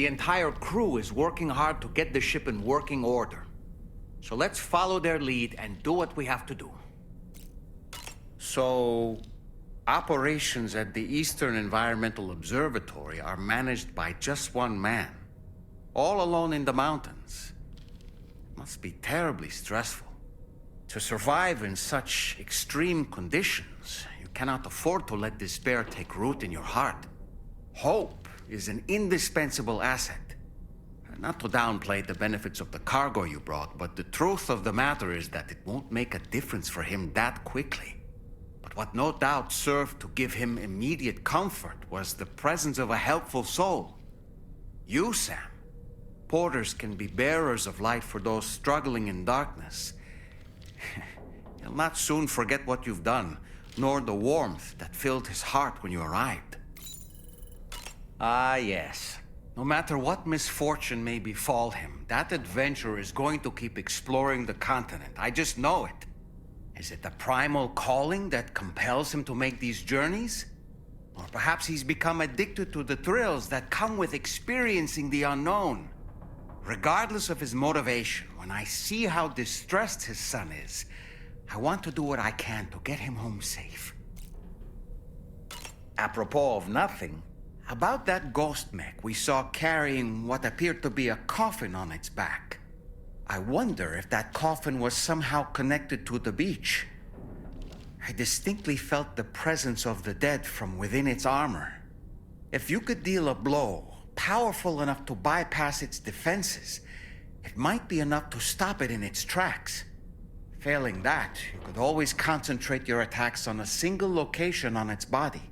the entire crew is working hard to get the ship in working order. So let's follow their lead and do what we have to do. So, operations at the Eastern Environmental Observatory are managed by just one man, all alone in the mountains. It must be terribly stressful. To survive in such extreme conditions, you cannot afford to let despair take root in your heart. Hope is an indispensable asset. Not to downplay the benefits of the cargo you brought, but the truth of the matter is that it won't make a difference for him that quickly. But what no doubt served to give him immediate comfort was the presence of a helpful soul. You, Sam. Porters can be bearers of light for those struggling in darkness. He'll not soon forget what you've done, nor the warmth that filled his heart when you arrived. Ah, yes. No matter what misfortune may befall him, that adventurer is going to keep exploring the continent. I just know it. Is it the primal calling that compels him to make these journeys? Or perhaps he's become addicted to the thrills that come with experiencing the unknown. Regardless of his motivation, when I see how distressed his son is, I want to do what I can to get him home safe. Apropos of nothing, about that ghost mech we saw carrying what appeared to be a coffin on its back. I wonder if that coffin was somehow connected to the beach. I distinctly felt the presence of the dead from within its armor. If you could deal a blow powerful enough to bypass its defenses, it might be enough to stop it in its tracks. Failing that, you could always concentrate your attacks on a single location on its body.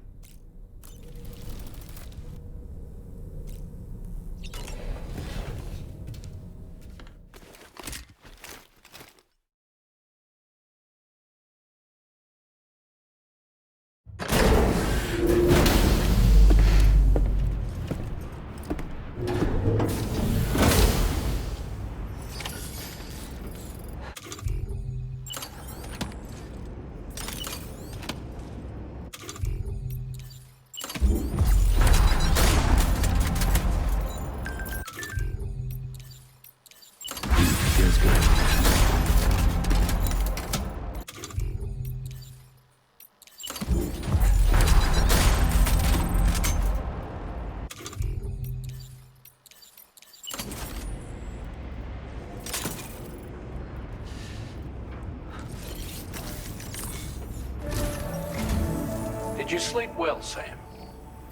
Did you sleep well, Sam?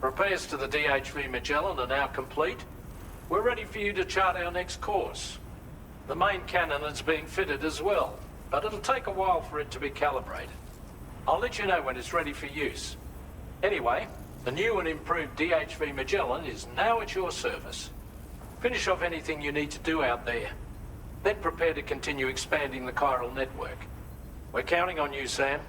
Repairs to the DHV Magellan are now complete. We're ready for you to chart our next course. The main cannon is being fitted as well, but it'll take a while for it to be calibrated. I'll let you know when it's ready for use. Anyway, the new and improved DHV Magellan is now at your service. Finish off anything you need to do out there. Then prepare to continue expanding the chiral network. We're counting on you, Sam.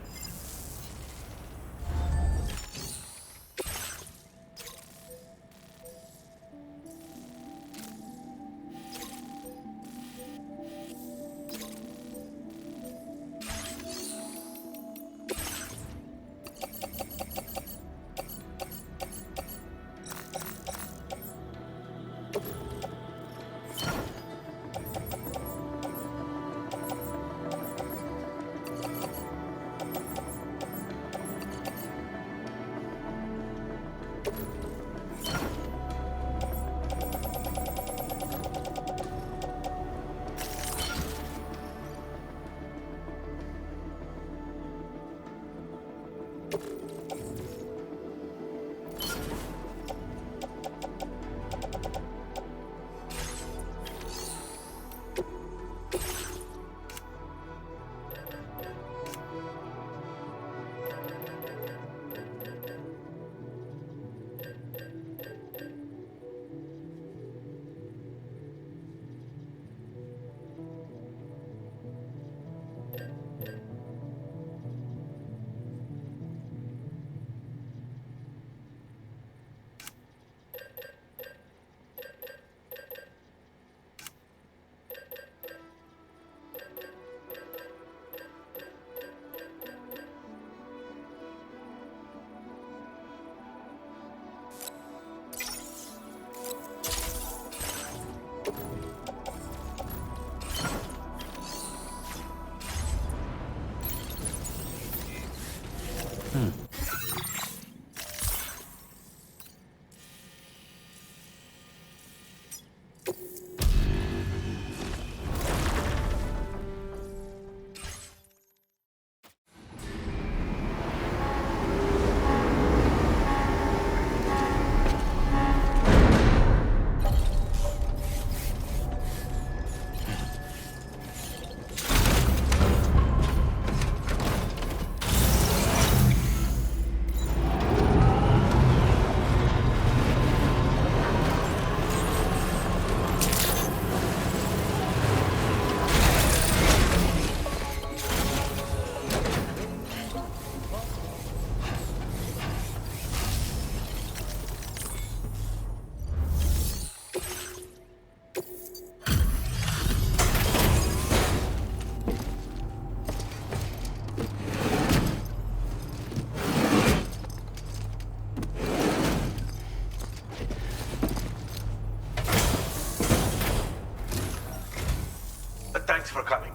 Thanks for coming.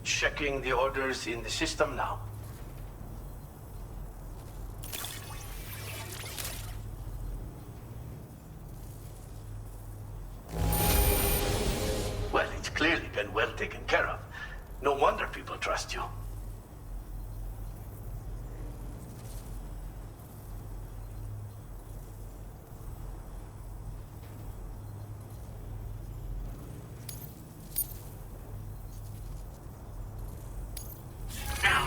Checking the orders in the system now. Well, it's clearly been well taken care of. No wonder people trust you.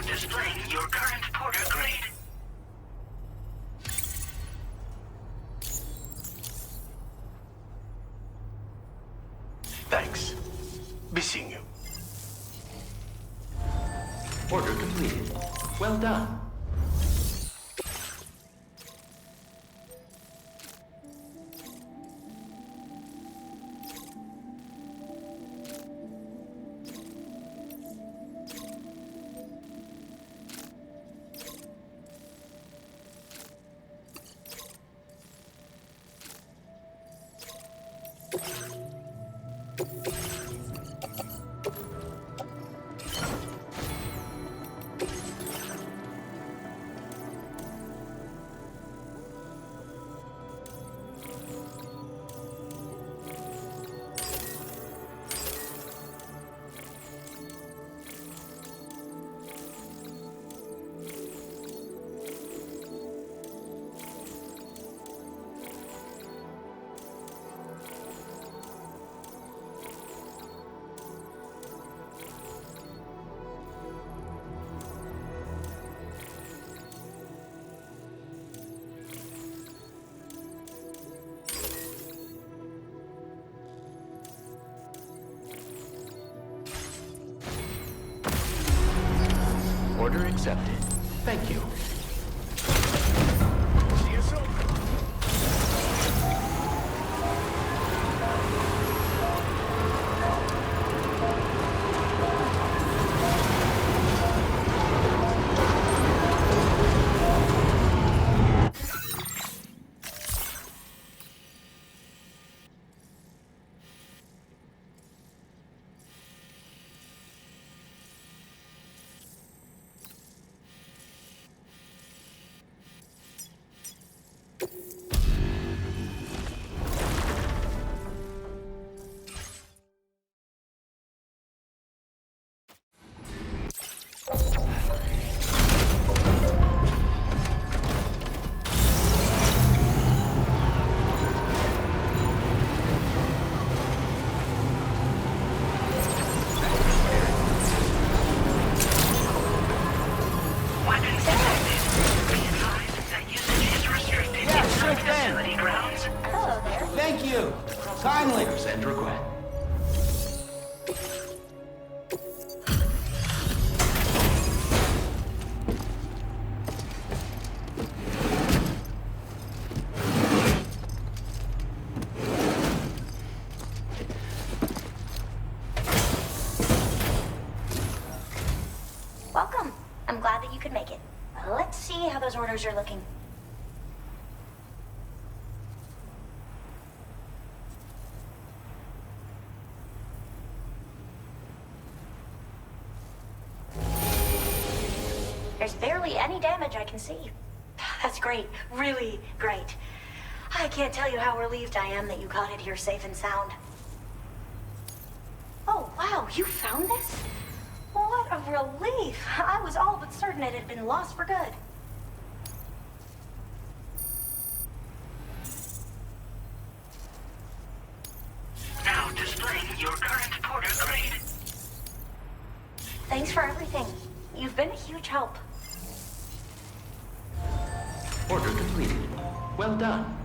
Displaying your current porter grade. Thanks. Be seeing you. Order completed. Well done. Order accepted. Thank you. See you soon. Kindly send request. Welcome. I'm glad that you could make it. Let's see how those orders are looking. There's barely any damage I can see. That's great. Really great. I can't tell you how relieved I am that you got it here safe and sound. Oh, wow, you found this? What a relief. I was all but certain it had been lost for good. Now displaying your current porter grade. Thanks for everything. You've been a huge help. Order completed. Well done.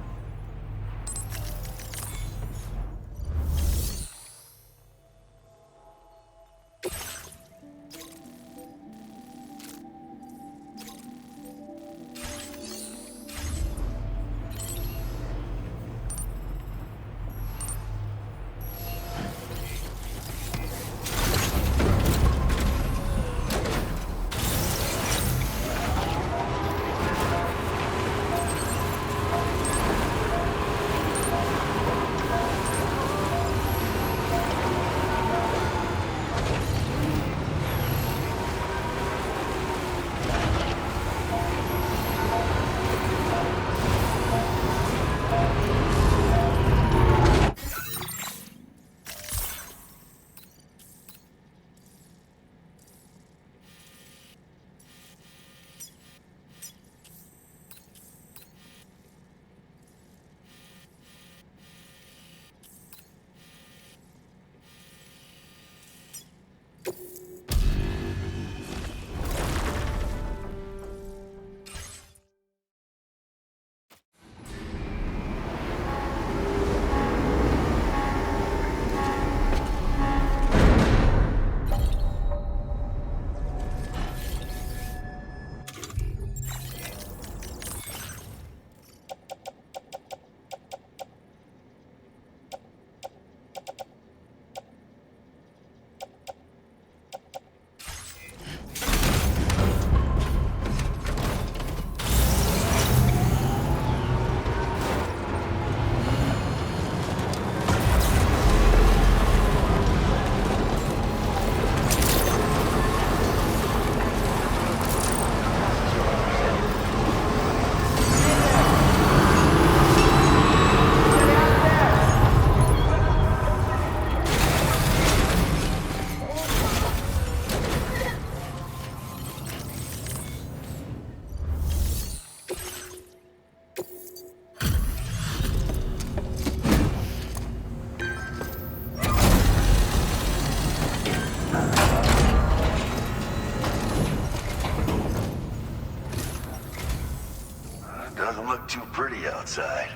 Doesn't look too pretty outside.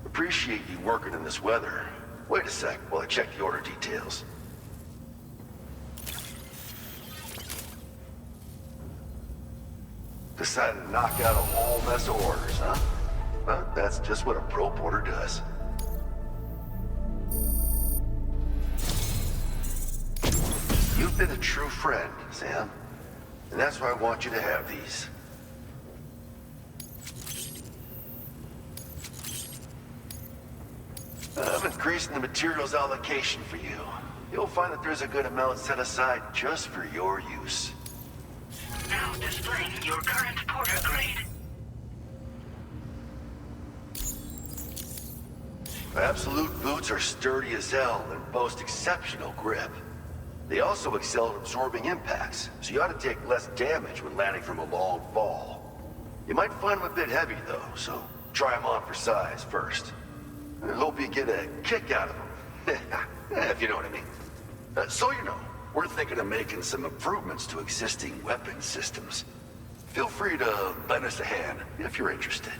Appreciate you working in this weather. Wait a sec while I check the order details. Decided to knock out a whole mess of orders, huh? Well, that's just what a pro porter does. You've been a true friend, Sam. And that's why I want you to have these. I'm increasing the materials allocation for you. You'll find that there's a good amount set aside just for your use. Now displaying your current porter grade. Absolute boots are sturdy as hell and boast exceptional grip. They also excel at absorbing impacts, so you ought to take less damage when landing from a long fall. You might find them a bit heavy though, so try them on for size first. I hope you get a kick out of them, if you know what I mean. So you know, we're thinking of making some improvements to existing weapon systems. Feel free to lend us a hand if you're interested.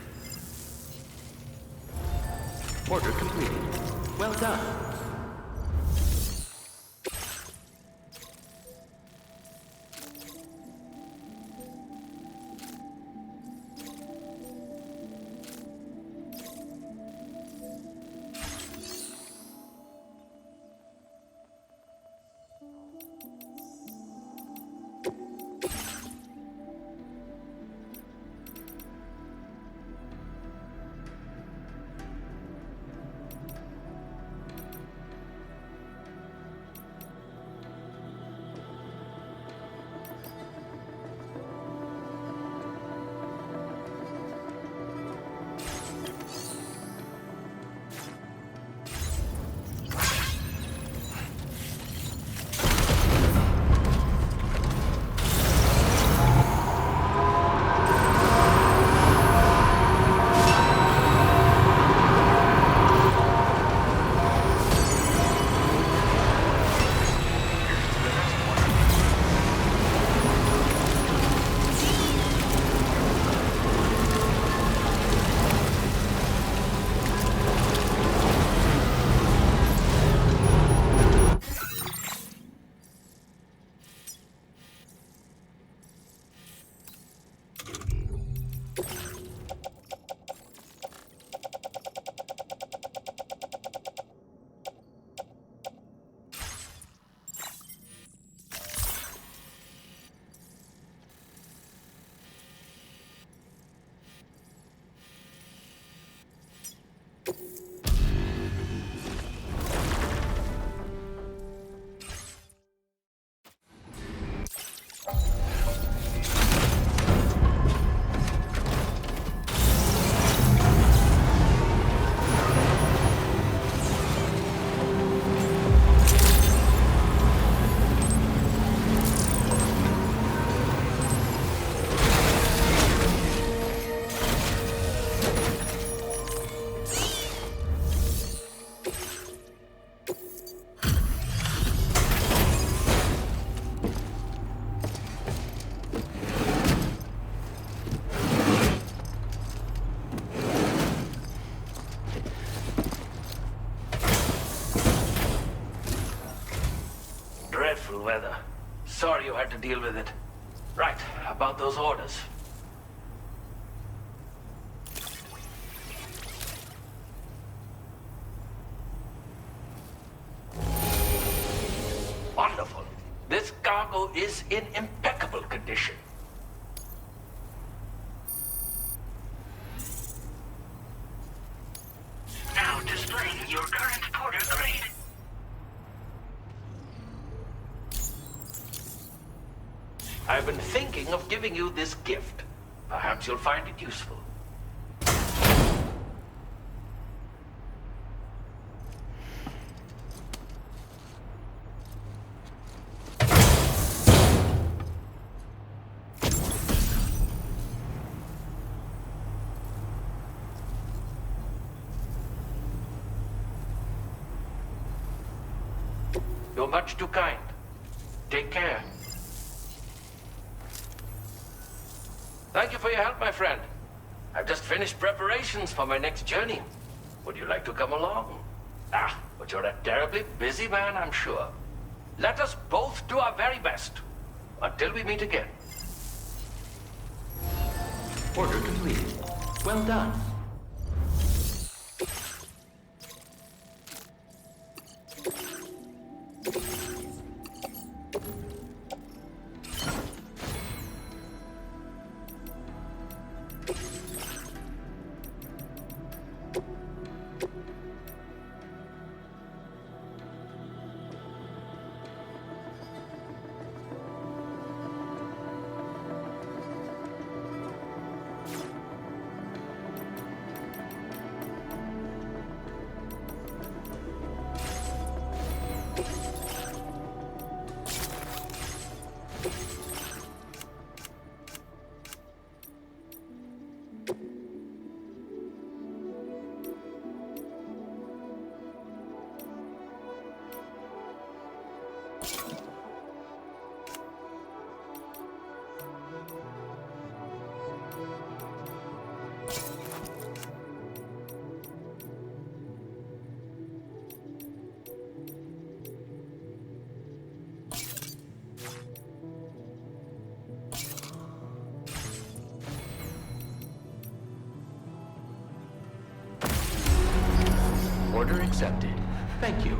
Order completed. Well done. Dreadful weather. Sorry you had to deal with it. Right, about those orders. Wonderful. This cargo is in impeccable condition. Now displaying your current porter grade. I've been thinking of giving you this gift. Perhaps you'll find it useful. You're much too kind. Take care. Thank you for your help, my friend. I've just finished preparations for my next journey. Would you like to come along? But you're a terribly busy man, I'm sure. Let us both do our very best. Until we meet again. Order completed. Well done. Order accepted. Thank you.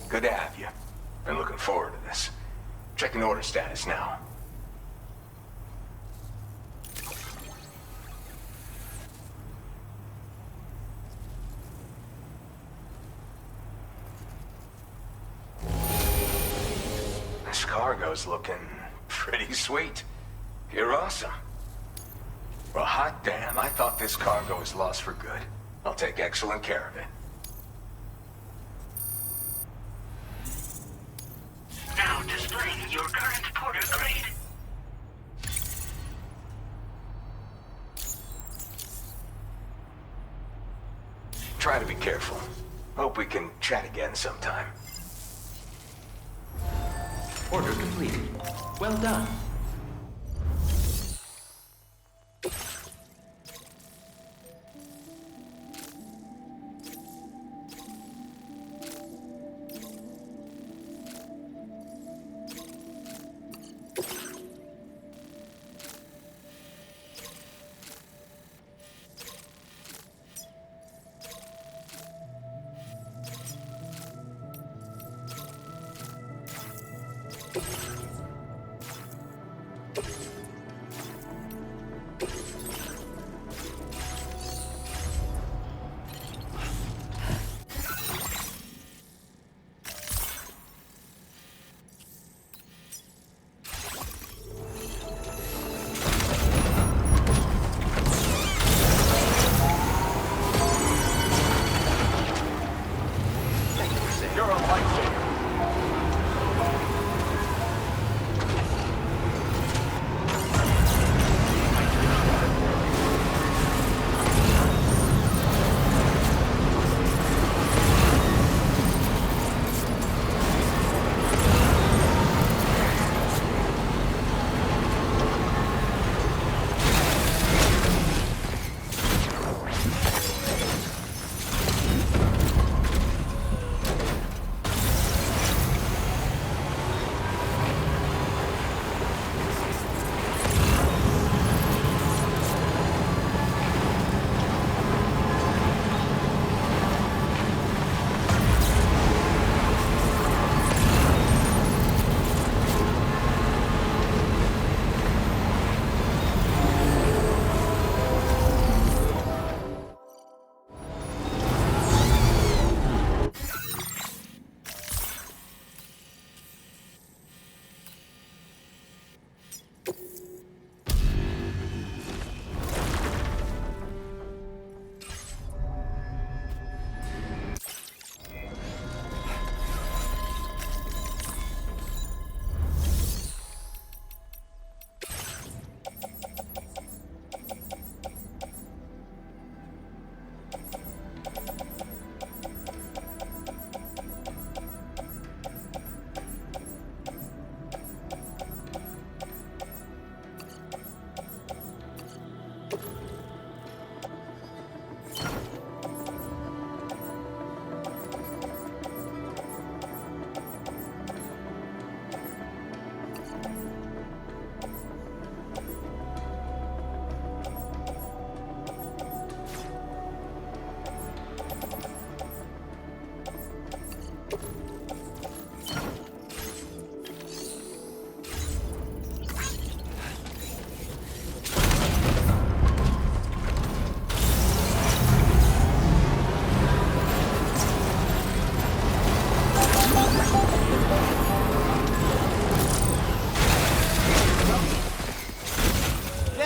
Good to have you. Been looking forward to this. Checking order status now. cargo's looking pretty sweet. You're awesome. Well, hot damn, I thought this cargo was lost for good. I'll take excellent care of it. Now displaying your current porter grade. Try to be careful. Hope we can chat again sometime. Order completed. Well done. You're a lifesaver.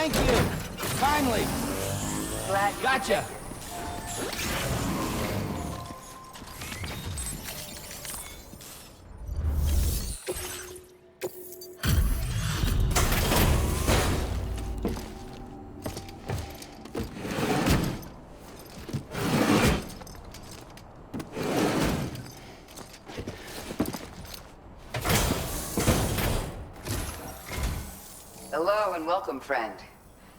Thank you. Finally. Glad you Gotcha. Hello and welcome, friend.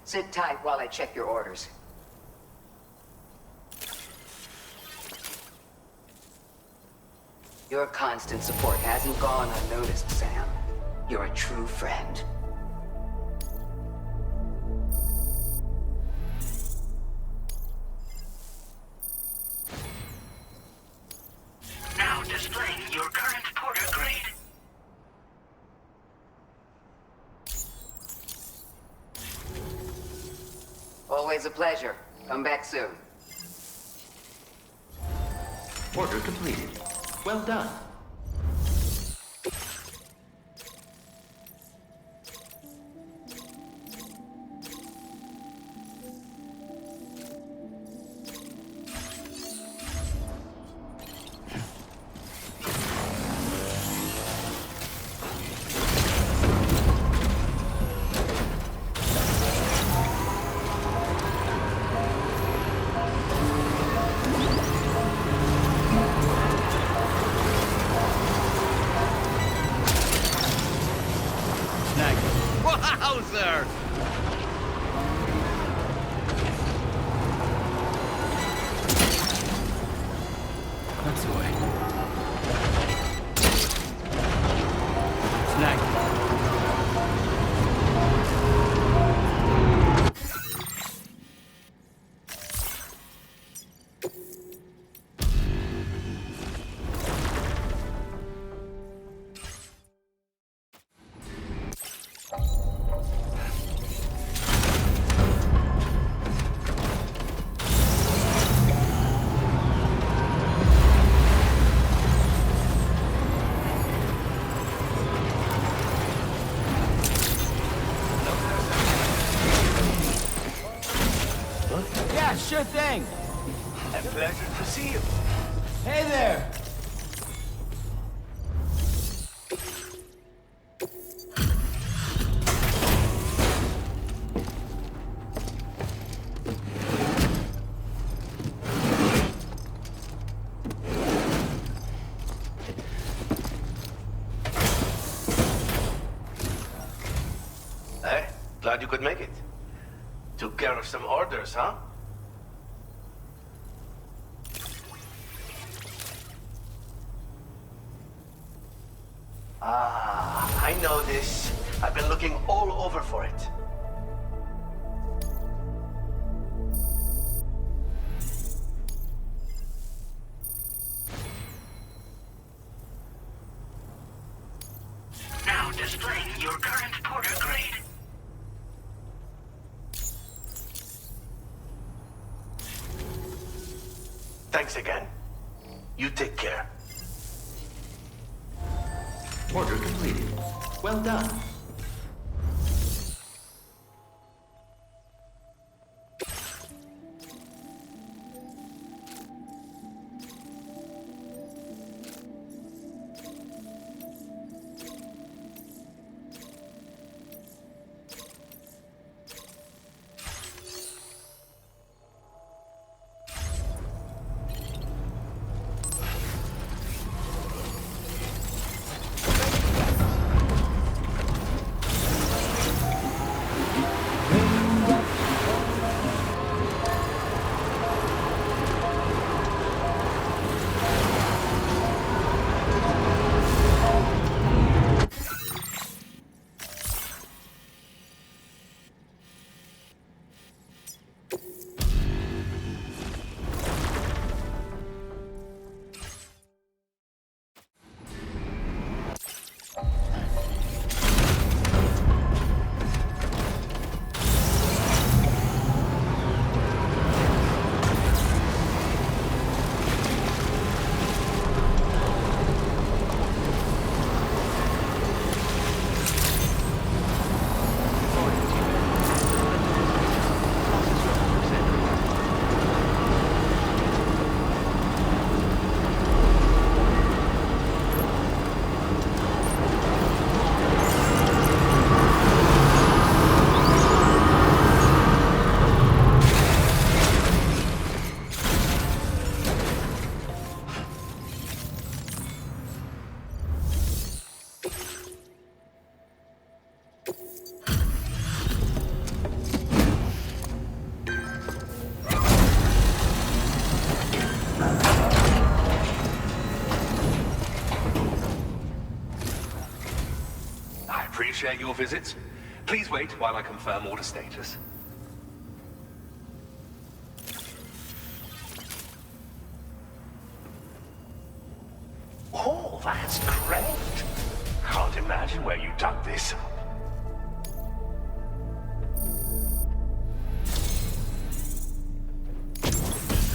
Sit tight while I check your orders. Your constant support hasn't gone unnoticed, Sam. You're a true friend. Now displaying your current porter grade. Always a pleasure. Come back soon. Order completed. Well done. Snag. Wowzer! That's the way. Snag. Yeah, sure thing. A pleasure to see you. Hey there. Hey, glad you could make it. Took care of some orders, huh? Ah, I know this. I've been looking all over for it. Now displaying your current porter grade. Thanks again. You take care. Order completed. Well done. Appreciate your visits. Please wait while I confirm order status. Oh, that's great. Can't imagine where you dug this up.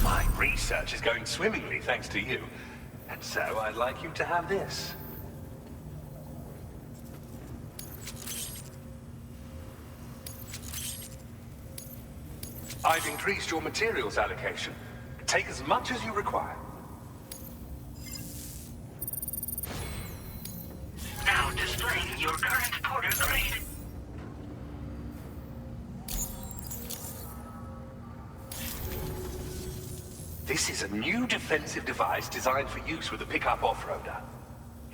My research is going swimmingly thanks to you. And so I'd like you to have this. I've increased your materials allocation. Take as much as you require. Now displaying your current porter grade. This is a new defensive device designed for use with a pickup off-roader.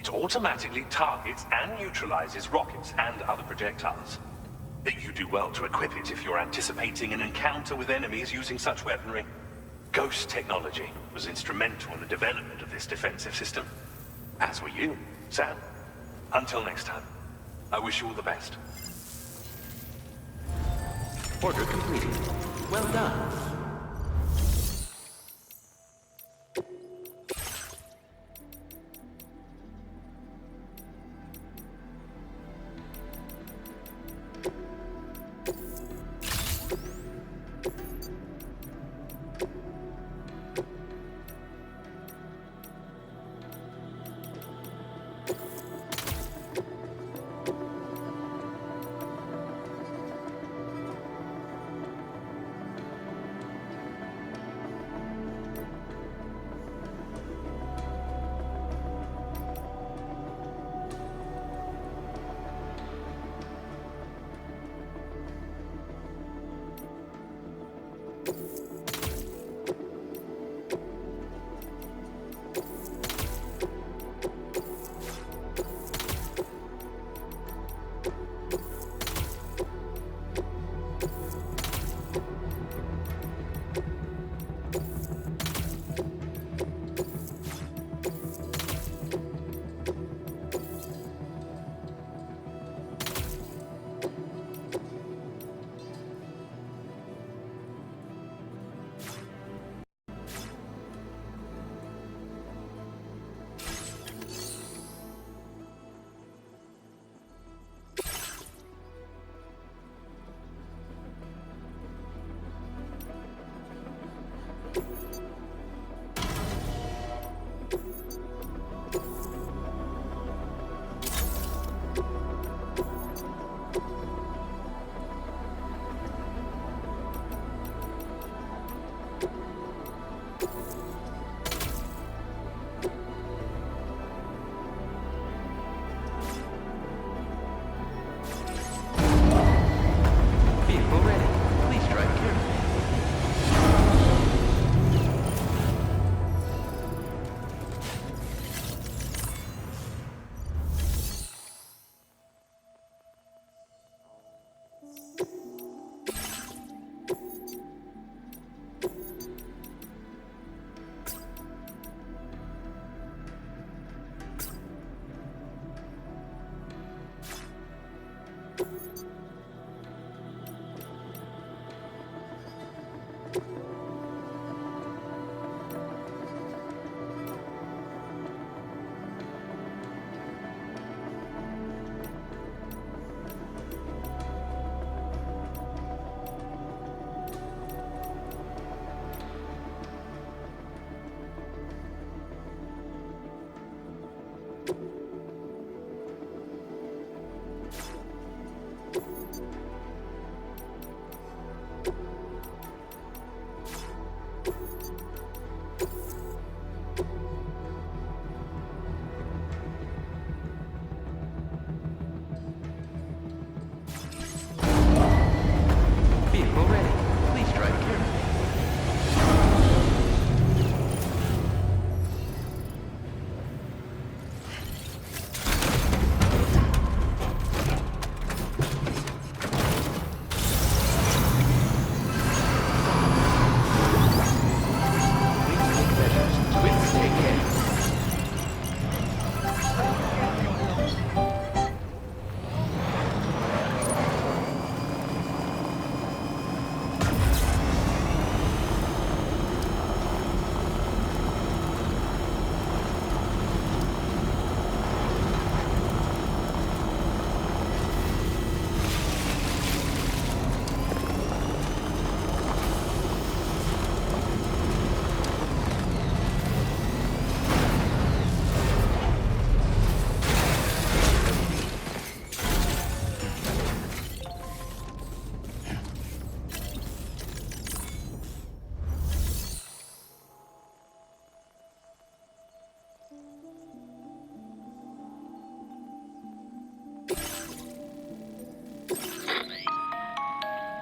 It automatically targets and neutralizes rockets and other projectiles. You do well to equip it if you're anticipating an encounter with enemies using such weaponry. Ghost technology was instrumental in the development of this defensive system. As were you, Sam. Until next time, I wish you all the best. Order completed. Well done.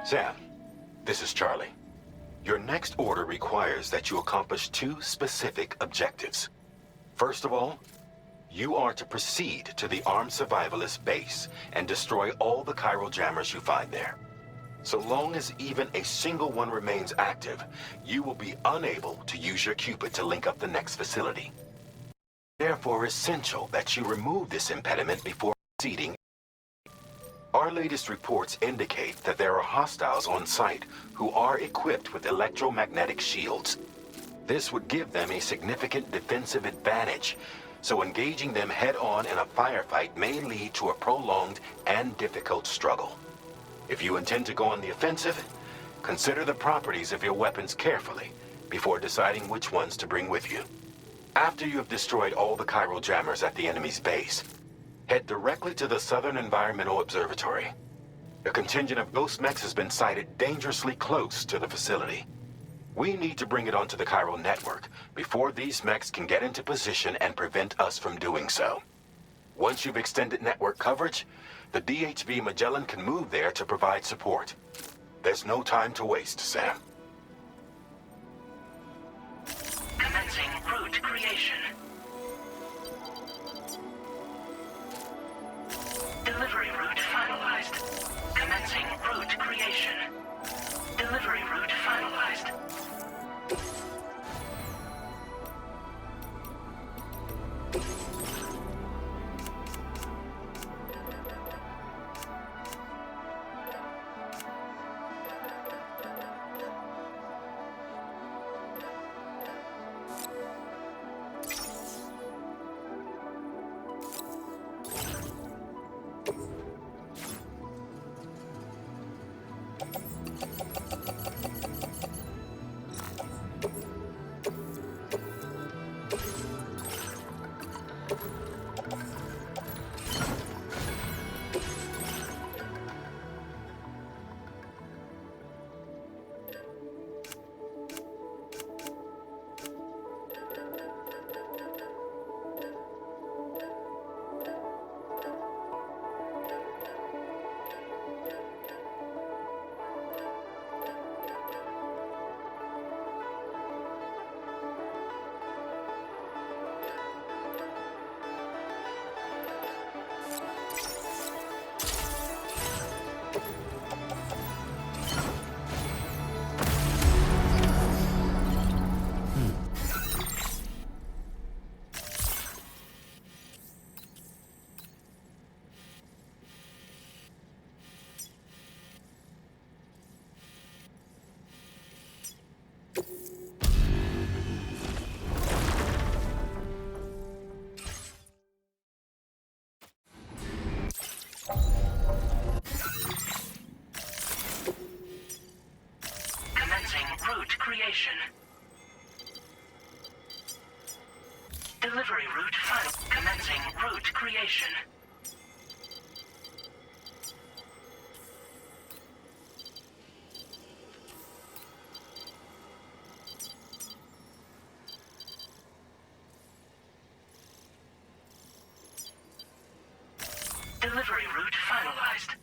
Sam, this is Charlie. Your next order requires that you accomplish two specific objectives. First of all, You are to proceed to the armed survivalist base and destroy all the chiral jammers you find there. So long as even a single one remains active, you will be unable to use your Cupid to link up the next facility. Therefore, essential that you remove this impediment before proceeding. Our latest reports indicate that there are hostiles on site who are equipped with electromagnetic shields. This would give them a significant defensive advantage, so engaging them head-on in a firefight may lead to a prolonged and difficult struggle. If you intend to go on the offensive, consider the properties of your weapons carefully before deciding which ones to bring with you. After you have destroyed all the chiral jammers at the enemy's base, head directly to the Southern Environmental Observatory. A contingent of ghost mechs has been sighted dangerously close to the facility. We need to bring it onto the chiral network before these mechs can get into position and prevent us from doing so. Once you've extended network coverage, the DHV Magellan can move there to provide support. There's no time to waste, Sam. Commencing route creation. Delivery route finalized. Commencing route creation. Delivery route finalized. Route creation. Delivery route final. Commencing route creation. Delivery route finalized.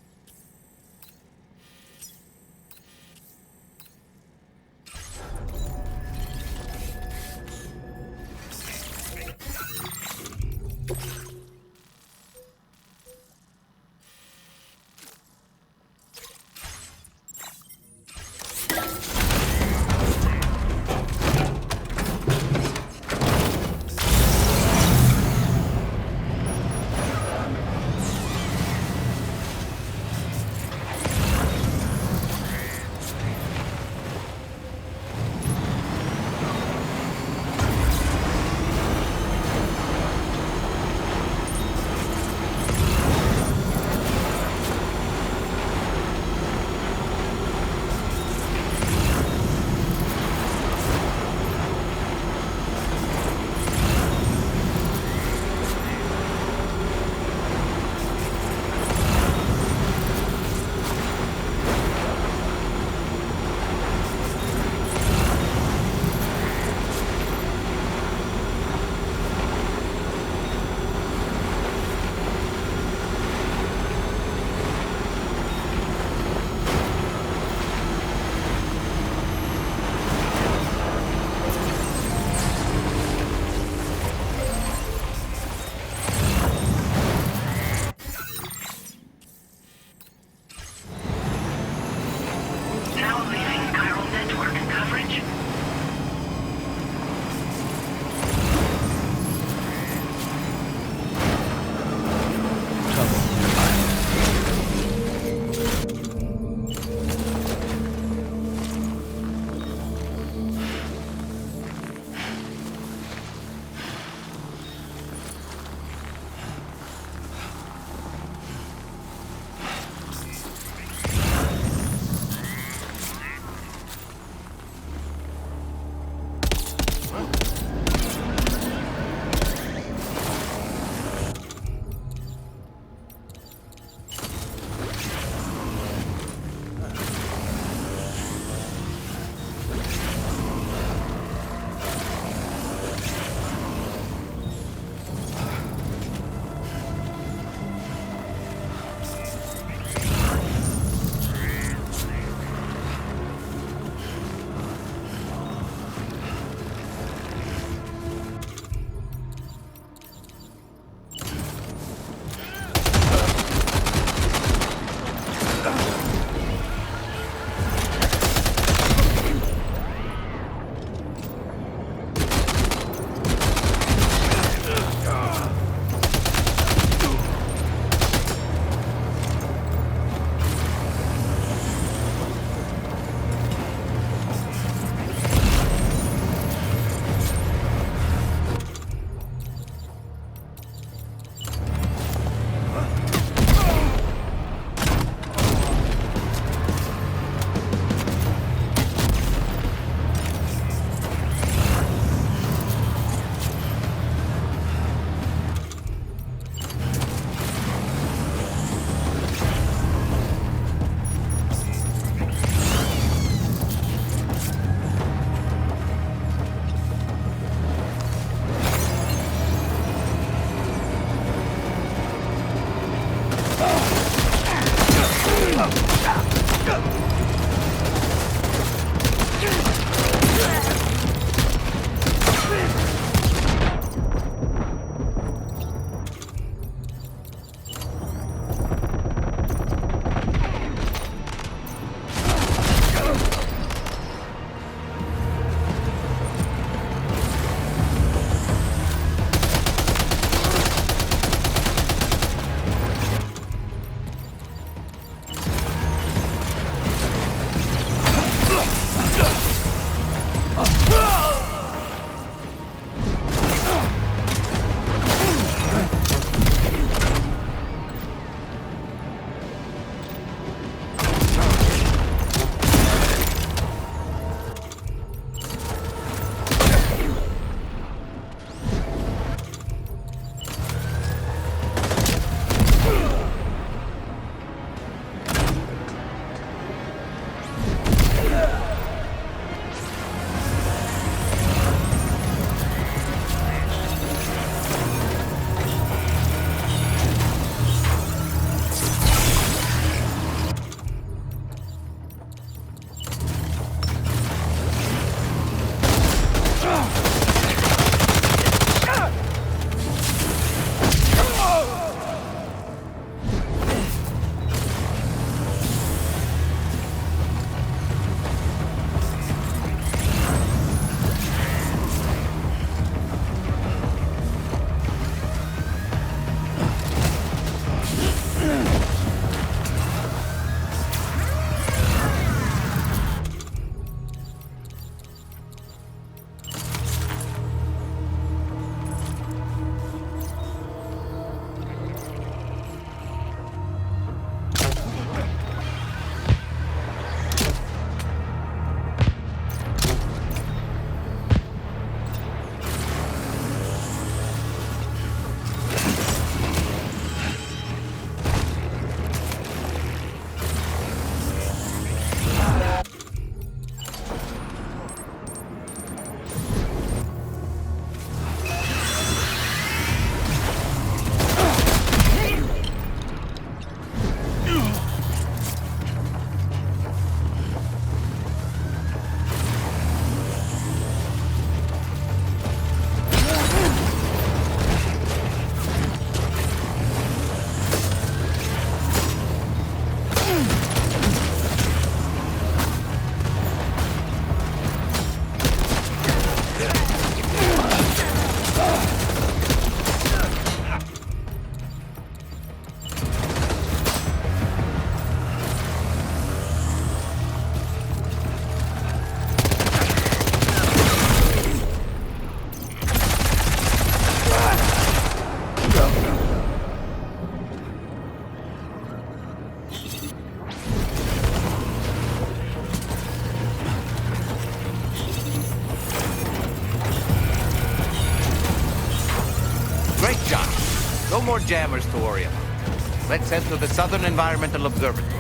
more jammers to worry about. Let's head to the Southern Environmental Observatory.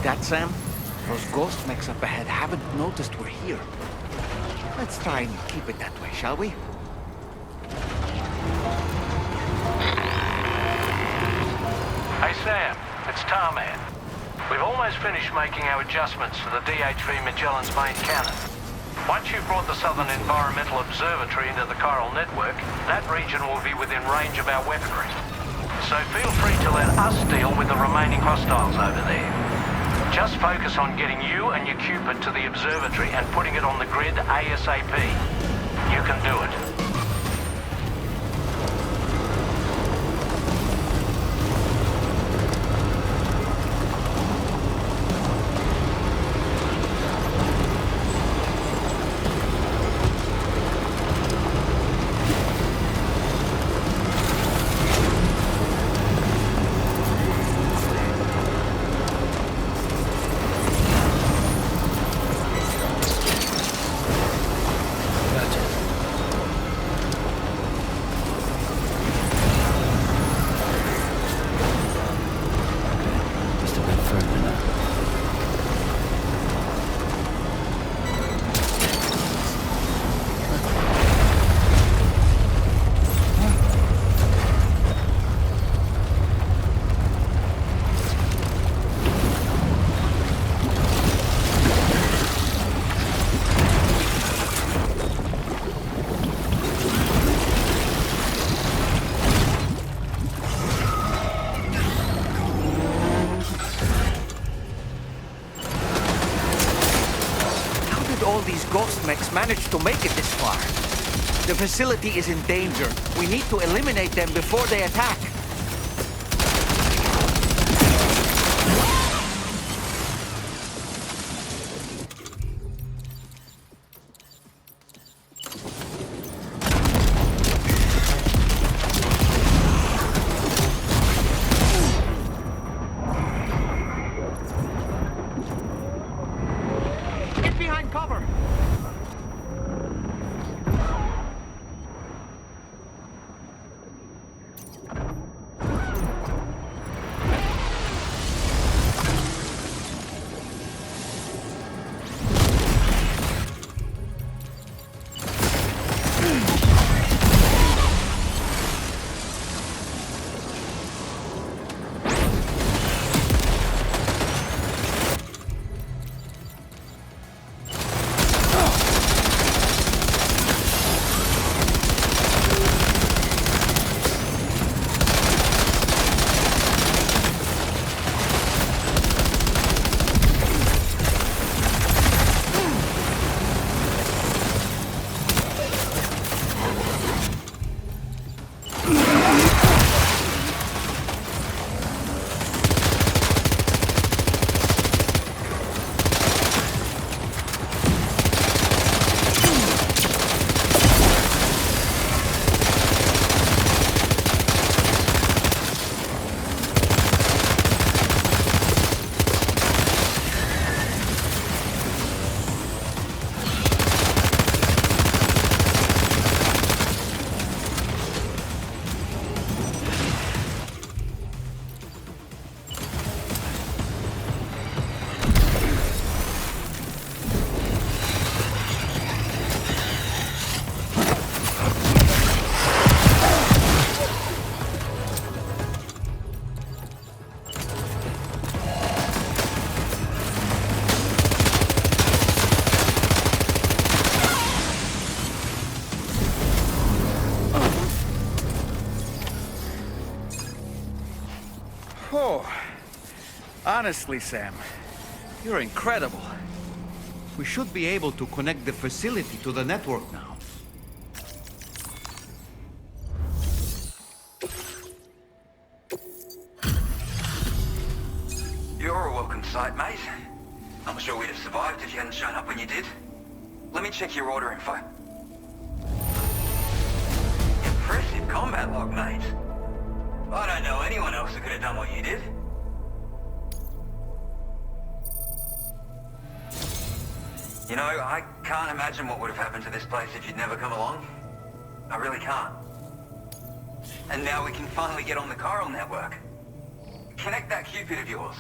that, Sam? Those ghost mechs up ahead haven't noticed we're here. Let's try and keep it that way, shall we? Hey Sam, it's Tarman. We've almost finished making our adjustments to the DHV Magellan's main cannon. Once you've brought the Southern Environmental Observatory into the chiral network, that region will be within range of our weaponry. So feel free to let us deal with the remaining hostiles over there. Just focus on getting you and your Cupid to the observatory and putting it on the grid ASAP. You can do it. Ghost mechs managed to make it this far. The facility is in danger. We need to eliminate them before they attack. Get behind cover! Oh, honestly, Sam, you're incredible. We should be able to connect the facility to the network now. You're a welcome sight, mate. I'm sure we'd have survived if you hadn't shown up when you did. Let me check your order info. Impressive combat log, mate. I don't know anyone else who could have done what you did. You know, I can't imagine what would have happened to this place if you'd never come along. I really can't. And now we can finally get on the chiral network. Connect that Cupid of yours.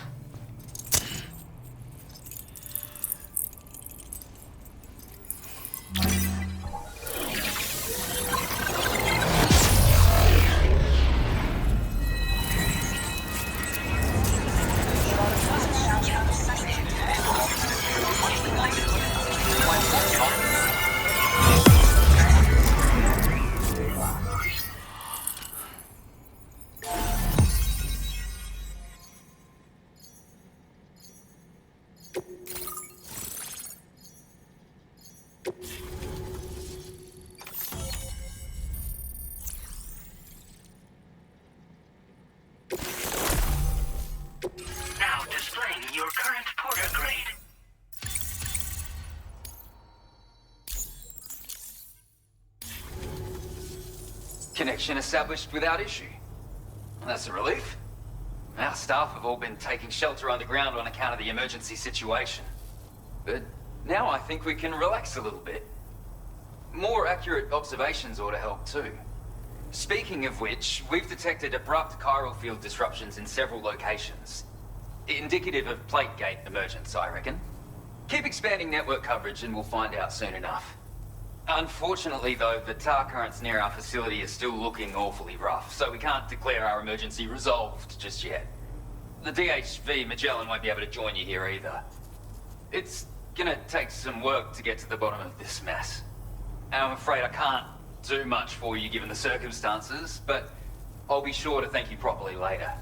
connection established without issue. That's a relief. Our staff have all been taking shelter underground on account of the emergency situation. But now I think we can relax a little bit. More accurate observations ought to help too. Speaking of which, we've detected abrupt chiral field disruptions in several locations. Indicative of plate gate emergence, I reckon. Keep expanding network coverage and we'll find out soon enough. Unfortunately though, the tar currents near our facility are still looking awfully rough, so we can't declare our emergency resolved just yet. The DHV Magellan won't be able to join you here either. It's gonna take some work to get to the bottom of this mess. I'm afraid I can't do much for you given the circumstances, but I'll be sure to thank you properly later.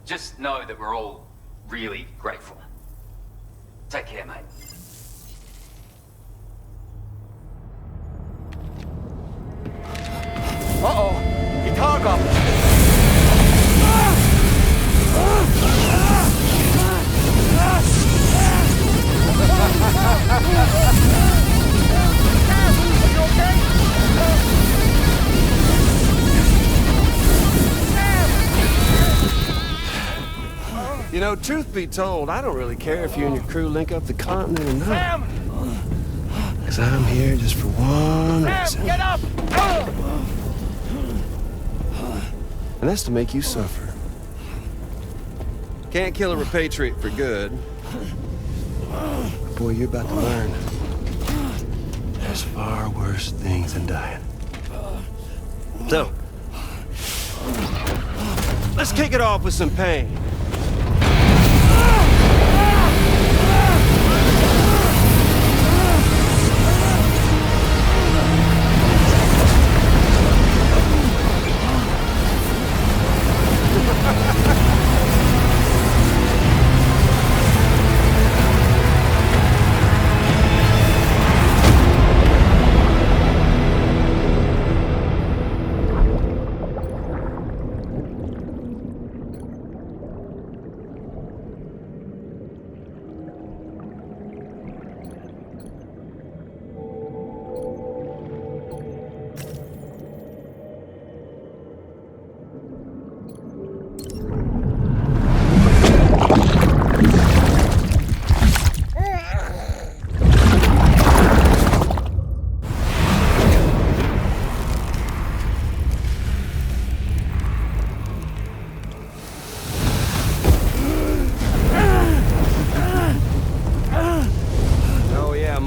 Just know that we're all really grateful. Take care, mate. Uh-oh! Guitar goblin! You know, truth be told, I don't really care if you and your crew link up the continent or not. Because I'm here just for one reason. Get up! And that's to make you suffer. Can't kill a repatriate for good. But boy, you're about to learn. There's far worse things than dying. So, let's kick it off with some pain.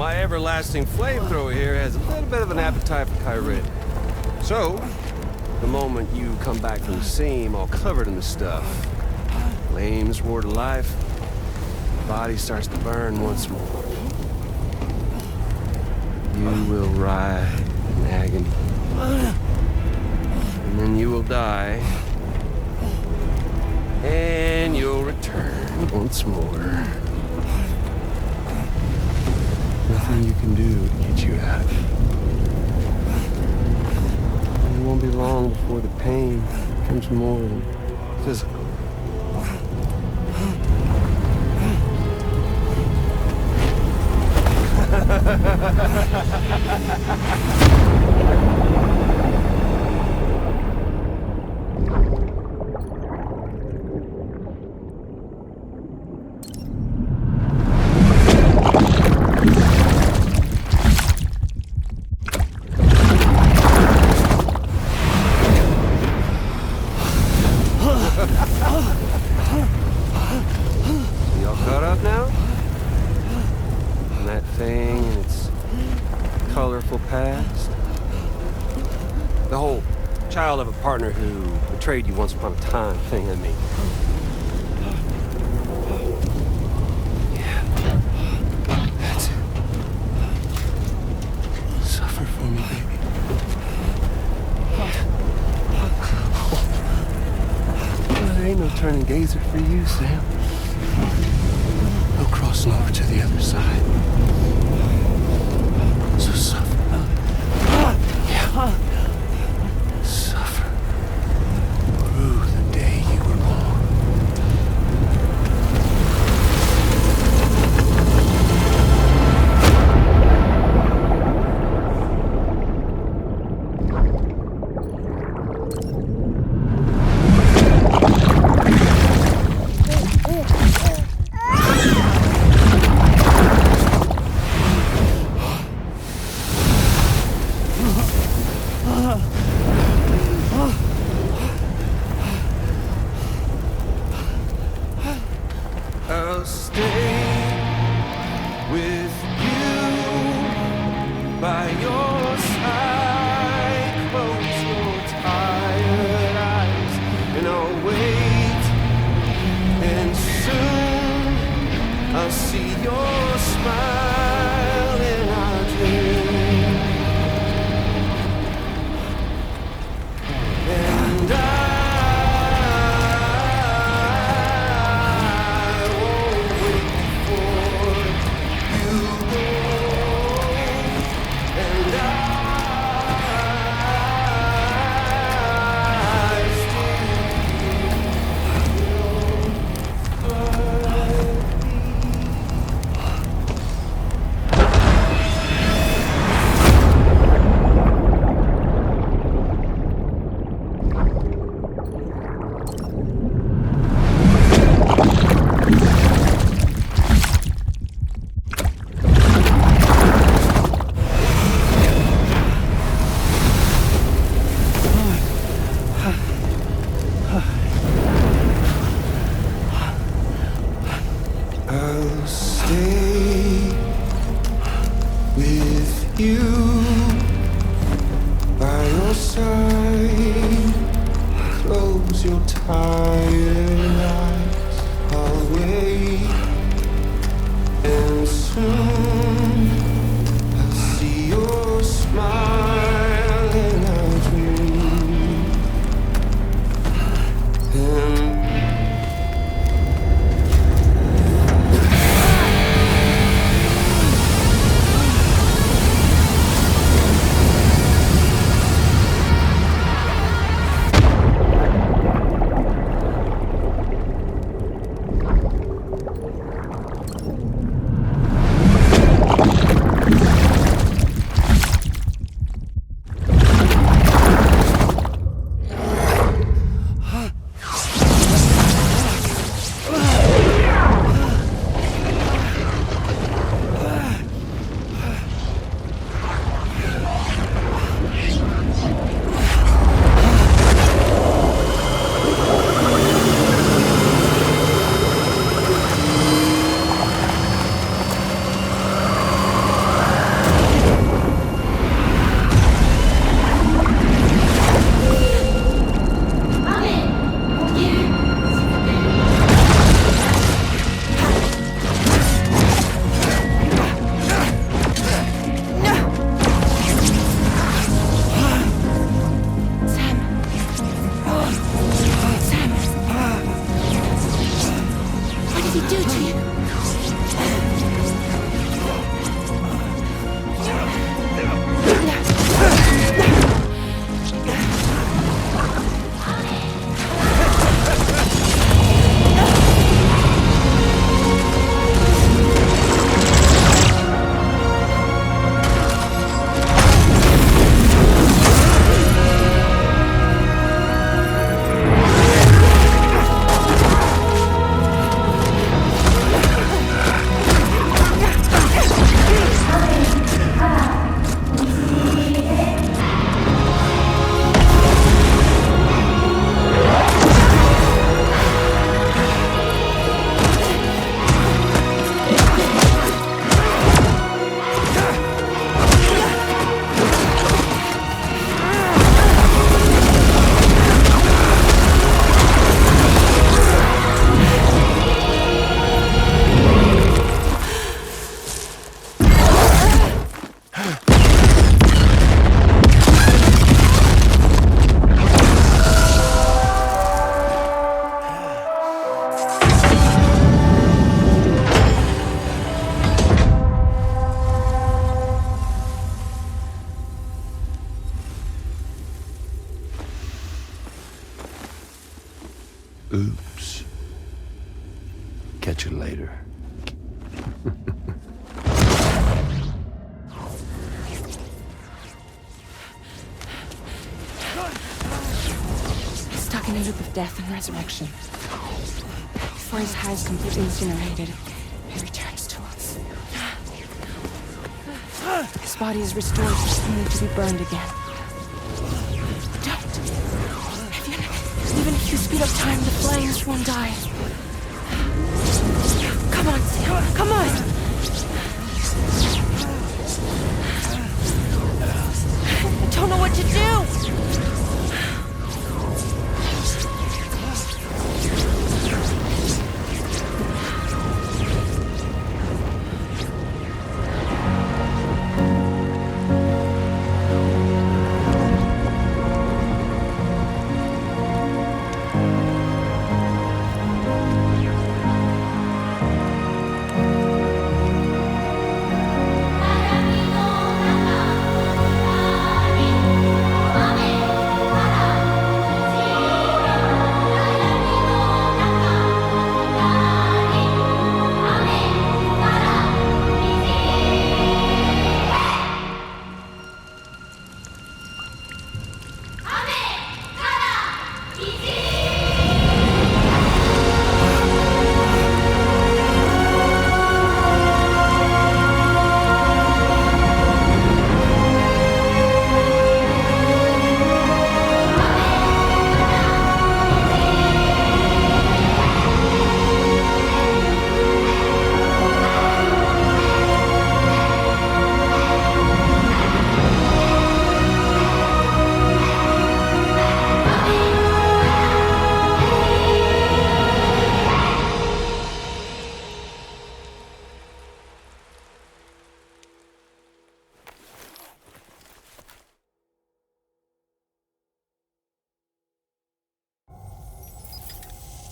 Everlasting flamethrower here has a little bit of an appetite for chiralium. So, the moment you come back from the seam all covered in the stuff, flames roar to life, the body starts to burn once more. You will writhe in agony. And then you will die. And you'll return once more. Nothing you can do to get you out. It won't be long before the pain becomes more than physical. Of a partner who betrayed you once upon a time thing, I mean. Yeah. That's it. Suffer for me, baby. Well, there ain't no turning gazer for you, Sam. No crossing over to the other side. So suffer. Yeah. close your tired eyes, I'll wait, and soon I'll see your smile and I'll dream. And oops. Catch you later. Stuck in a loop of death and resurrection. Before his high is completely incinerated, he returns to us. His body is restored, only to be burned again. Don't. Even if you speed up time, the flames won't die. Come on, Sam. Come on! I don't know what to do!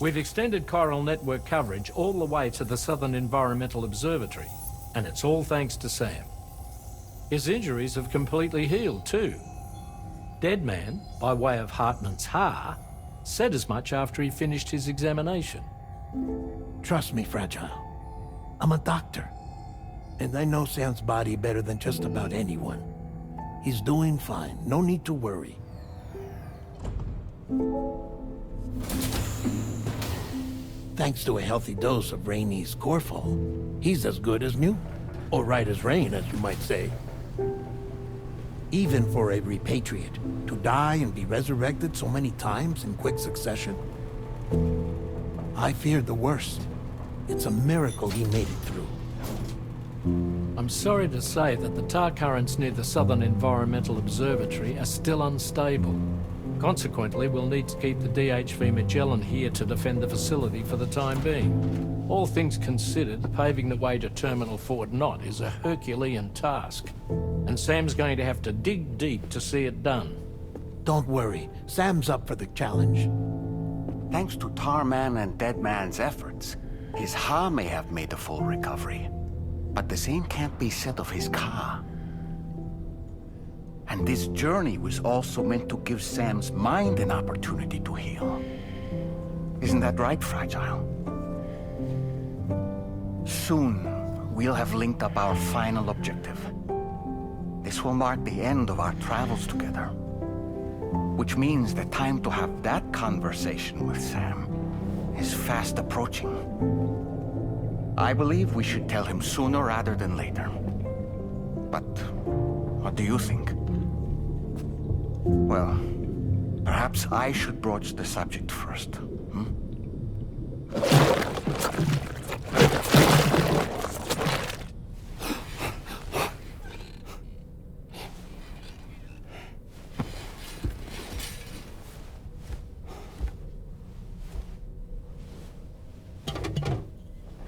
We've extended chiral network coverage all the way to the Southern Environmental Observatory, and it's all thanks to Sam. His injuries have completely healed too. Deadman, by way of Hartman's Ha, said as much after he finished his examination. Trust me, Fragile. I'm a doctor. And I know Sam's body better than just about anyone. He's doing fine. No need to worry. Thanks to a healthy dose of Rainey's Corfol, he's as good as new. Or right as rain, as you might say. Even for a repatriate, to die and be resurrected so many times in quick succession. I feared the worst. It's a miracle he made it through. I'm sorry to say that the tar currents near the Southern Environmental Observatory are still unstable. Consequently, we'll need to keep the DHV Magellan here to defend the facility for the time being. All things considered, paving the way to Terminal Fort Knott is a Herculean task, and Sam's going to have to dig deep to see it done. Don't worry, Sam's up for the challenge. Thanks to Tarman and Deadman's efforts, his Ha may have made a full recovery. But the same can't be said of his Ka. And this journey was also meant to give Sam's mind an opportunity to heal. Isn't that right, Fragile? Soon, we'll have linked up our final objective. This will mark the end of our travels together. Which means the time to have that conversation with Sam is fast approaching. I believe we should tell him sooner rather than later. But what do you think? Well, perhaps I should broach the subject first.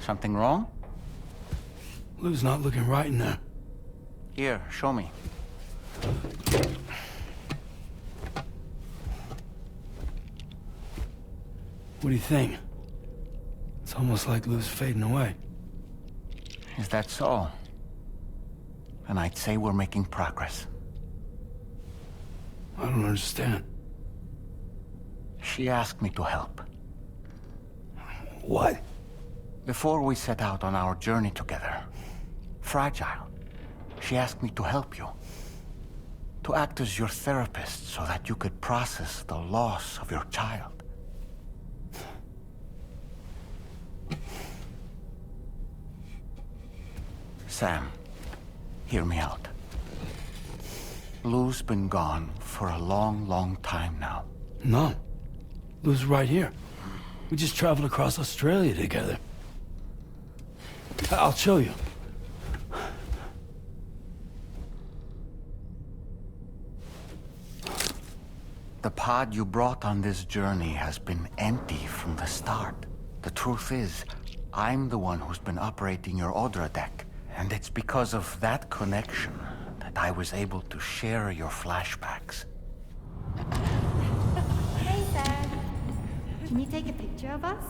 Something wrong? Lou's not looking right in there. Here, show me. What do you think? It's almost like Lou's fading away. Is that so? And I'd say we're making progress. I don't understand. She asked me to help. What? Before we set out on our journey together, Fragile, she asked me to help you. To act as your therapist so that you could process the loss of your child. Sam, hear me out. Lou's been gone for a long, long time now. No. Lou's right here. We just traveled across Australia together. I'll show you. The pod you brought on this journey has been empty from the start. The truth is, I'm the one who's been operating your Odra deck. And it's because of that connection that I was able to share your flashbacks. Hey, Sam. Can you take a picture of us?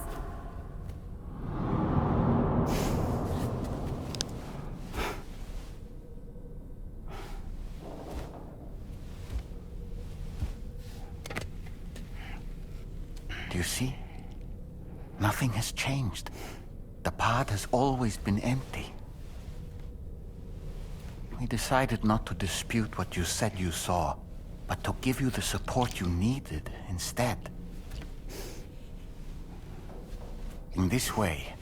Do you see? Nothing has changed. The pod has always been empty. We decided not to dispute what you said you saw, but to give you the support you needed instead. In this way,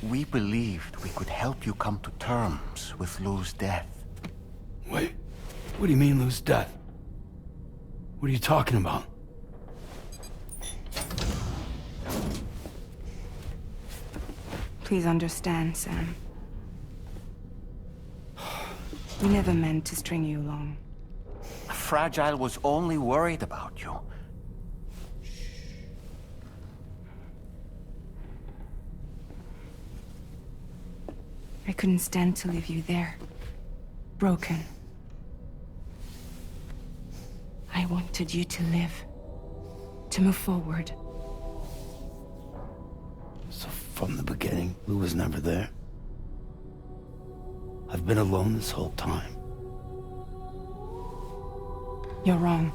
we believed we could help you come to terms with Lou's death. Wait, what do you mean Lou's death? What are you talking about? Please understand, Sam. We never meant to string you along. Fragile was only worried about you. I couldn't stand to leave you there. Broken. I wanted you to live. To move forward. from the beginning. Lou was never there. I've been alone this whole time. You're wrong.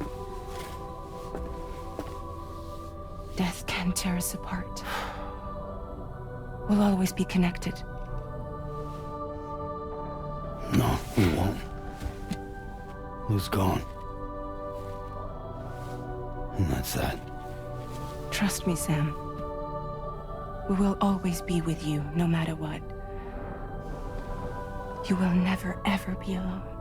Death can tear us apart. We'll always be connected. No, we won't. Lou's gone. And that's that. Trust me, Sam. We will always be with you, no matter what. You will never, ever be alone.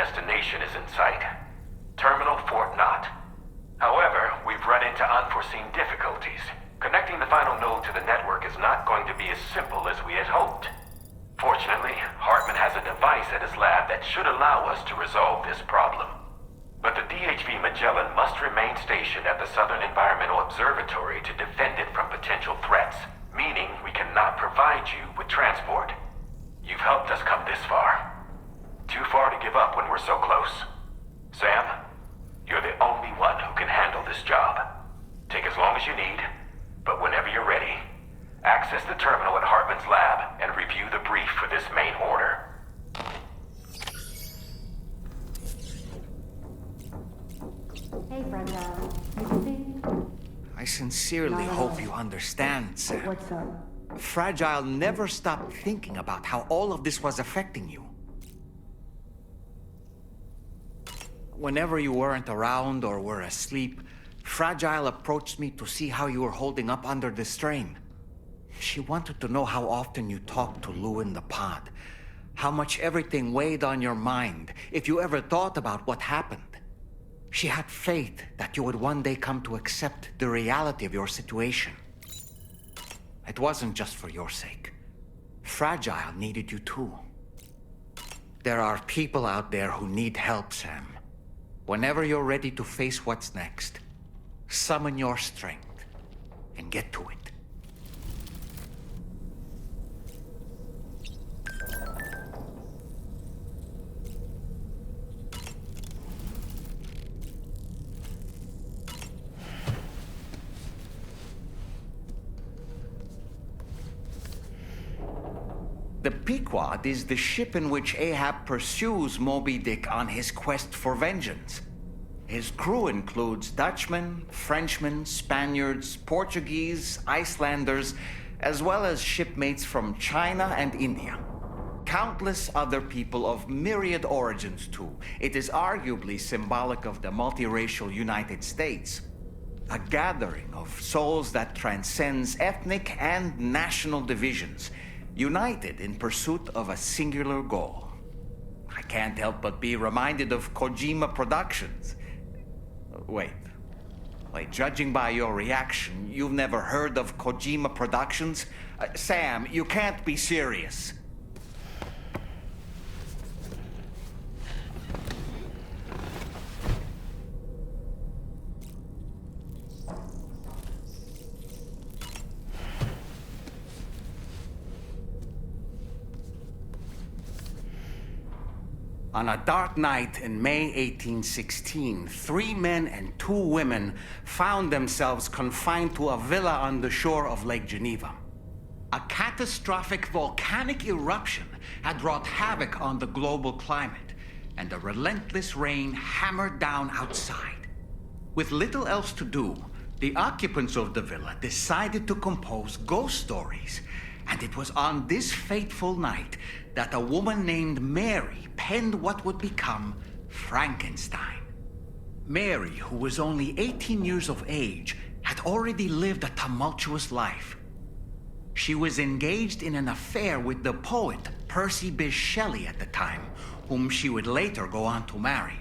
destination is in sight. Terminal Fort Knott. However, we've run into unforeseen difficulties. Connecting the final node to the network is not going to be as simple as we had hoped. Fortunately, Hartman has a device at his lab that should allow us to resolve this problem. But the DHV Magellan must remain stationed at the Southern Environmental Observatory to defend it from potential threats, meaning we cannot provide you with transport. You've helped us come this far. Too far to give up when we're so close. Sam, you're the only one who can handle this job. Take as long as you need, but whenever you're ready, access the terminal at Hartman's lab and review the brief for this main order. Hey, Fragile. You busy? I sincerely hope you understand, Sam. What's up? Fragile never stopped thinking about how all of this was affecting you. Whenever you weren't around or were asleep, Fragile approached me to see how you were holding up under the strain. She wanted to know how often you talked to Lou in the pod, how much everything weighed on your mind, if you ever thought about what happened. She had faith that you would one day come to accept the reality of your situation. It wasn't just for your sake. Fragile needed you too. There are people out there who need help, Sam. Whenever you're ready to face what's next, summon your strength and get to it. The Pequod is the ship in which Ahab pursues Moby Dick on his quest for vengeance. His crew includes Dutchmen, Frenchmen, Spaniards, Portuguese, Icelanders, as well as shipmates from China and India. Countless other people of myriad origins, too. It is arguably symbolic of the multiracial United States. A gathering of souls that transcends ethnic and national divisions, united in pursuit of a singular goal. I can't help but be reminded of Kojima Productions. Wait, judging by your reaction, you've never heard of Kojima Productions? Sam, you can't be serious. On a dark night in May 1816, 3 men and 2 women found themselves confined to a villa on the shore of Lake Geneva. A catastrophic volcanic eruption had wrought havoc on the global climate, and a relentless rain hammered down outside. With little else to do, the occupants of the villa decided to compose ghost stories. And it was on this fateful night that a woman named Mary penned what would become Frankenstein. Mary, who was only 18 years of age, had already lived a tumultuous life. She was engaged in an affair with the poet Percy Bysshe Shelley at the time, whom she would later go on to marry.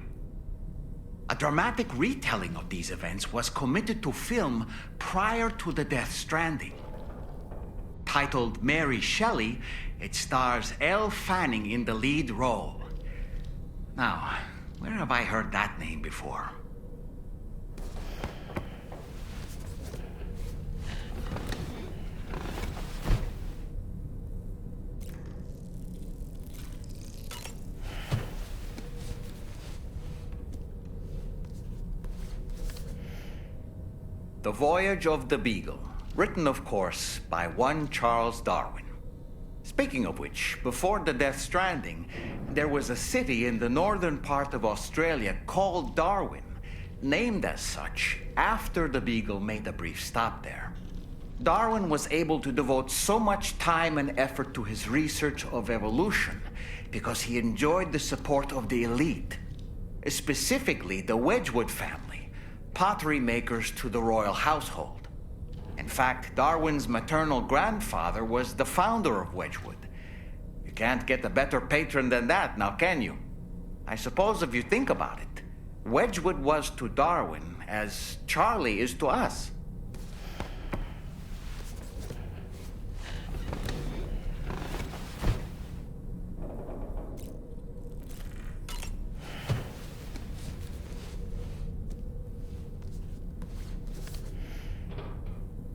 A dramatic retelling of these events was committed to film prior to the Death Stranding. Titled Mary Shelley, it stars Elle Fanning in the lead role. Now, where have I heard that name before? The Voyage of the Beagle. Written, of course, by one Charles Darwin. Speaking of which, before the Death Stranding, there was a city in the northern part of Australia called Darwin, named as such after the Beagle made a brief stop there. Darwin was able to devote so much time and effort to his research of evolution because he enjoyed the support of the elite, specifically the Wedgwood family, pottery makers to the royal household. In fact, Darwin's maternal grandfather was the founder of Wedgwood. You can't get a better patron than that, now can you? I suppose if you think about it, Wedgwood was to Darwin as Charlie is to us.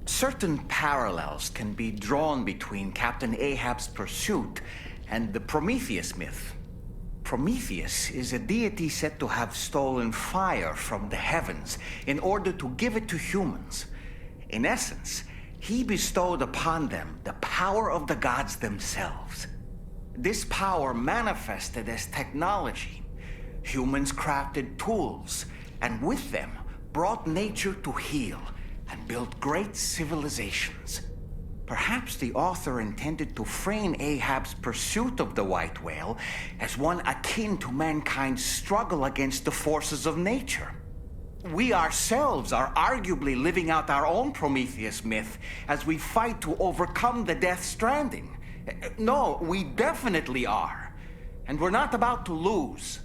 Certain parallels can be drawn between Captain Ahab's pursuit and the Prometheus myth. Prometheus is a deity said to have stolen fire from the heavens in order to give it to humans. In essence, he bestowed upon them the power of the gods themselves. This power manifested as technology. Humans crafted tools, and with them brought nature to heal and built great civilizations. Perhaps the author intended to frame Ahab's pursuit of the white whale as one akin to mankind's struggle against the forces of nature. We ourselves are arguably living out our own Prometheus myth as we fight to overcome the Death Stranding. No, we definitely are. And we're not about to lose.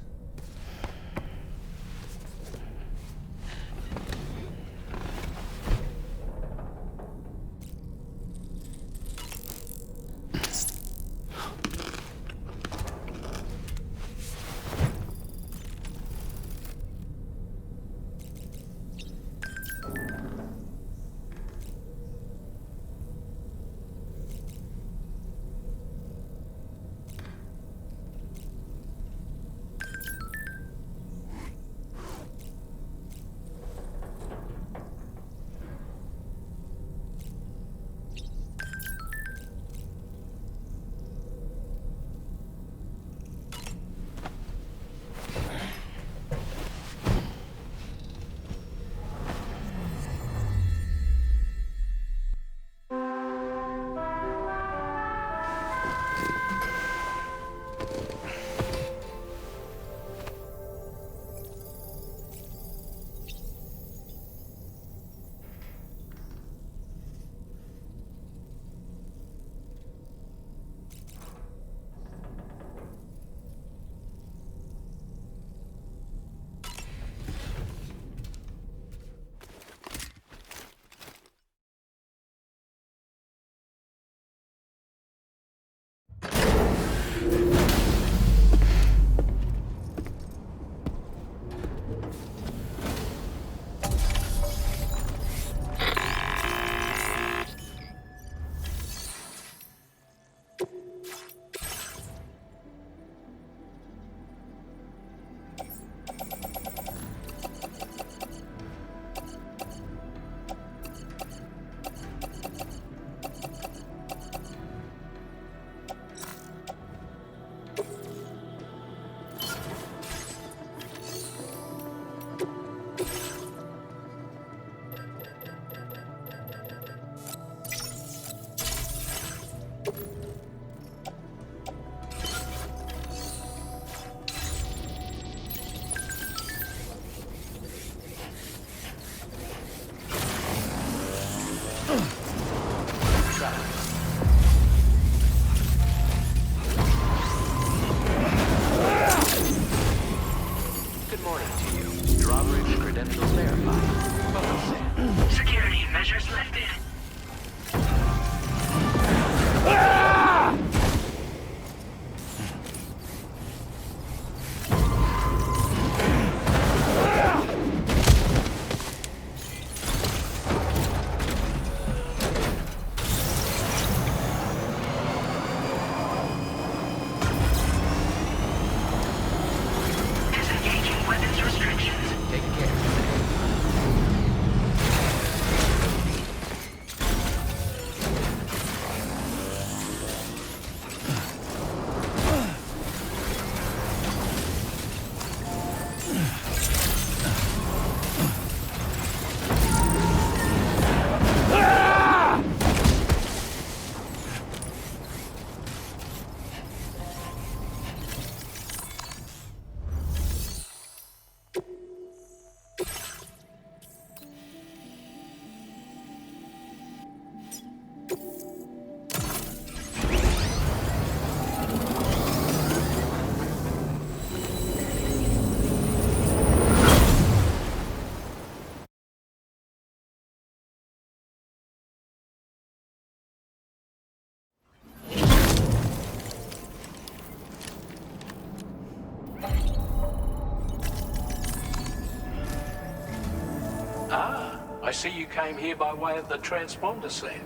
see you came here by way of the transponder, Sam.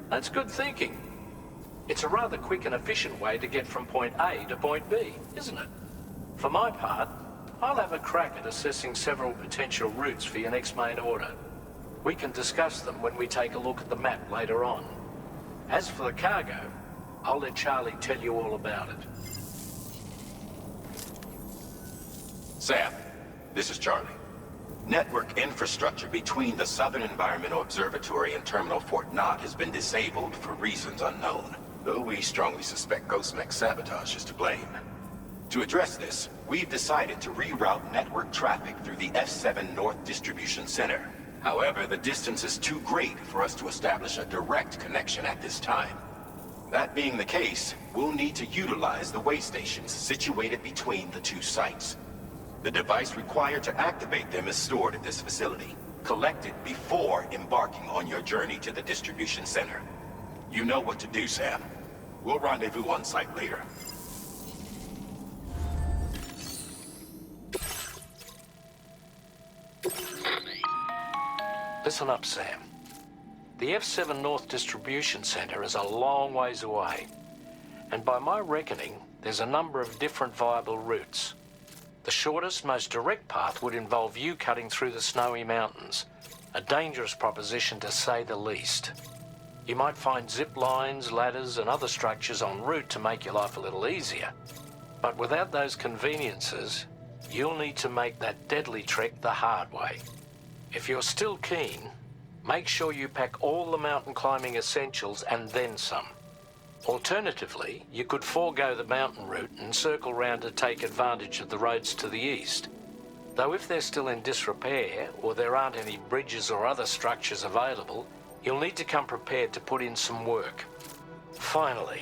That's good thinking. It's a rather quick and efficient way to get from point A to point B, isn't it? For my part, I'll have a crack at assessing several potential routes for your next main order. We can discuss them when we take a look at the map later on. As for the cargo, I'll let Charlie tell you all about it. Sam, this is Charlie. Network infrastructure between the Southern Environmental Observatory and Terminal Fort Knott has been disabled for reasons unknown, though we strongly suspect Ghost Mech sabotage is to blame. To address this, we've decided to reroute network traffic through the F7 North Distribution Center. However, the distance is too great for us to establish a direct connection at this time. That being the case, we'll need to utilize the way stations situated between the two sites. The device required to activate them is stored at this facility. Collect it before embarking on your journey to the distribution center. You know what to do, Sam. We'll rendezvous on site later. Listen up, Sam. The F7 North Distribution Center is a long ways away. And by my reckoning, there's a number of different viable routes. The shortest, most direct path would involve you cutting through the snowy mountains. A dangerous proposition to say the least. You might find zip lines, ladders and other structures en route to make your life a little easier. But without those conveniences, you'll need to make that deadly trek the hard way. If you're still keen, make sure you pack all the mountain climbing essentials and then some. Alternatively, you could forego the mountain route and circle round to take advantage of the roads to the east. Though if they're still in disrepair, or there aren't any bridges or other structures available, you'll need to come prepared to put in some work. Finally,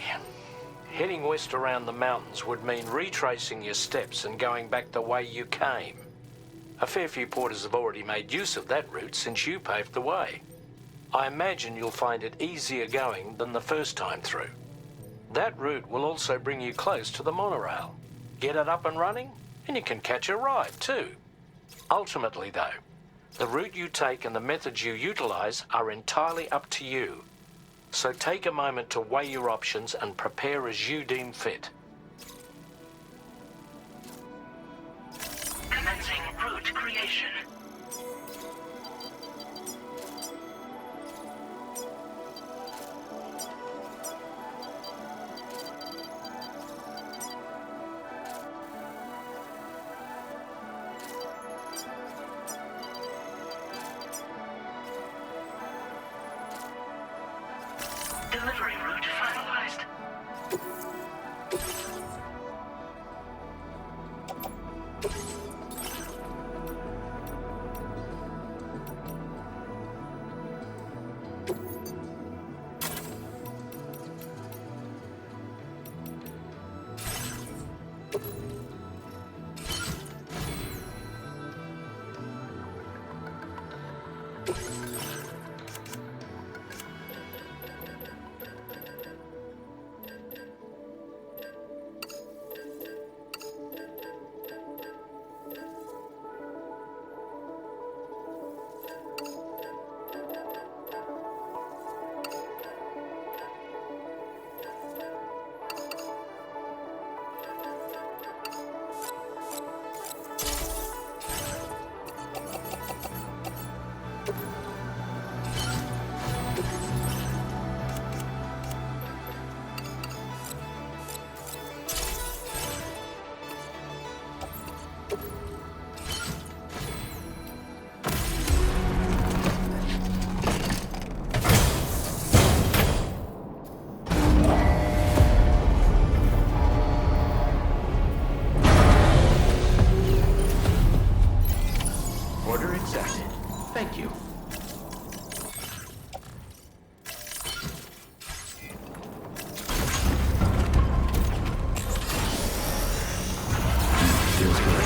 heading west around the mountains would mean retracing your steps and going back the way you came. A fair few porters have already made use of that route since you paved the way. I imagine you'll find it easier going than the first time through. That route will also bring you close to the monorail. Get it up and running, and you can catch a ride too. Ultimately though, the route you take and the methods you utilize are entirely up to you. So take a moment to weigh your options and prepare as you deem fit. Commencing route creation. Delivery route finalized. Order accepted. Thank you. Feels good.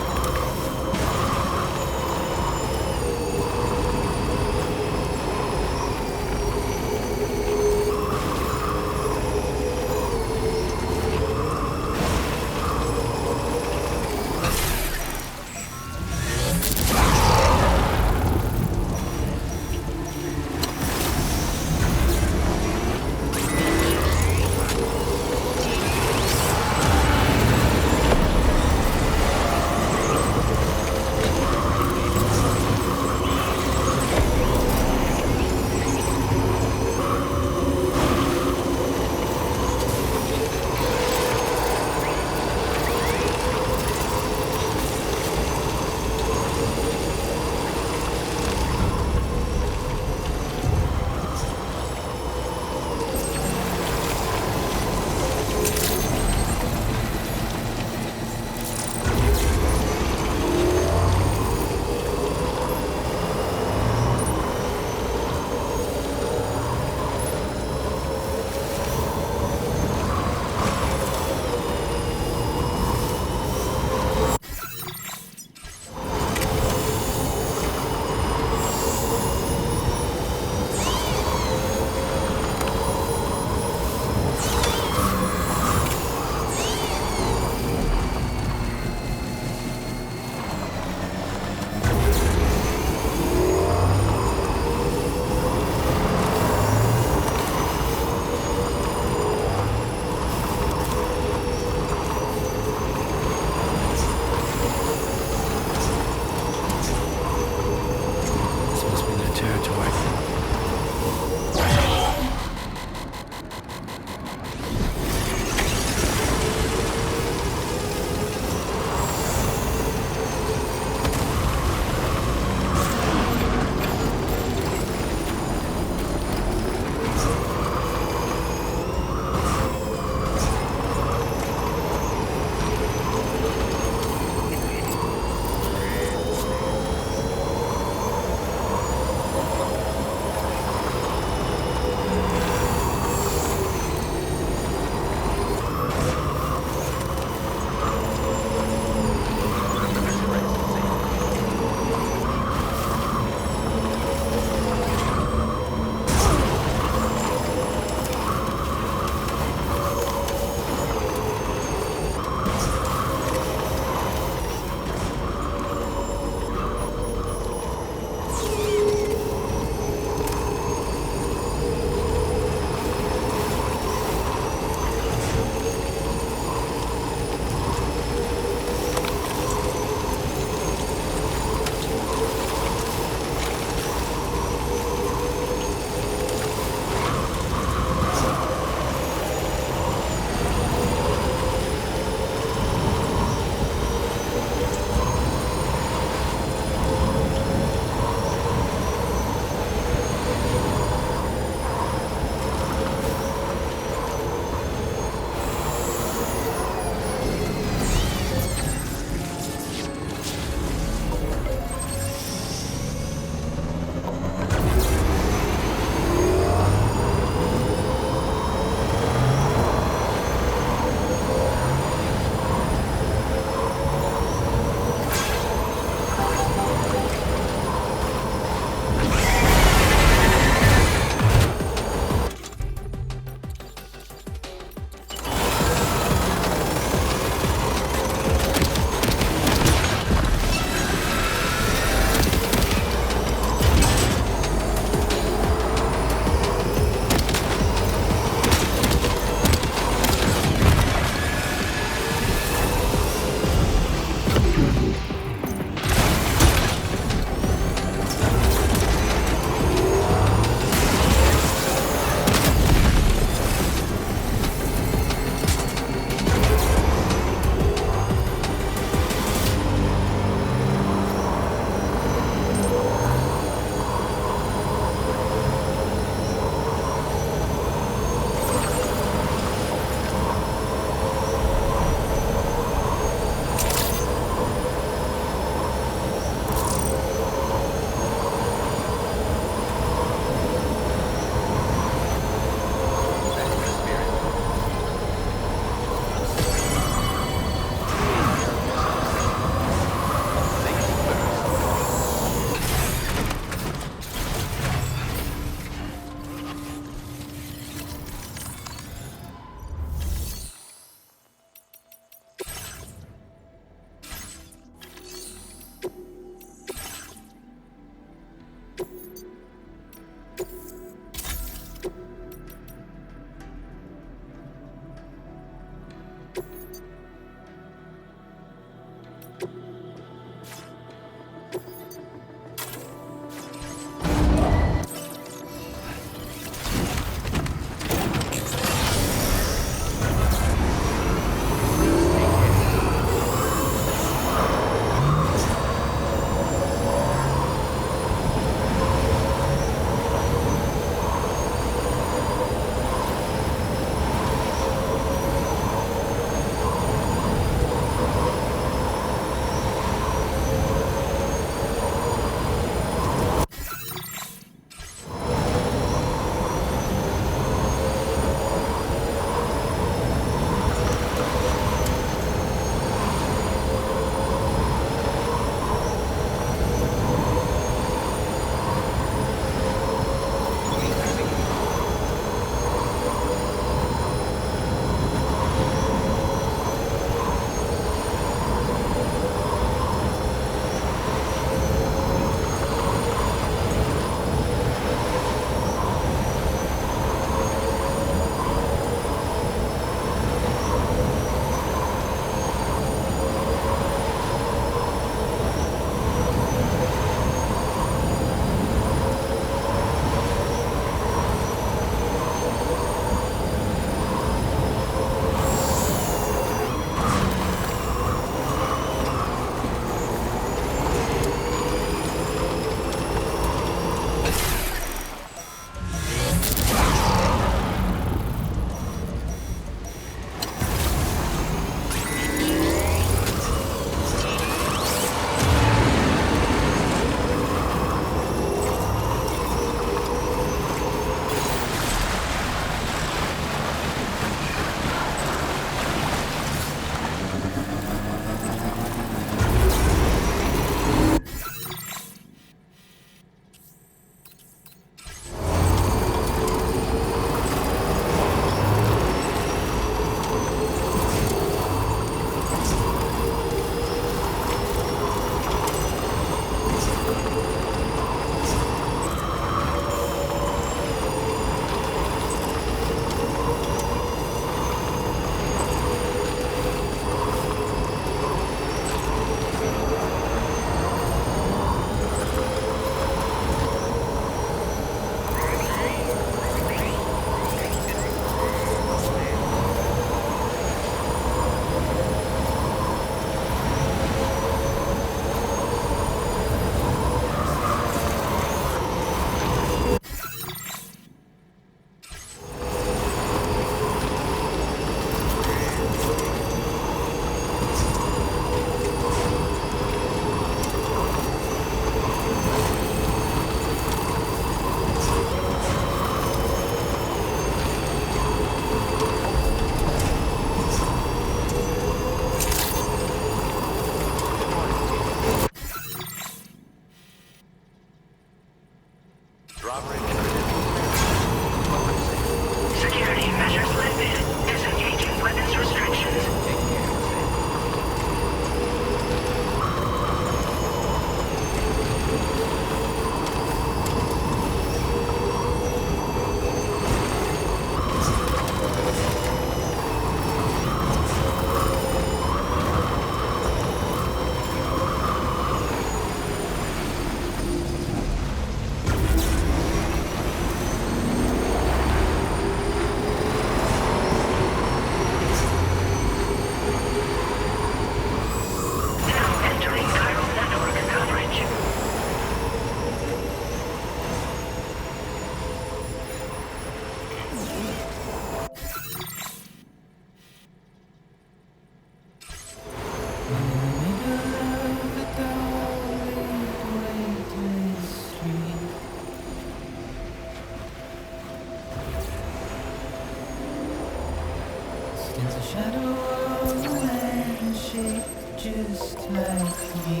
like me.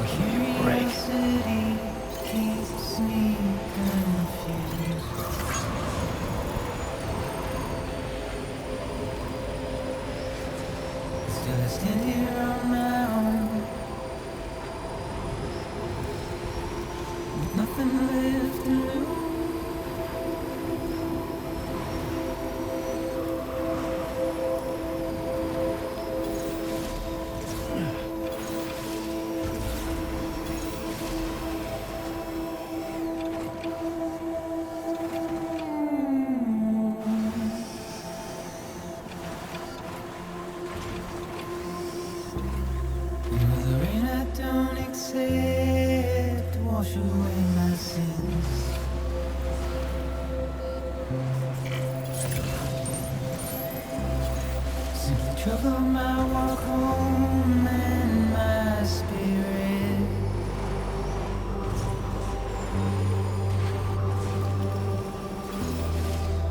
Curiosity keeps me confused. Still I stand here on my own, with nothing left to lose. Wash away my sins. Simply trouble my walk home and my spirit.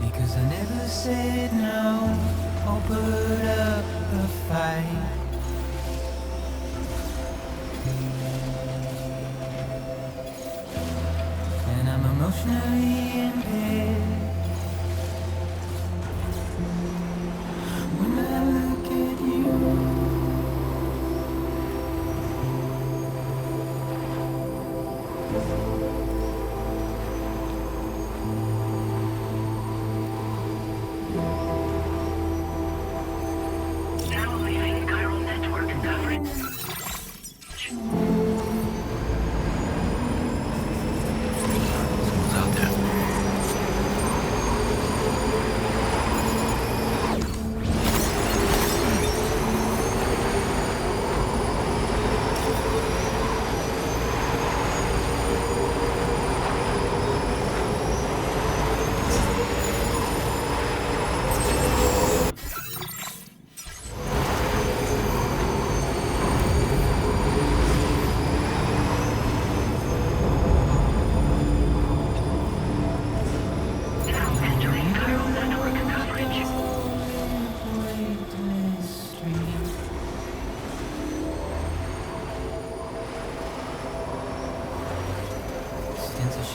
Because I never said no or put up a fight. Emotionally impaired. When I look at you, now leaving chiral network coverage.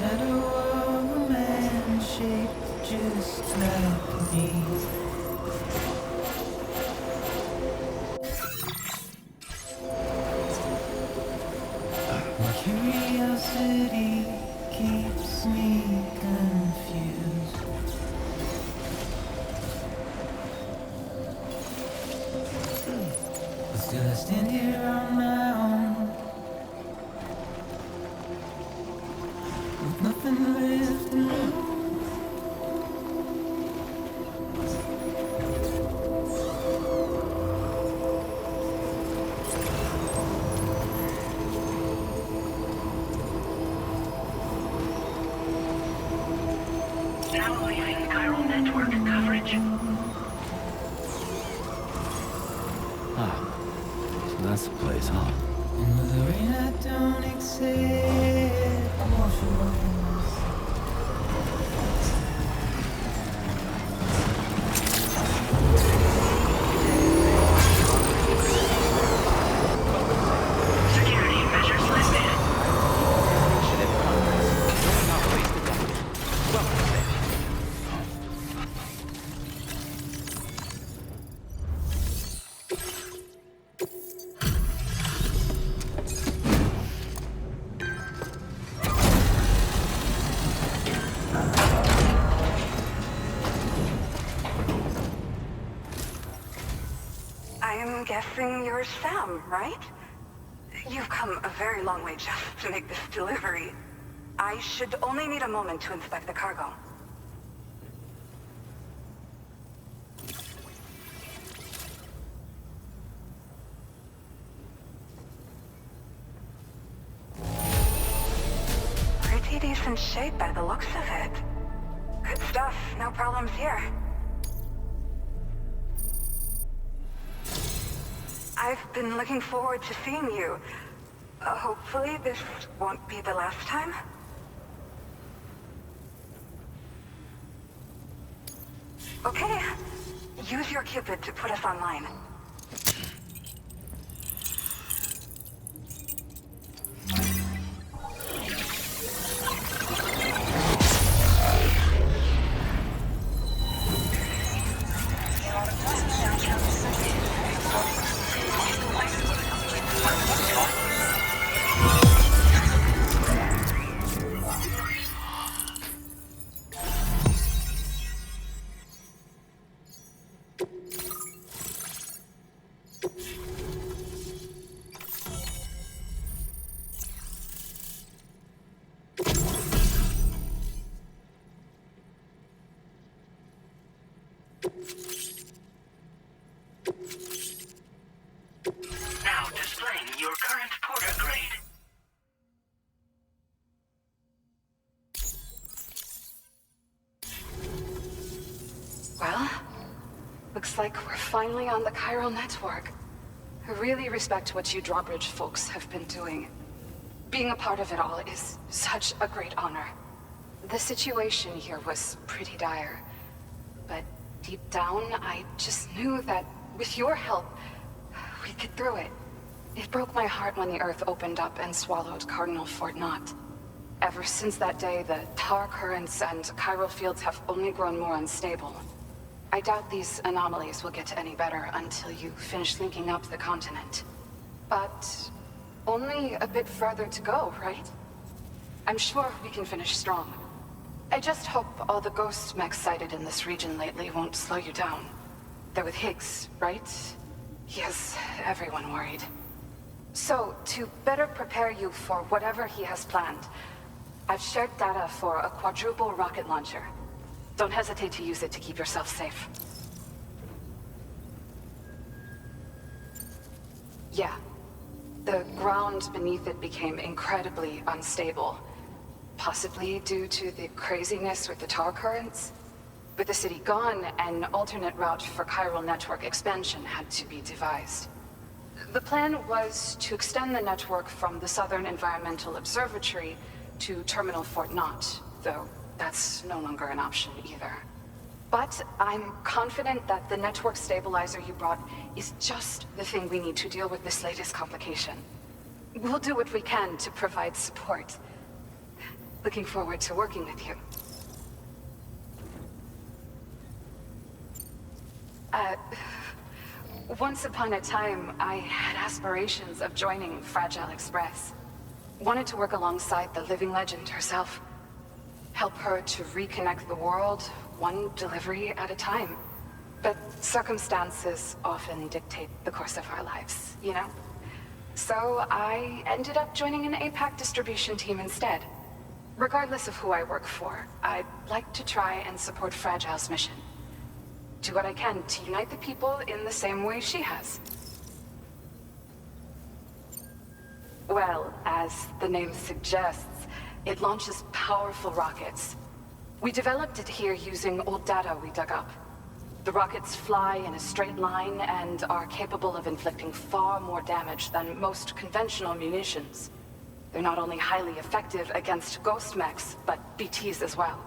shadow of a man shaped just like me. My curiosity keeps me confused. But still I stand here on my own, with nothing left to lose. Now leaving chiral network coverage. So that's the place, huh? And with the rain I don't accept, wash away my Security measures lifted. I'm guessing you're Sam, right? You've come a very long way just to make this delivery. I should only need a moment to inspect the cargo. Pretty decent shape by the looks of it. Good stuff, no problems here. I've been looking forward to seeing you. Hopefully this won't be the last time. Okay. Use your Cupid to put us online. Now displaying your current porter grade. Well, looks like we're finally on the chiral network. I really respect what you drawbridge folks have been doing. Being a part of it all is such a great honor. The situation here was pretty dire, but deep down, I just knew that with your help, we'd get through it. It broke my heart when the Earth opened up and swallowed Cardinal Fort Knott. Ever since that day, the tar currents and chiral fields have only grown more unstable. I doubt these anomalies will get any better until you finish linking up the continent. But only a bit further to go, right? I'm sure we can finish strong. I just hope all the ghost mechs sighted in this region lately won't slow you down. They're with Higgs, right? He has everyone worried. So, to better prepare you for whatever he has planned, I've shared data for a quadruple rocket launcher. Don't hesitate to use it to keep yourself safe. Yeah. The ground beneath it became incredibly unstable. Possibly due to the craziness with the tar currents. With the city gone, an alternate route for chiral network expansion had to be devised. The plan was to extend the network from the Southern Environmental Observatory to Terminal Fort Knott, though that's no longer an option either. But I'm confident that the network stabilizer you brought is just the thing we need to deal with this latest complication. We'll do what we can to provide support. Looking forward to working with you. Once upon a time, I had aspirations of joining Fragile Express. Wanted to work alongside the living legend herself. Help her to reconnect the world, one delivery at a time. But circumstances often dictate the course of our lives, you know? So I ended up joining an APAC distribution team instead. Regardless of who I work for, I'd like to try and support Fragile's mission. Do what I can to unite the people in the same way she has. Well, as the name suggests, it launches powerful rockets. We developed it here using old data we dug up. The rockets fly in a straight line and are capable of inflicting far more damage than most conventional munitions. They're not only highly effective against ghost mechs, but BTs as well.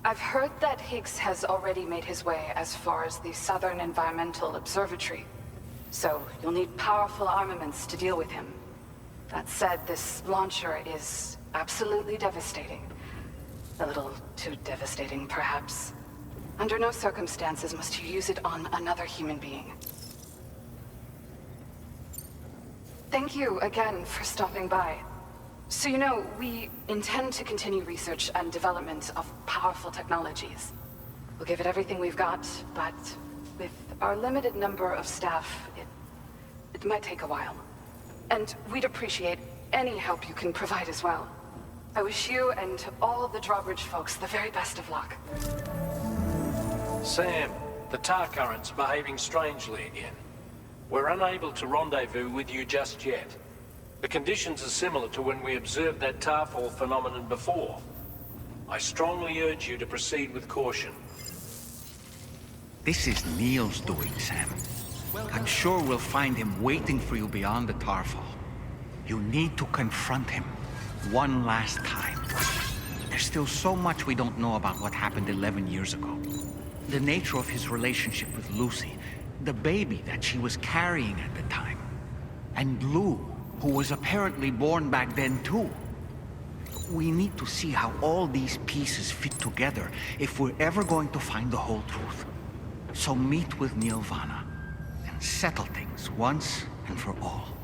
I've heard that Higgs has already made his way as far as the Southern Environmental Observatory. So you'll need powerful armaments to deal with him. That said, this launcher is absolutely devastating. A little too devastating, perhaps. Under no circumstances must you use it on another human being. Thank you again for stopping by. So you know, we intend to continue research and development of powerful technologies. We'll give it everything we've got, but with our limited number of staff, it might take a while. And we'd appreciate any help you can provide as well. I wish you and all the drawbridge folks the very best of luck. Sam, the tar current's behaving strangely again. We're unable to rendezvous with you just yet. The conditions are similar to when we observed that tarfall phenomenon before. I strongly urge you to proceed with caution. This is Neil's doing, Sam. I'm sure we'll find him waiting for you beyond the tarfall. You need to confront him one last time. There's still so much we don't know about what happened 11 years ago. The nature of his relationship with Lucy, the baby that she was carrying at the time, and Lou, who was apparently born back then too. We need to see how all these pieces fit together if we're ever going to find the whole truth. So meet with Nirvana and settle things once and for all.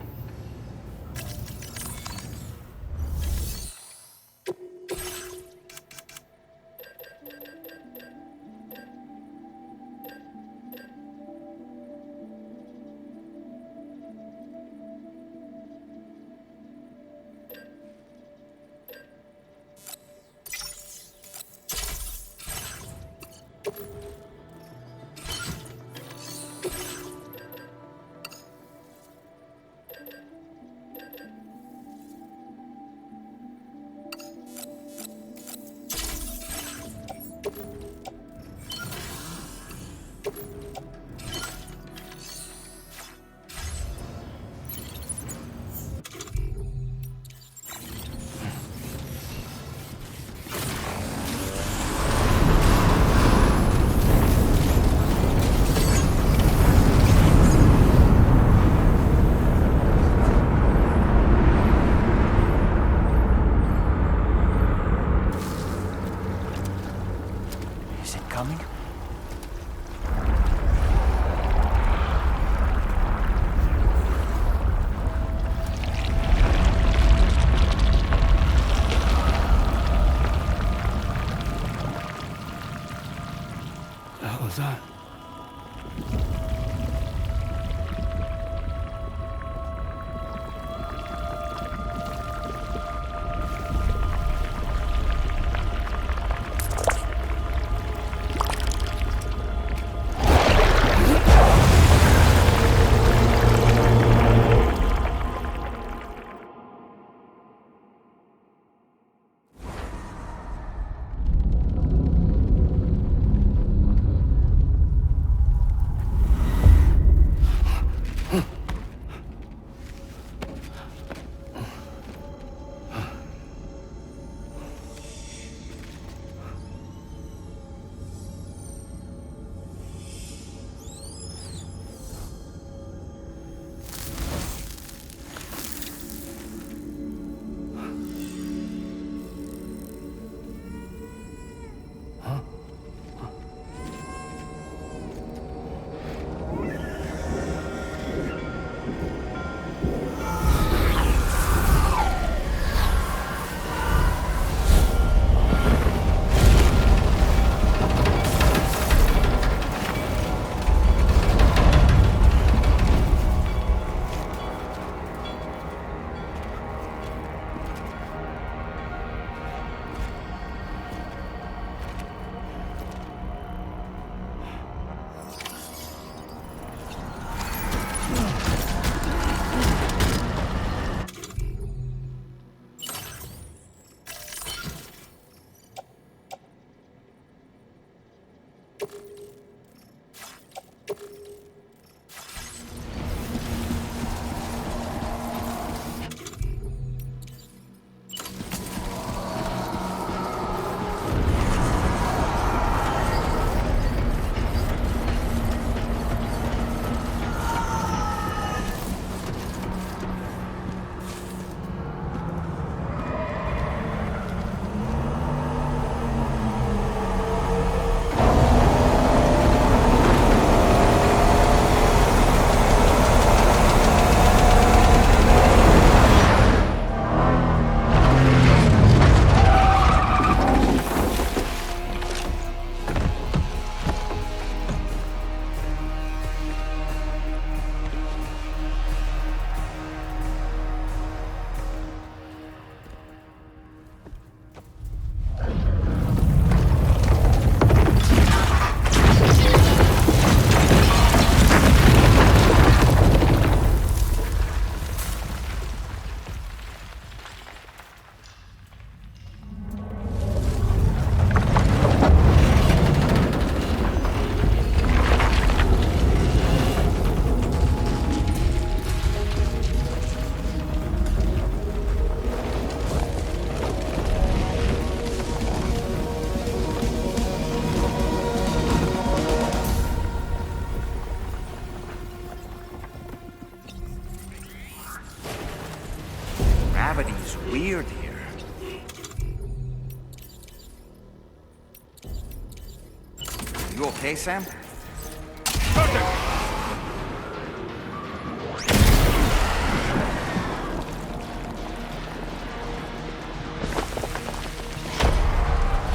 You okay, Sam?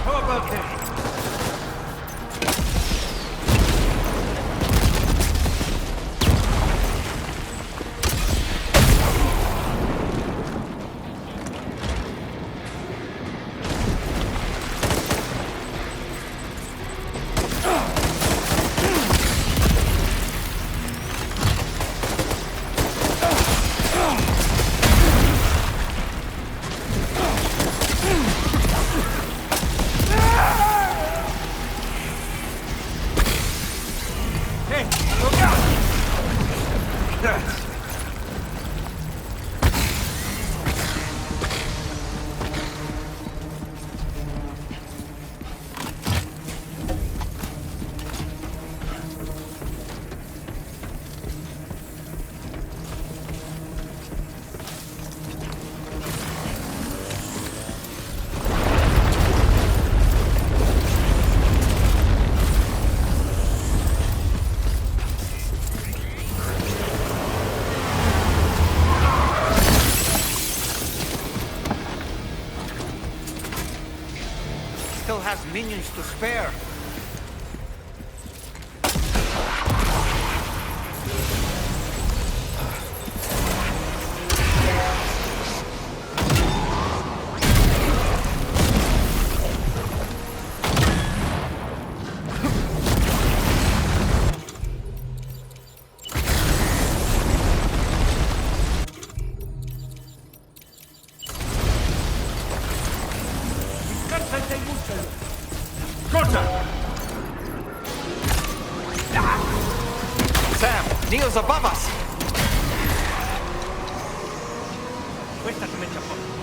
How about that? Still has minions to spare. Sam, Neo's above us! Questa ti mette a posto.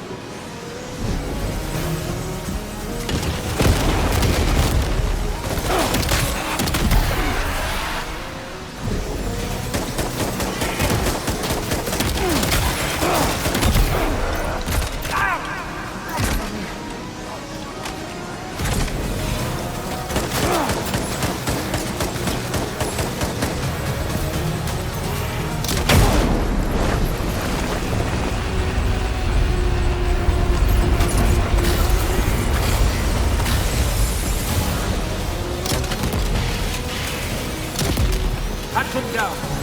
Hunt him down!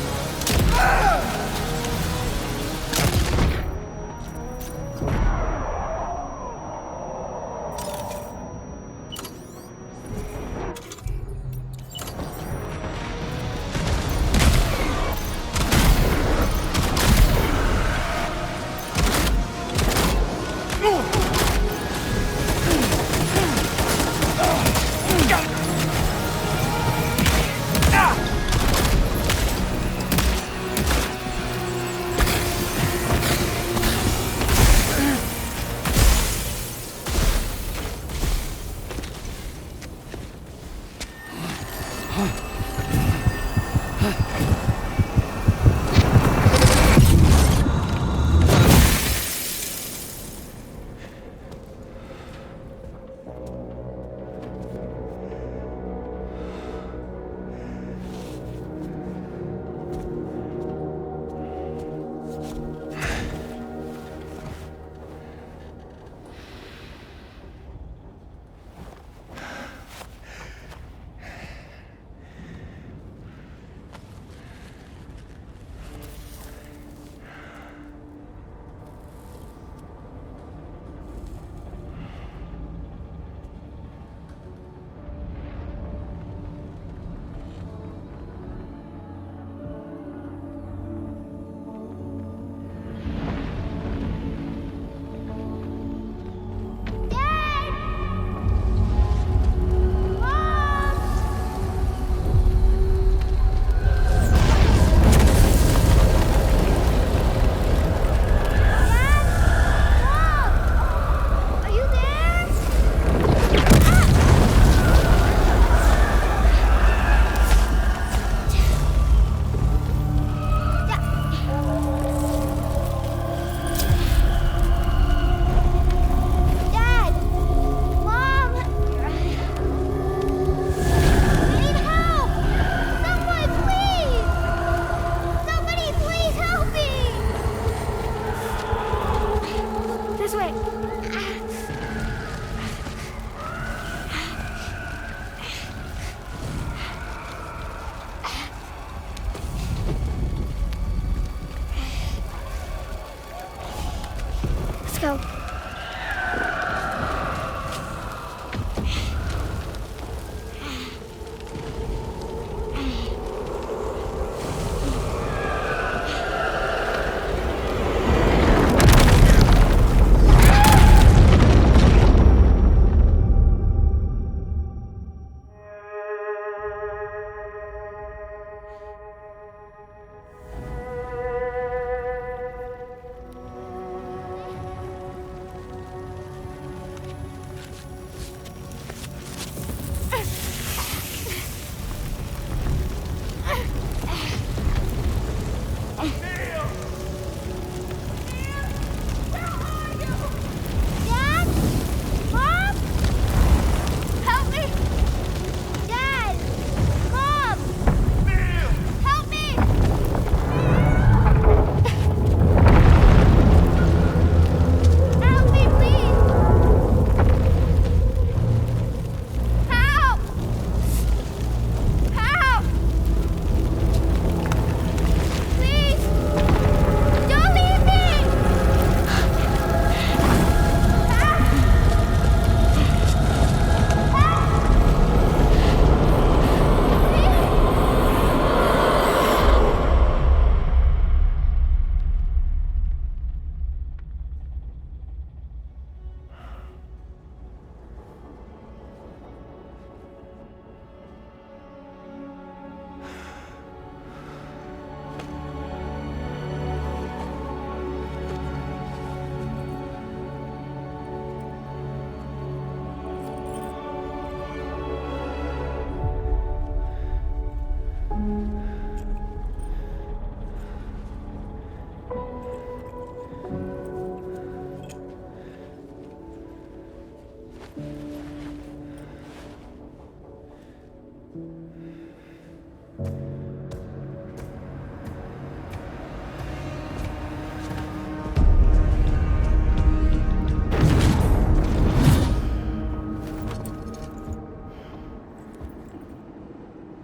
go.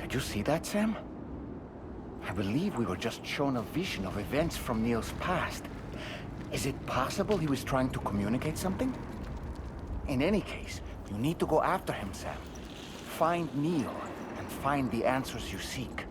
Did you see that, Sam? I believe we were just shown a vision of events from Neil's past. Is it possible he was trying to communicate something? In any case, you need to go after him, Sam. Find Neil, and find the answers you seek.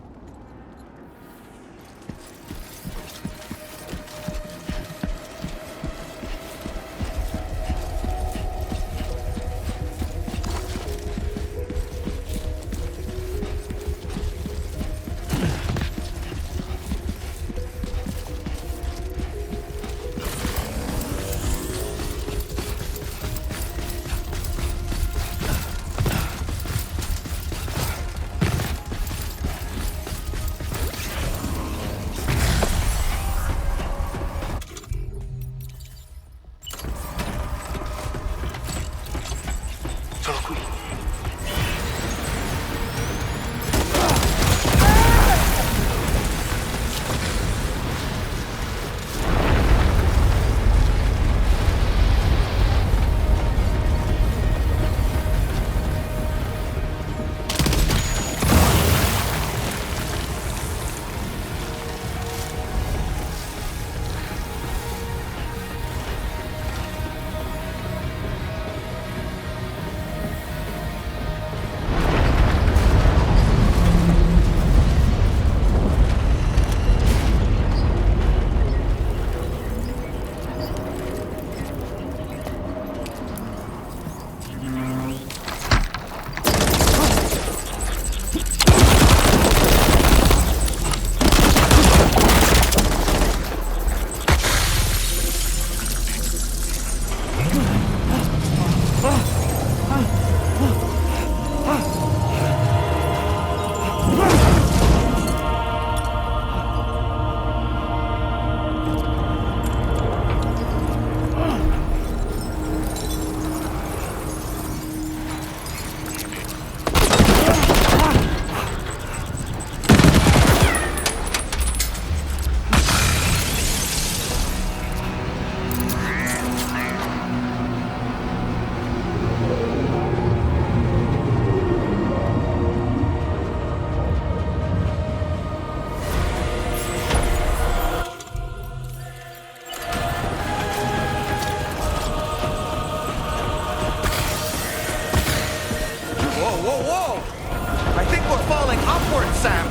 falling upwards, Sam!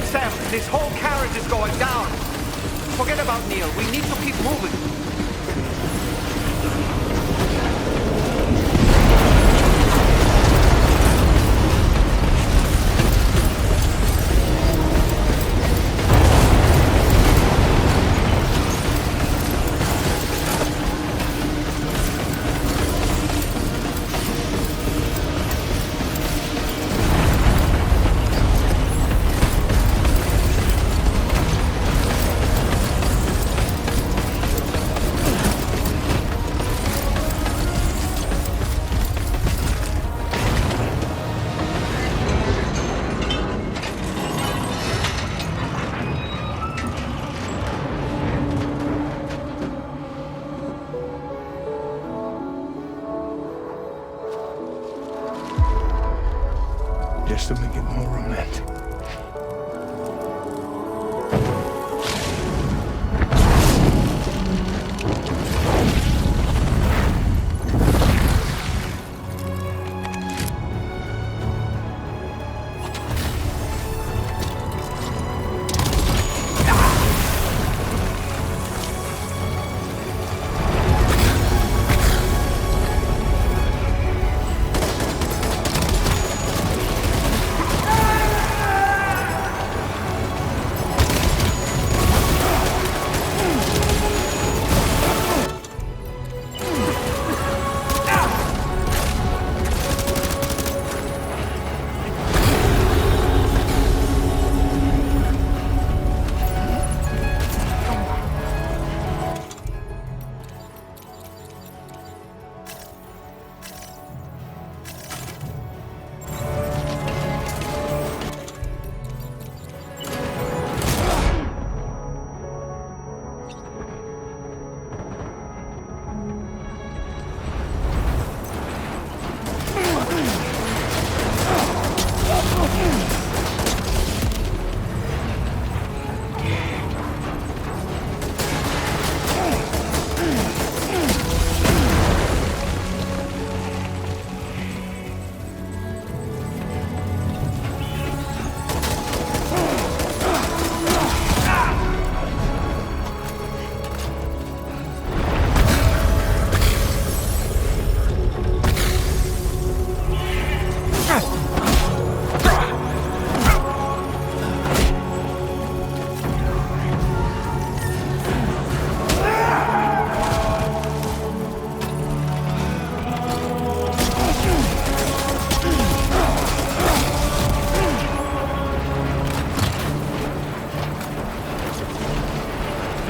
Sam, this whole carriage is going down. Forget about Neil. We need to keep moving. Just to make it more romantic.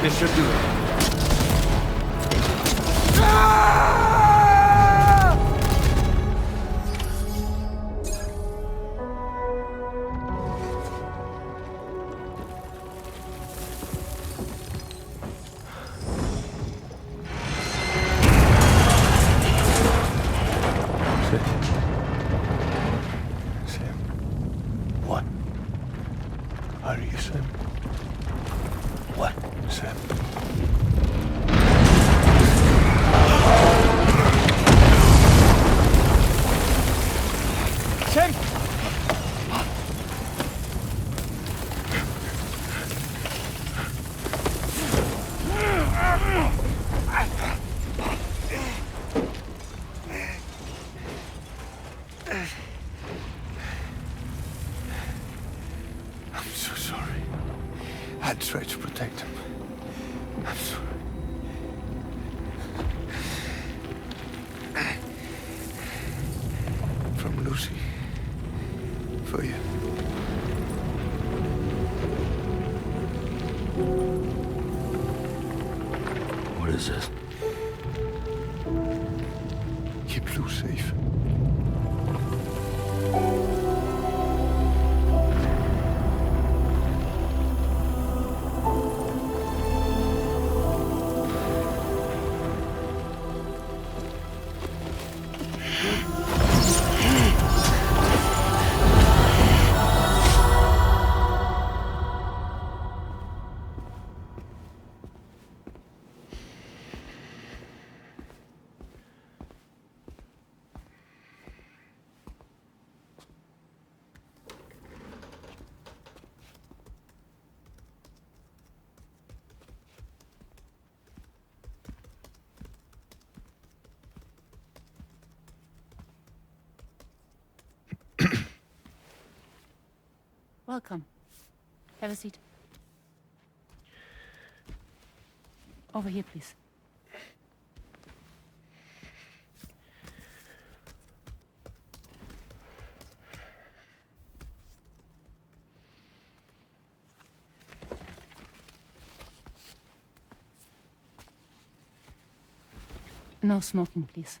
This should do it. Sam. What? Are you Sam? What, Sam? Sam! I'm so sorry. I tried to protect him. I'm sorry. From Lucy. For you. What is this? Keep Lou safe. Welcome. Have a seat. Over here, please. No smoking, please.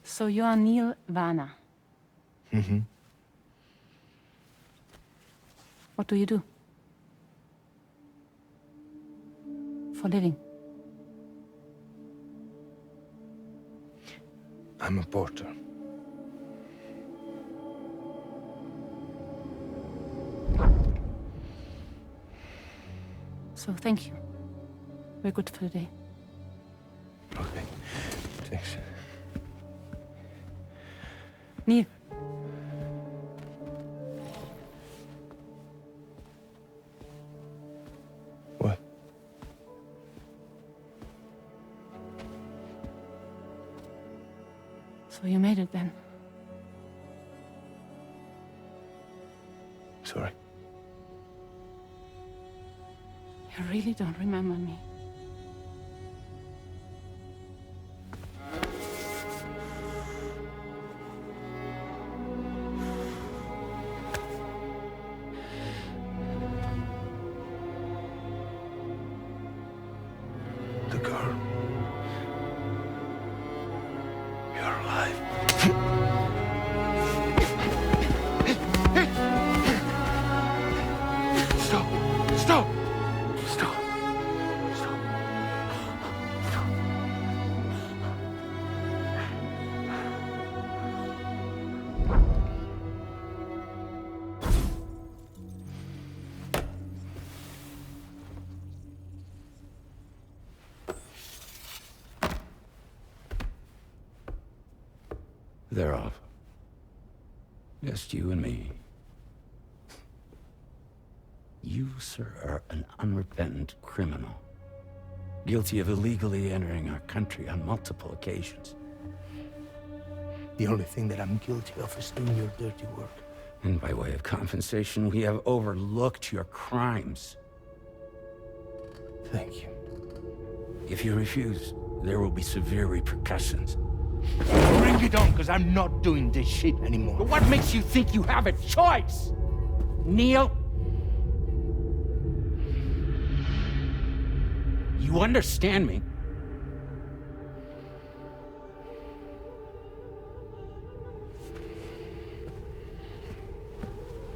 So you are Neil Varner. Mm-hmm. What do you do? For living? I'm a porter. So thank you. We're good for the day. Okay. Thanks. Neil. What? So you made it then? Sorry. You really don't remember me. The girl. You're alive. Stop! Stop! Stop! Stop! Stop! They're off. Just you and me. You, sir, are an unrepentant criminal. Guilty of illegally entering our country on multiple occasions. The only thing that I'm guilty of is doing your dirty work. And by way of compensation, we have overlooked your crimes. Thank you. If you refuse, there will be severe repercussions. Bring it on, because I'm not doing this shit anymore. But what makes you think you have a choice? Neil? You understand me?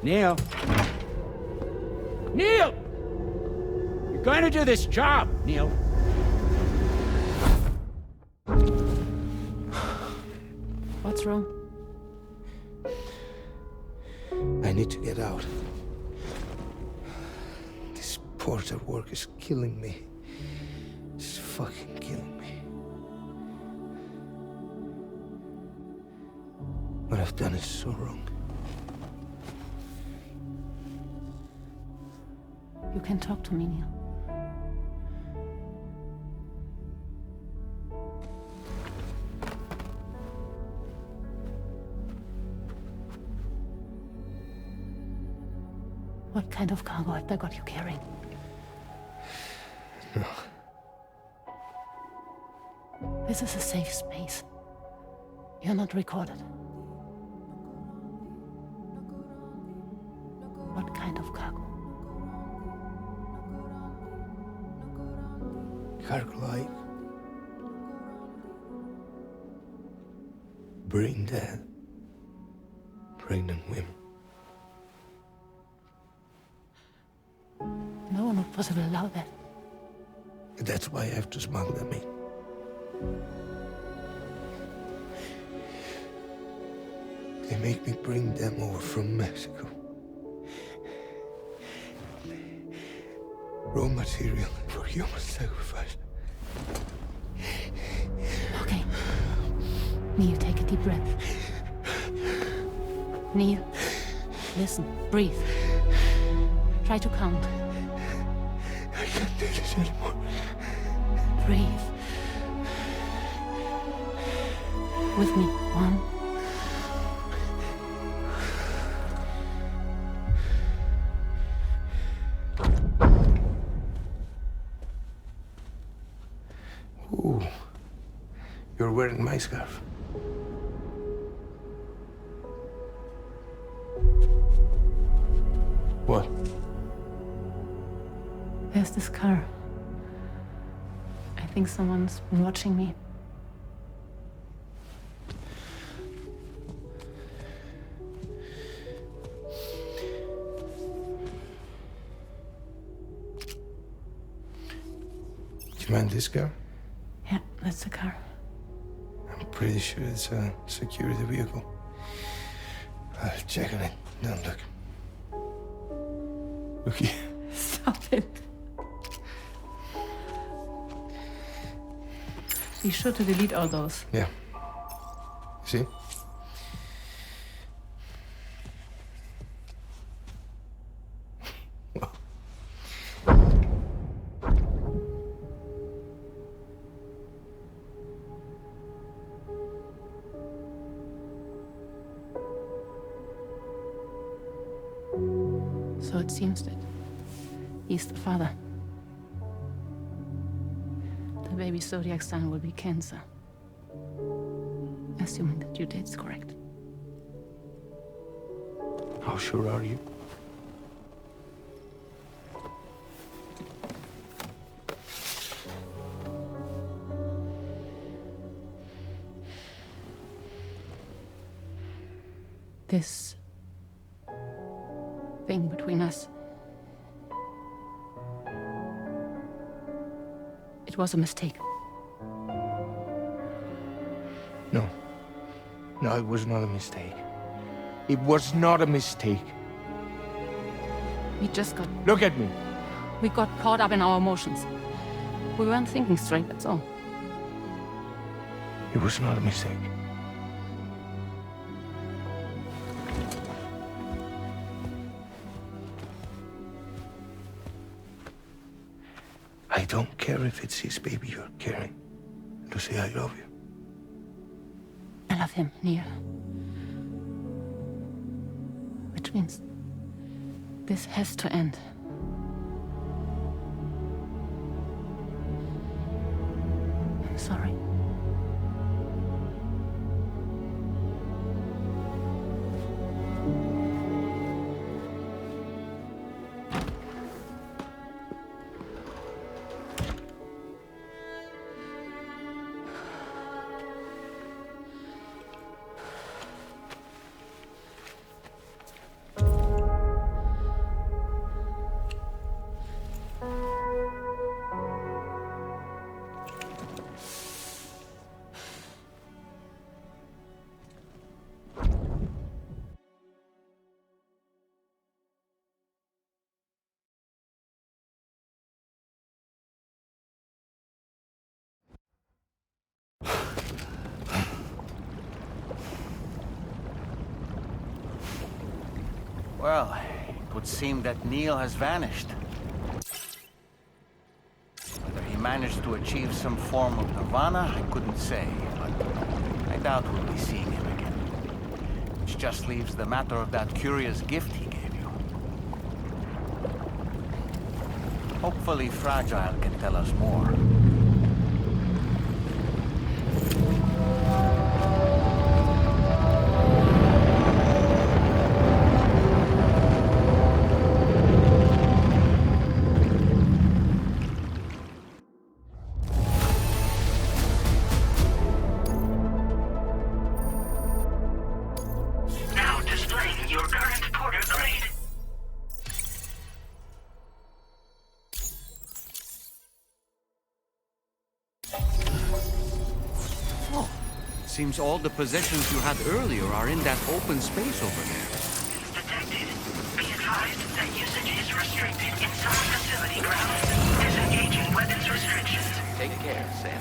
Neil? Neil! You're going to do this job, Neil. What's wrong? I need to get out. This porter work is killing me. It's fucking killing me. What I've done is so wrong. You can talk to me, Neil. What kind of cargo have they got you carrying? No. This is a safe space. You're not recorded. What kind of cargo? Cargo like brain dead, pregnant women. No one would possibly allow that. That's why I have to smuggle them in. They make me bring them over from Mexico. Raw material for human sacrifice. Okay. Neil, take a deep breath. Neil, listen, breathe. Try to count. I can't do this anymore. Breathe. With me. 1. Ooh. You're wearing my scarf. What? There's this car. I think someone's been watching me. Do you mind this car? Yeah, that's the car. I'm pretty sure it's a security vehicle. I'll check on it. Don't look. Look here. Stop it. Be sure to delete all those. Yeah. See? So it seems that he's the father. The baby zodiac sign will be Cancer. Assuming that your date's correct. How sure are you? This thing between us. It was a mistake. No. No, it was not a mistake. It was not a mistake. We just got... Look at me. We got caught up in our emotions. We weren't thinking straight, that's all. It was not a mistake. I don't care if it's his baby you're carrying. To say I love you. I love him, Neil. Which means this has to end. I'm sorry. Well, it would seem that Neil has vanished. Whether he managed to achieve some form of nirvana, I couldn't say, but I doubt we'll be seeing him again. Which just leaves the matter of that curious gift he gave you. Hopefully Fragile can tell us more. Now displaying your current porter grade. Oh, seems all the possessions you had earlier are in that open space over there. Detected. Be advised that usage is restricted in some facility grounds. Disengaging weapons restrictions. Take care, Sam.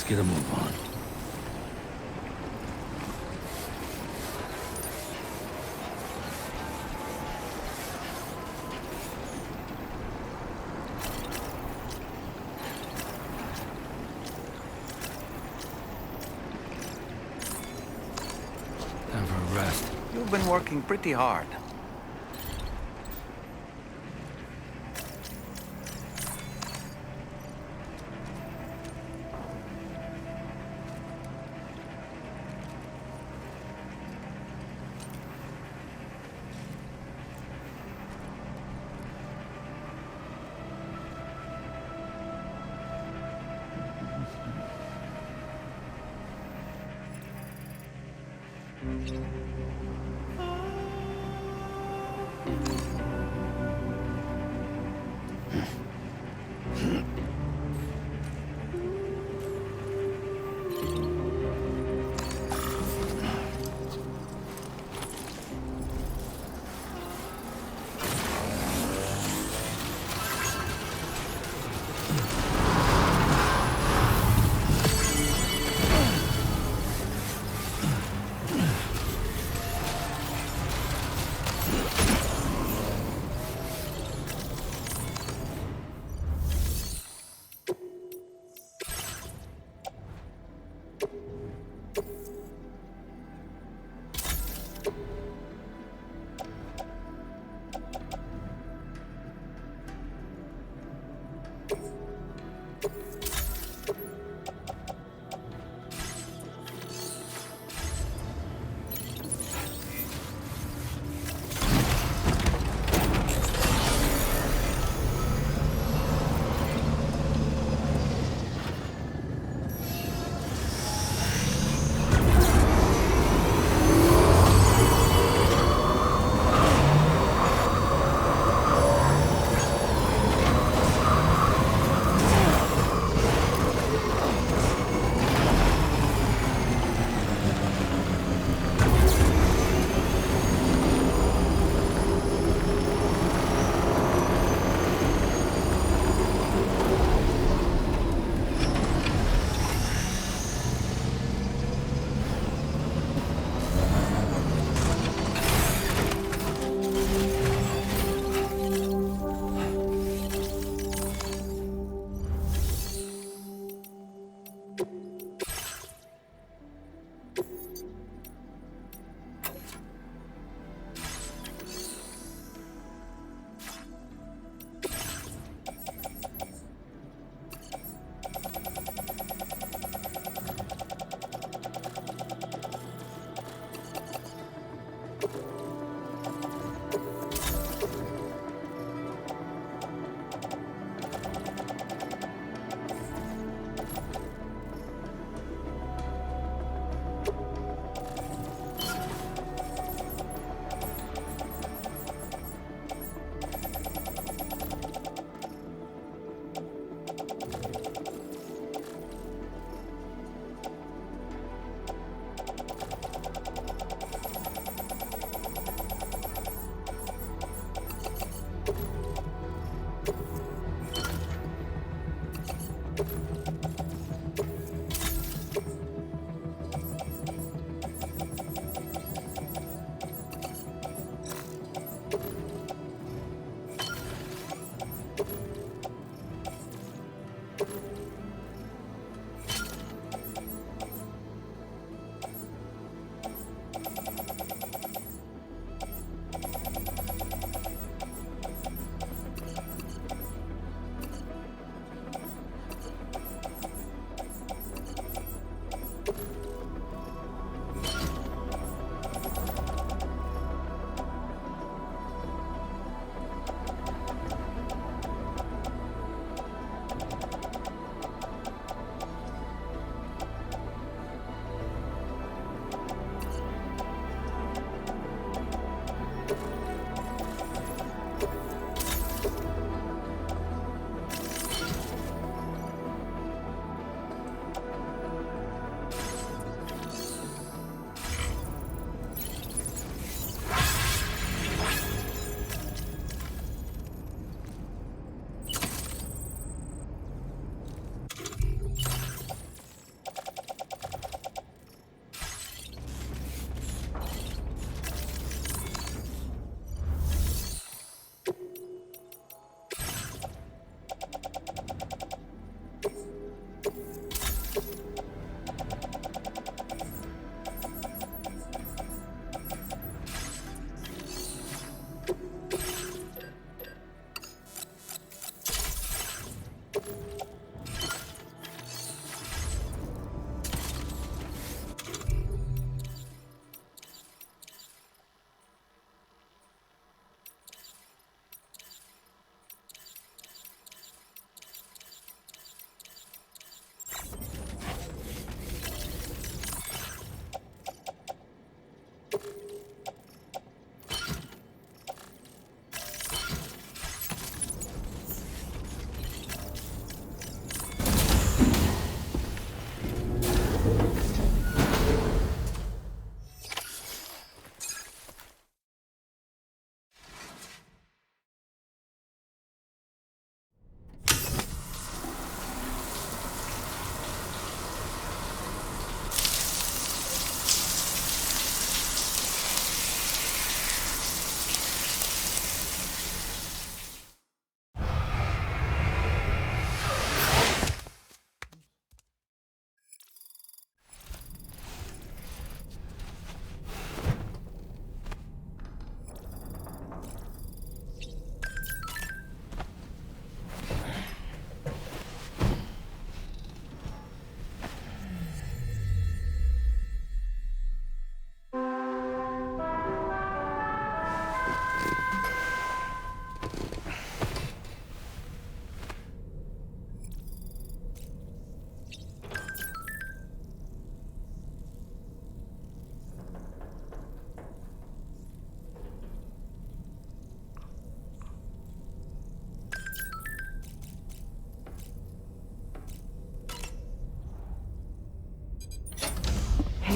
Let's get a move on. Time for a rest. You've been working pretty hard.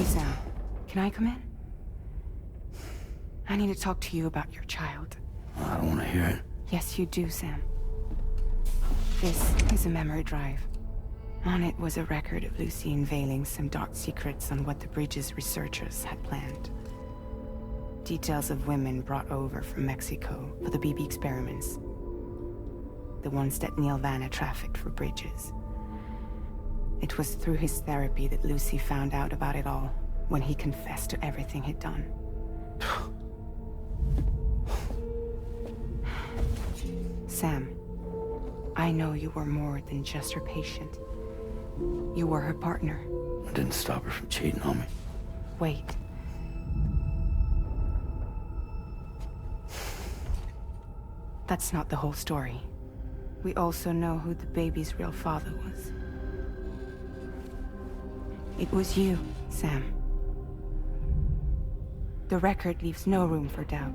Sam. Can I come in? I need to talk to you about your child. I don't want to hear it. Yes, you do, Sam. This is a memory drive. On it was a record of Lucy unveiling some dark secrets on what the bridge's researchers had planned. Details of women brought over from Mexico for the BB experiments. The ones that Neil Vanna trafficked for bridges. It was through his therapy that Lucy found out about it all, when he confessed to everything he'd done. Sam, I know you were more than just her patient. You were her partner. I didn't stop her from cheating on me. Wait. That's not the whole story. We also know who the baby's real father was. It was you, Sam. The record leaves no room for doubt.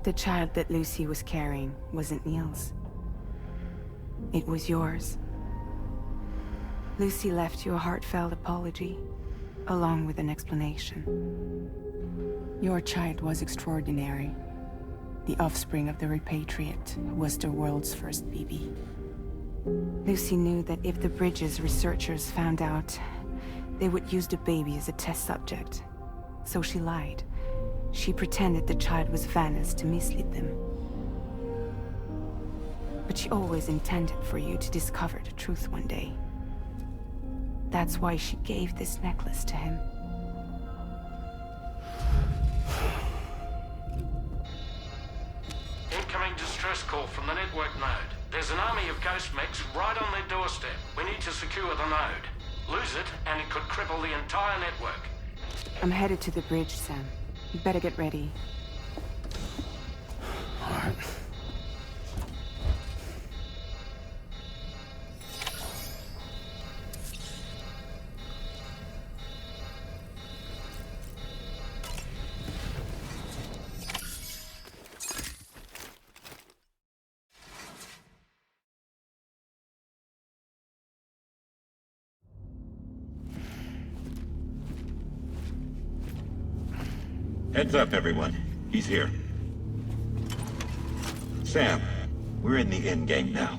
The child that Lucy was carrying wasn't Neil's. It was yours. Lucy left you a heartfelt apology, along with an explanation. Your child was extraordinary. The offspring of the repatriate who was the world's first BB. Lucy knew that if the bridge's researchers found out, they would use the baby as a test subject. So she lied. She pretended the child was Vanna's to mislead them. But she always intended for you to discover the truth one day. That's why she gave this necklace to him. Incoming distress call from the network node. There's an army of ghost mechs right on their doorstep. We need to secure the node. Lose it, and it could cripple the entire network. I'm headed to the bridge, Sam. You better get ready. All right. Heads up, everyone. He's here. Sam, we're in the end game now.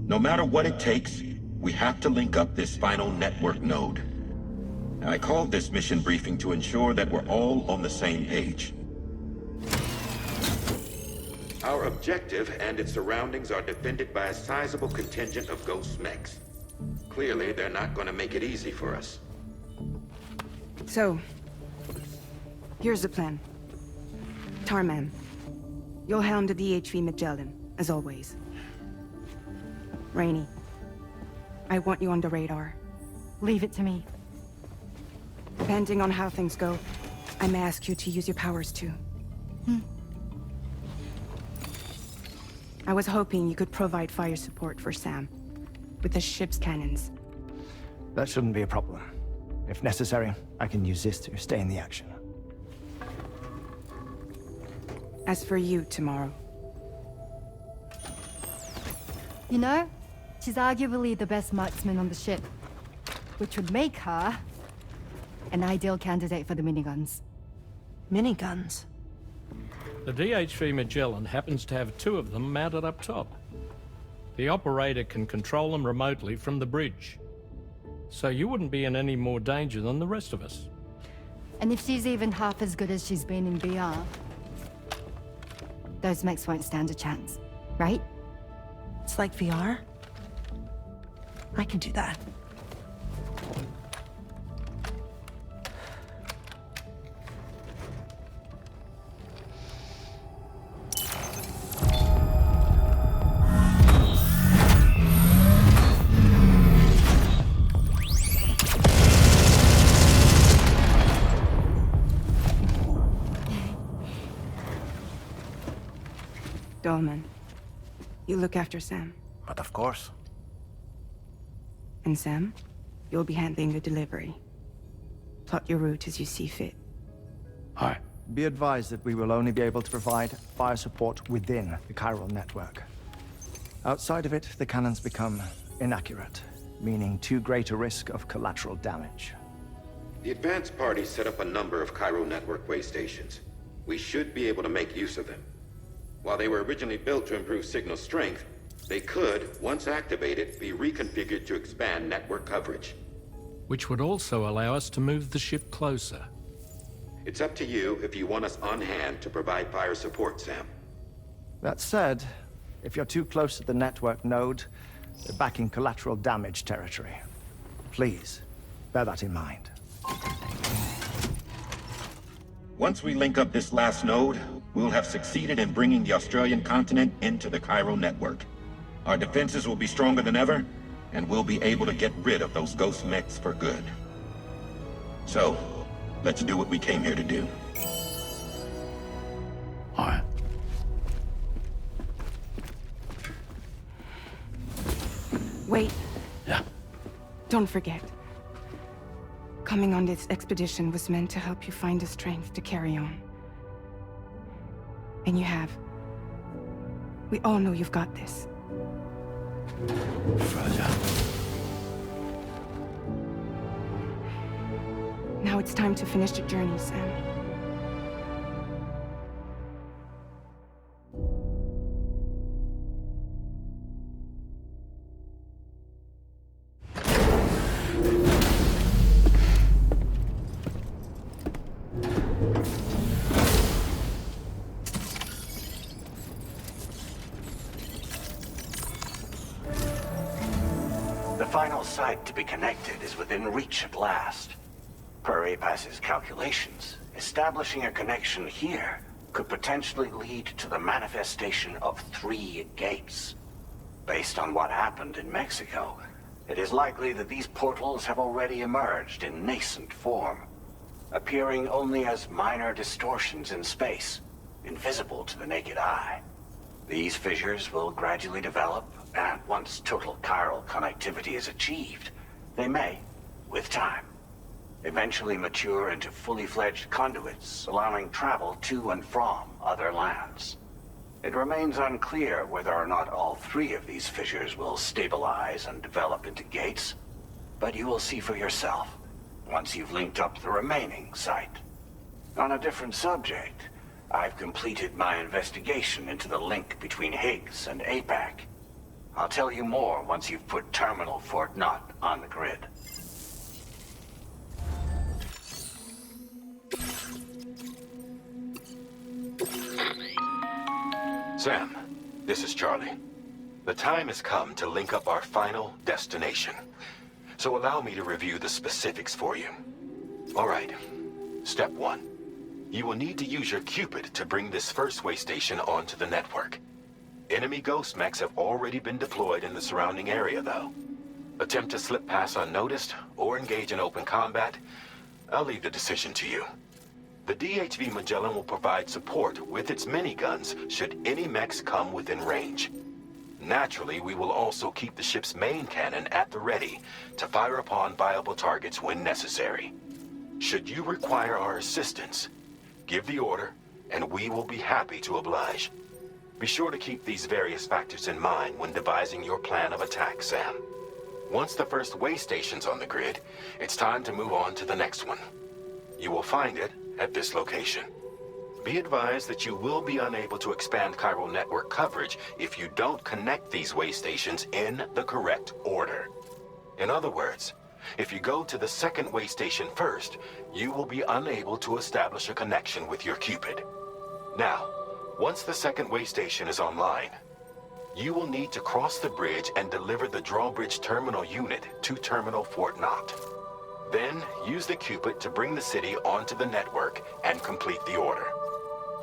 No matter what it takes, we have to link up this final network node. I called this mission briefing to ensure that we're all on the same page. Our objective and its surroundings are defended by a sizable contingent of ghost mechs. Clearly, they're not going to make it easy for us. So, here's the plan. Tarman, you'll helm the DHV Magellan, as always. Rainey, I want you on the radar. Leave it to me. Depending on how things go, I may ask you to use your powers too. I was hoping you could provide fire support for Sam, with the ship's cannons. That shouldn't be a problem. If necessary, I can use this to stay in the action. As for you, tomorrow. You know, she's arguably the best marksman on the ship, which would make her an ideal candidate for the miniguns. Miniguns? The DHV Magellan happens to have 2 of them mounted up top. The operator can control them remotely from the bridge. So you wouldn't be in any more danger than the rest of us. And if she's even half as good as she's been in VR, those mechs won't stand a chance, right? It's like VR? I can do that. Dolman, you look after Sam. But of course. And Sam, you'll be handling the delivery. Plot your route as you see fit. All right. Be advised that we will only be able to provide fire support within the chiral network. Outside of it, the cannons become inaccurate. meaning too great a risk of collateral damage. The advanced party set up a number of chiral network way stations. We should be able to make use of them. While they were originally built to improve signal strength, they could, once activated, be reconfigured to expand network coverage. Which would also allow us to move the ship closer. It's up to you if you want us on hand to provide fire support, Sam. That said, if you're too close to the network node, you're back in collateral damage territory. Please, bear that in mind. Once we link up this last node, we'll have succeeded in bringing the Australian continent into the chiral network. Our defenses will be stronger than ever, and we'll be able to get rid of those ghost mechs for good. So, let's do what we came here to do. All right. Wait. Yeah? Don't forget. Coming on this expedition was meant to help you find the strength to carry on. And you have. We all know you've got this. Fragile. Now it's time to finish the journey, Sam. The final site to be connected is within reach at last. Per APAS's calculations, establishing a connection here could potentially lead to the manifestation of 3 gates. Based on what happened in Mexico, it is likely that these portals have already emerged in nascent form, appearing only as minor distortions in space, invisible to the naked eye. These fissures will gradually develop, and once total chiral connectivity is achieved, they may, with time, eventually mature into fully fledged conduits, allowing travel to and from other lands. It remains unclear whether or not all 3 of these fissures will stabilize and develop into gates, but you will see for yourself once you've linked up the remaining site. On a different subject, I've completed my investigation into the link between Higgs and APAC. I'll tell you more once you've put Terminal Fort Knott on the grid. Sam, this is Charlie. The time has come to link up our final destination. So allow me to review the specifics for you. All right. Step 1. You will need to use your Cupid to bring this first way station onto the network. Enemy ghost mechs have already been deployed in the surrounding area, though. Attempt to slip past unnoticed or engage in open combat, I'll leave the decision to you. The DHV Magellan will provide support with its miniguns should any mechs come within range. Naturally, we will also keep the ship's main cannon at the ready to fire upon viable targets when necessary. Should you require our assistance, give the order, and we will be happy to oblige. Be sure to keep these various factors in mind when devising your plan of attack, Sam. Once the first way station's on the grid, it's time to move on to the next one. You will find it at this location. Be advised that you will be unable to expand chiral network coverage if you don't connect these way stations in the correct order. In other words, if you go to the second way station first, you will be unable to establish a connection with your Cupid. Now, once the second way station is online, you will need to cross the bridge and deliver the drawbridge terminal unit to Terminal Fort Knott. Then, use the Cupid to bring the city onto the network and complete the order.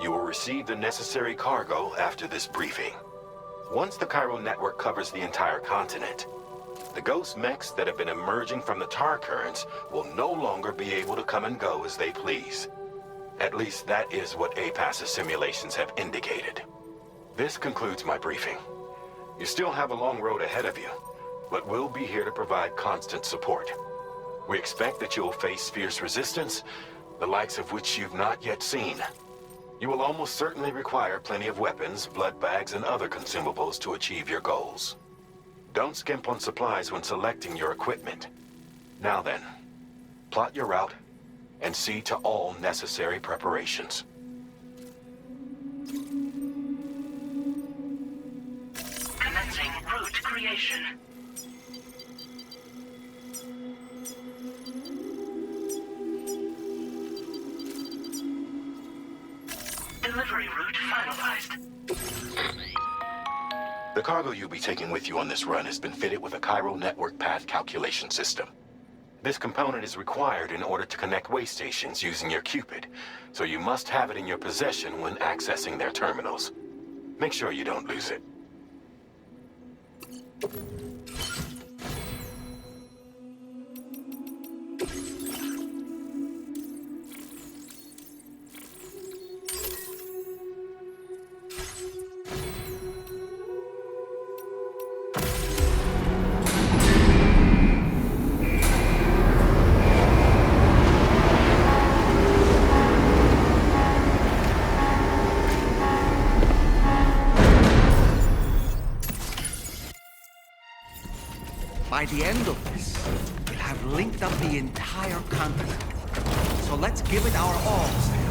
You will receive the necessary cargo after this briefing. Once the chiral network covers the entire continent, the ghost mechs that have been emerging from the tar currents will no longer be able to come and go as they please. At least that is what APAS's simulations have indicated. This concludes my briefing. You still have a long road ahead of you, but we'll be here to provide constant support. We expect that you'll face fierce resistance, the likes of which you've not yet seen. You will almost certainly require plenty of weapons, blood bags, and other consumables to achieve your goals. Don't skimp on supplies when selecting your equipment. Now then, plot your route and see to all necessary preparations. Commencing route creation. Delivery route finalized. The cargo you'll be taking with you on this run has been fitted with a chiral network path calculation system. This component is required in order to connect way stations using your Cupid, so you must have it in your possession when accessing their terminals. Make sure you don't lose it. By the end of this, we'll have linked up the entire continent. So let's give it our all, Sam.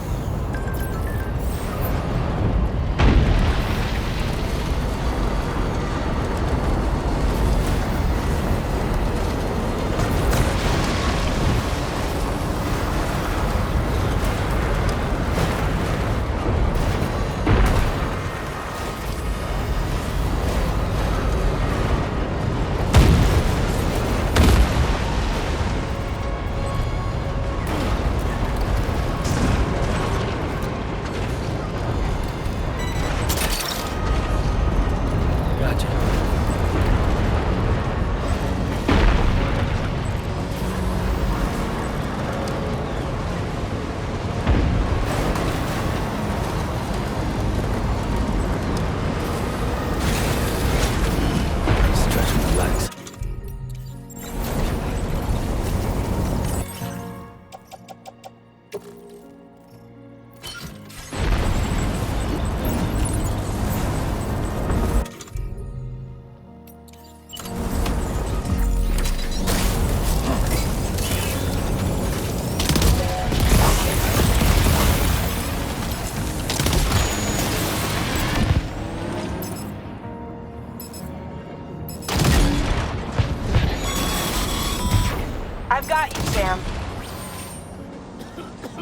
I've got you, Sam.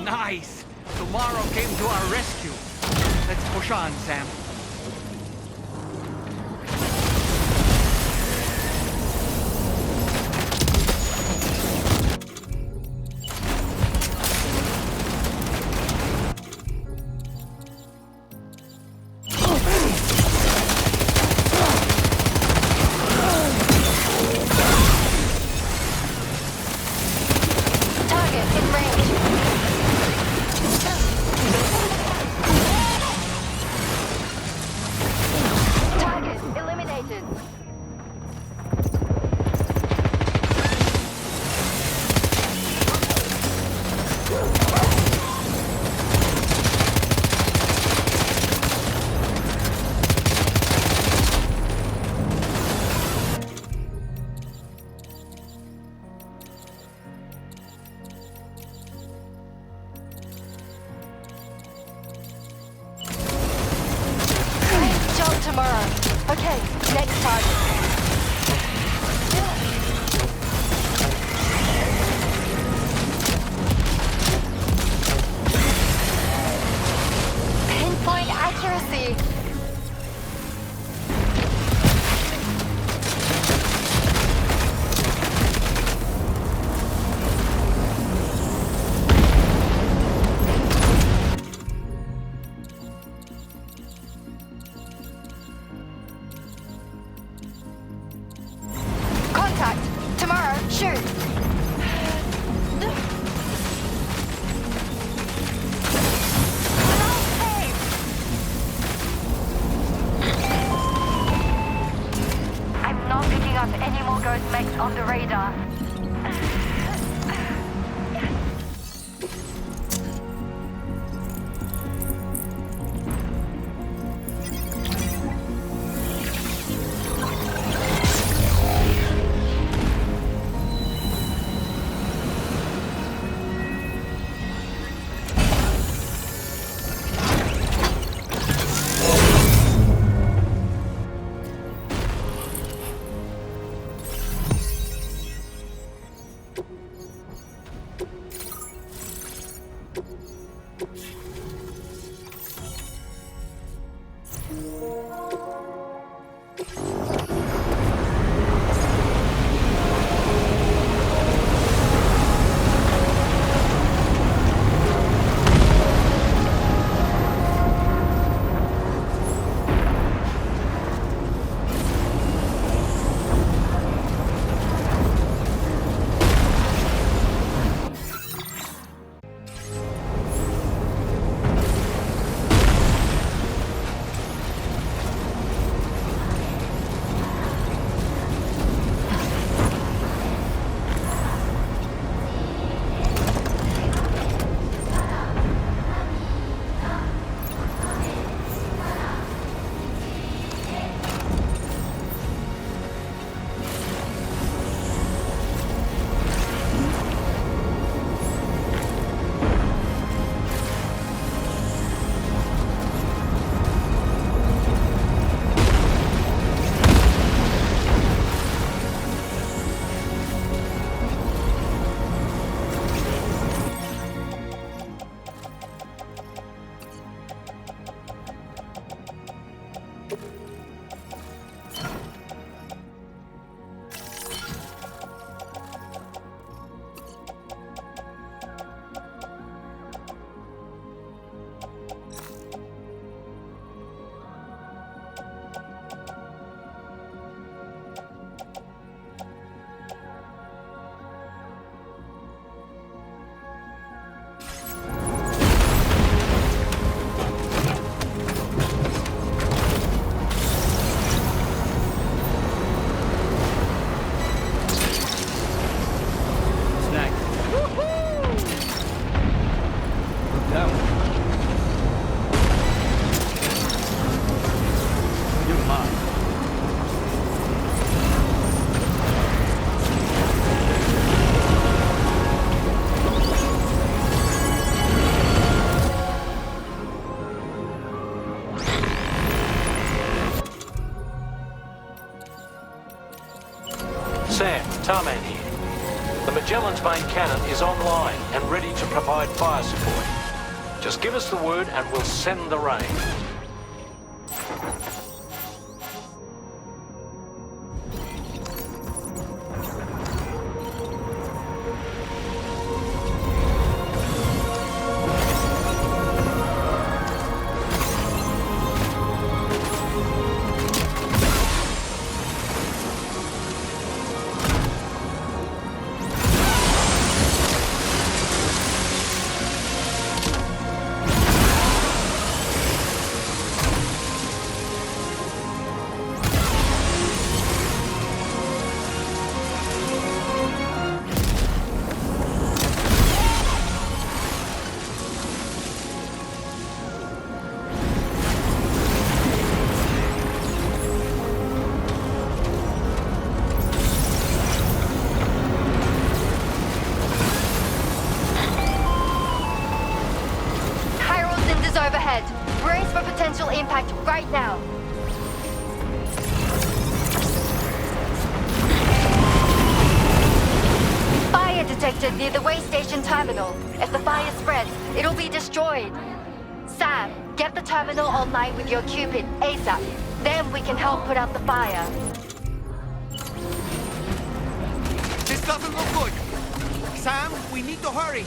Nice! Tomorrow came to our rescue. Let's push on, Sam. Tomorrow. Okay, next target. Pinpoint accuracy. Tomorrow, shoot! I'm not picking up any more ghost mechs on the radar. Sam, Tarman here. The Magellan's main cannon is online and ready to provide fire support. Just give us the word and we'll send the rain. overhead. Brace for potential impact right now. Fire detected near the way station terminal. If the fire spreads, it'll be destroyed. Sam, get the terminal online with your Cupid ASAP. Then we can help put out the fire. This doesn't look good. Sam, we need to hurry.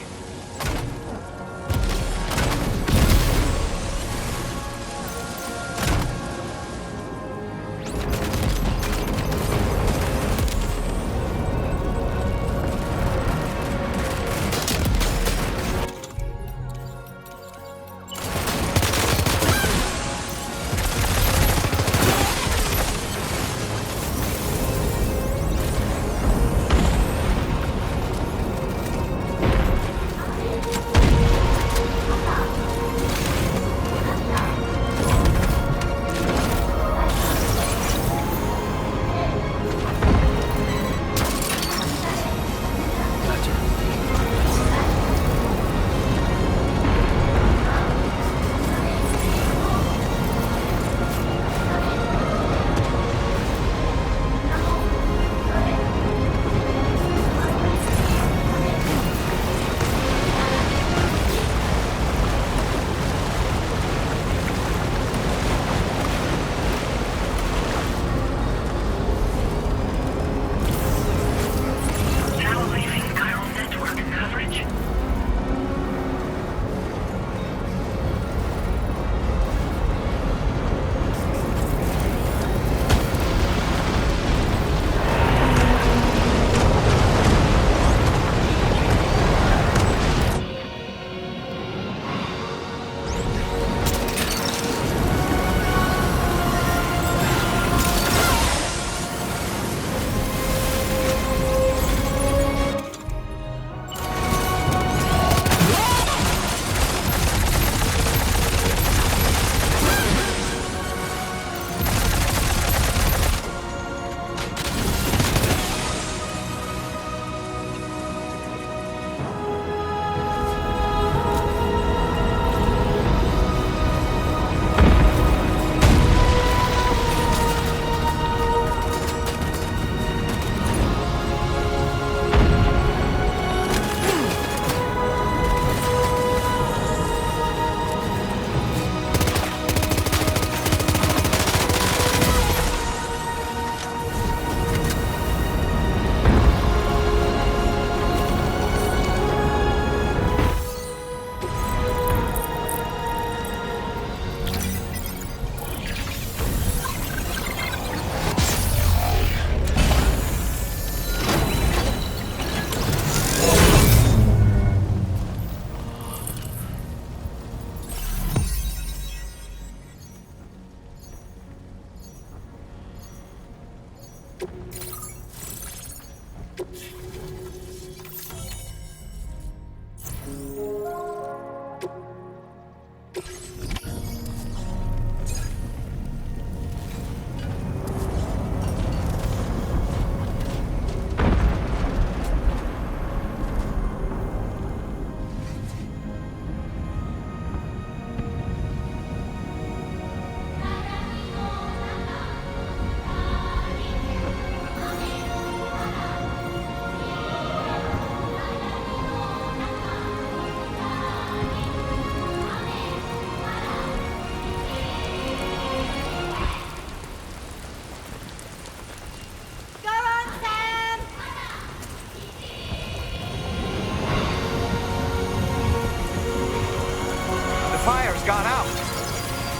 got out.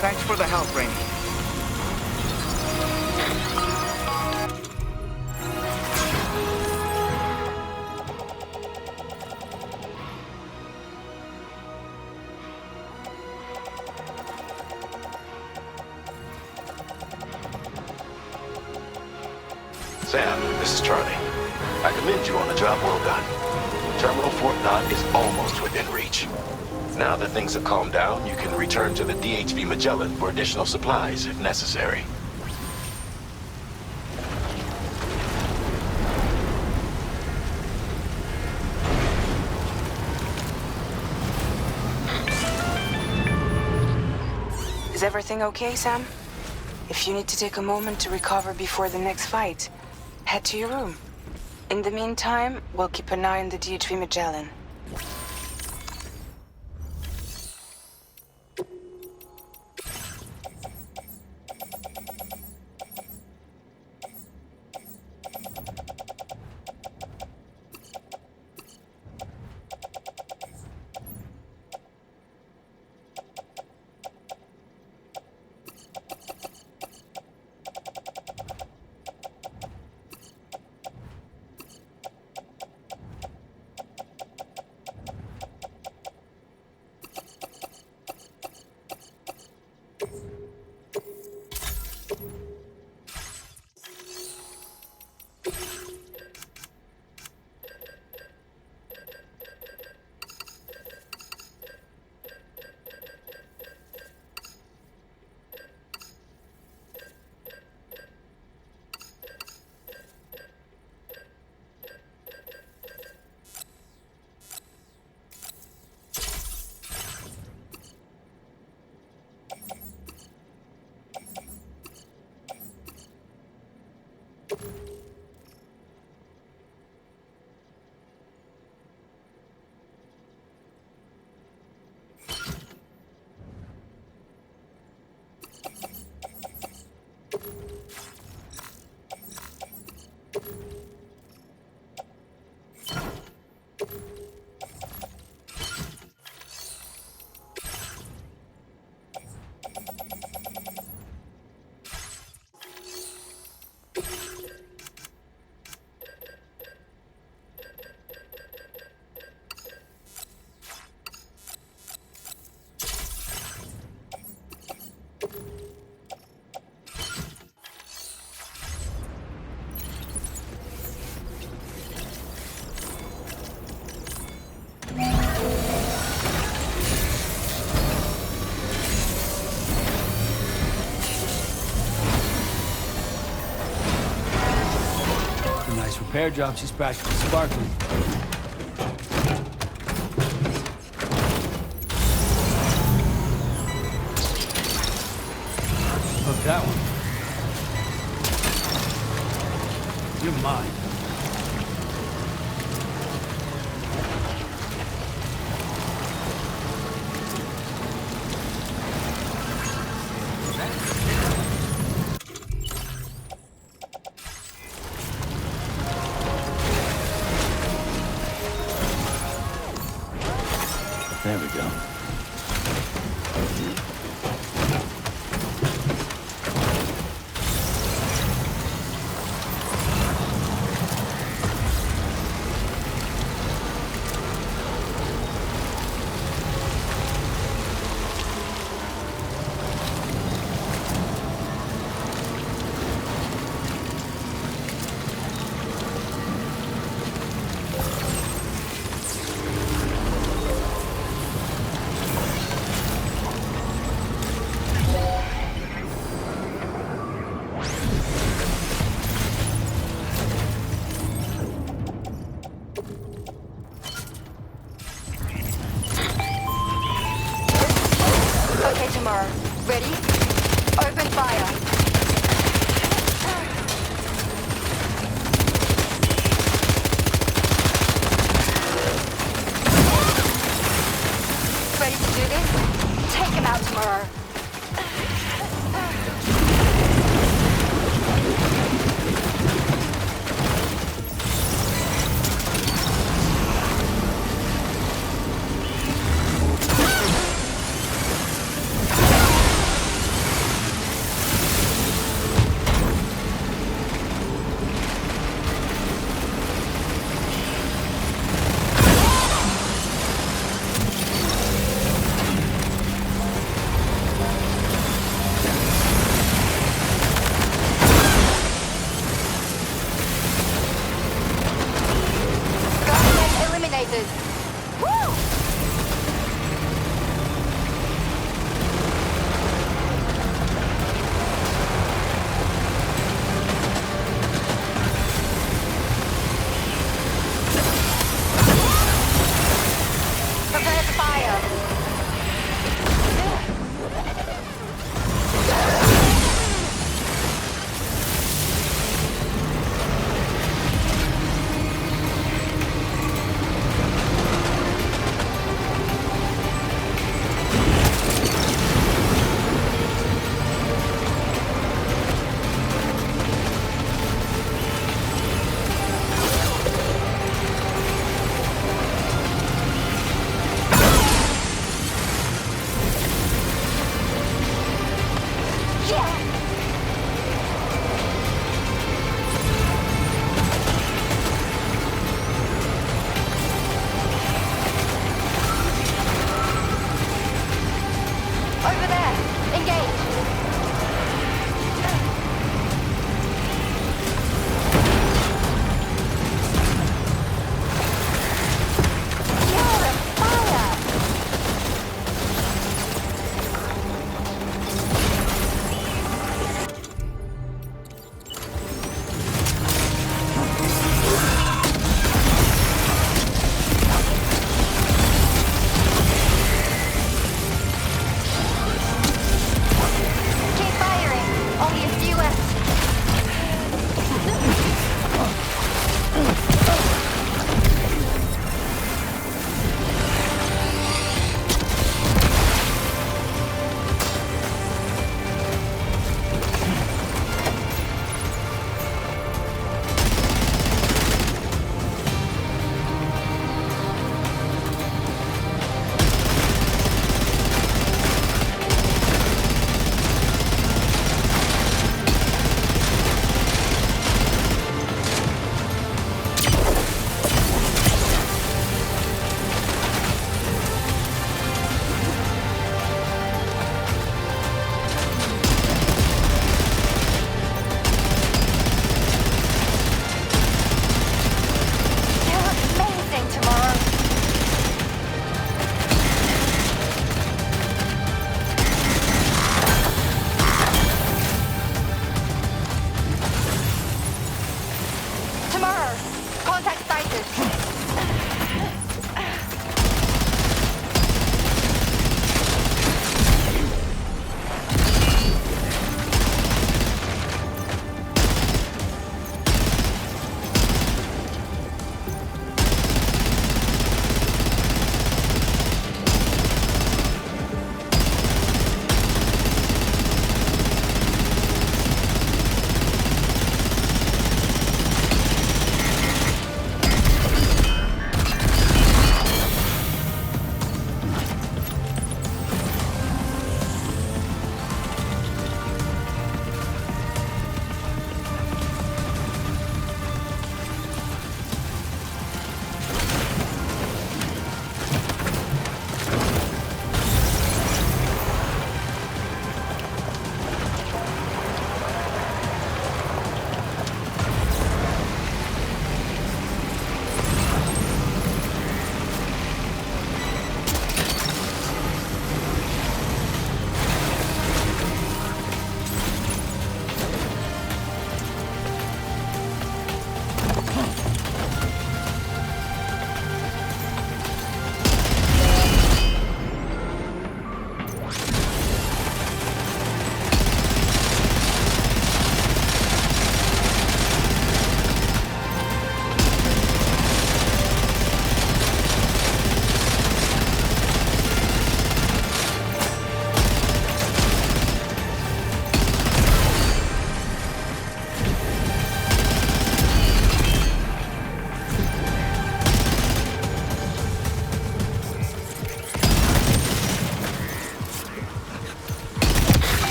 Thanks for the help, Rainey. Sam, this is Charlie. I commend you on a job well done. Terminal Fort Knott is almost within reach. Now that things have calmed down, you can return to the DHV Magellan for additional supplies if necessary. Is everything okay, Sam? If you need to take a moment to recover before the next fight, head to your room. In the meantime, we'll keep an eye on the DHV Magellan. Repair job she splashed with sparkling. Look, that one. You're mine. There we go. Ready? Open fire. Ready to do this? Take him out tomorrow.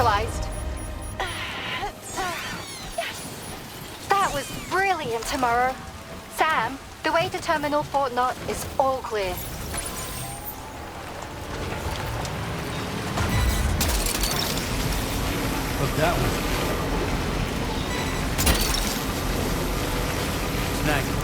neutralized. That was brilliant, Tomorrow. Sam, the way to Terminal Fort Knott is all clear. Look that way. Snag it.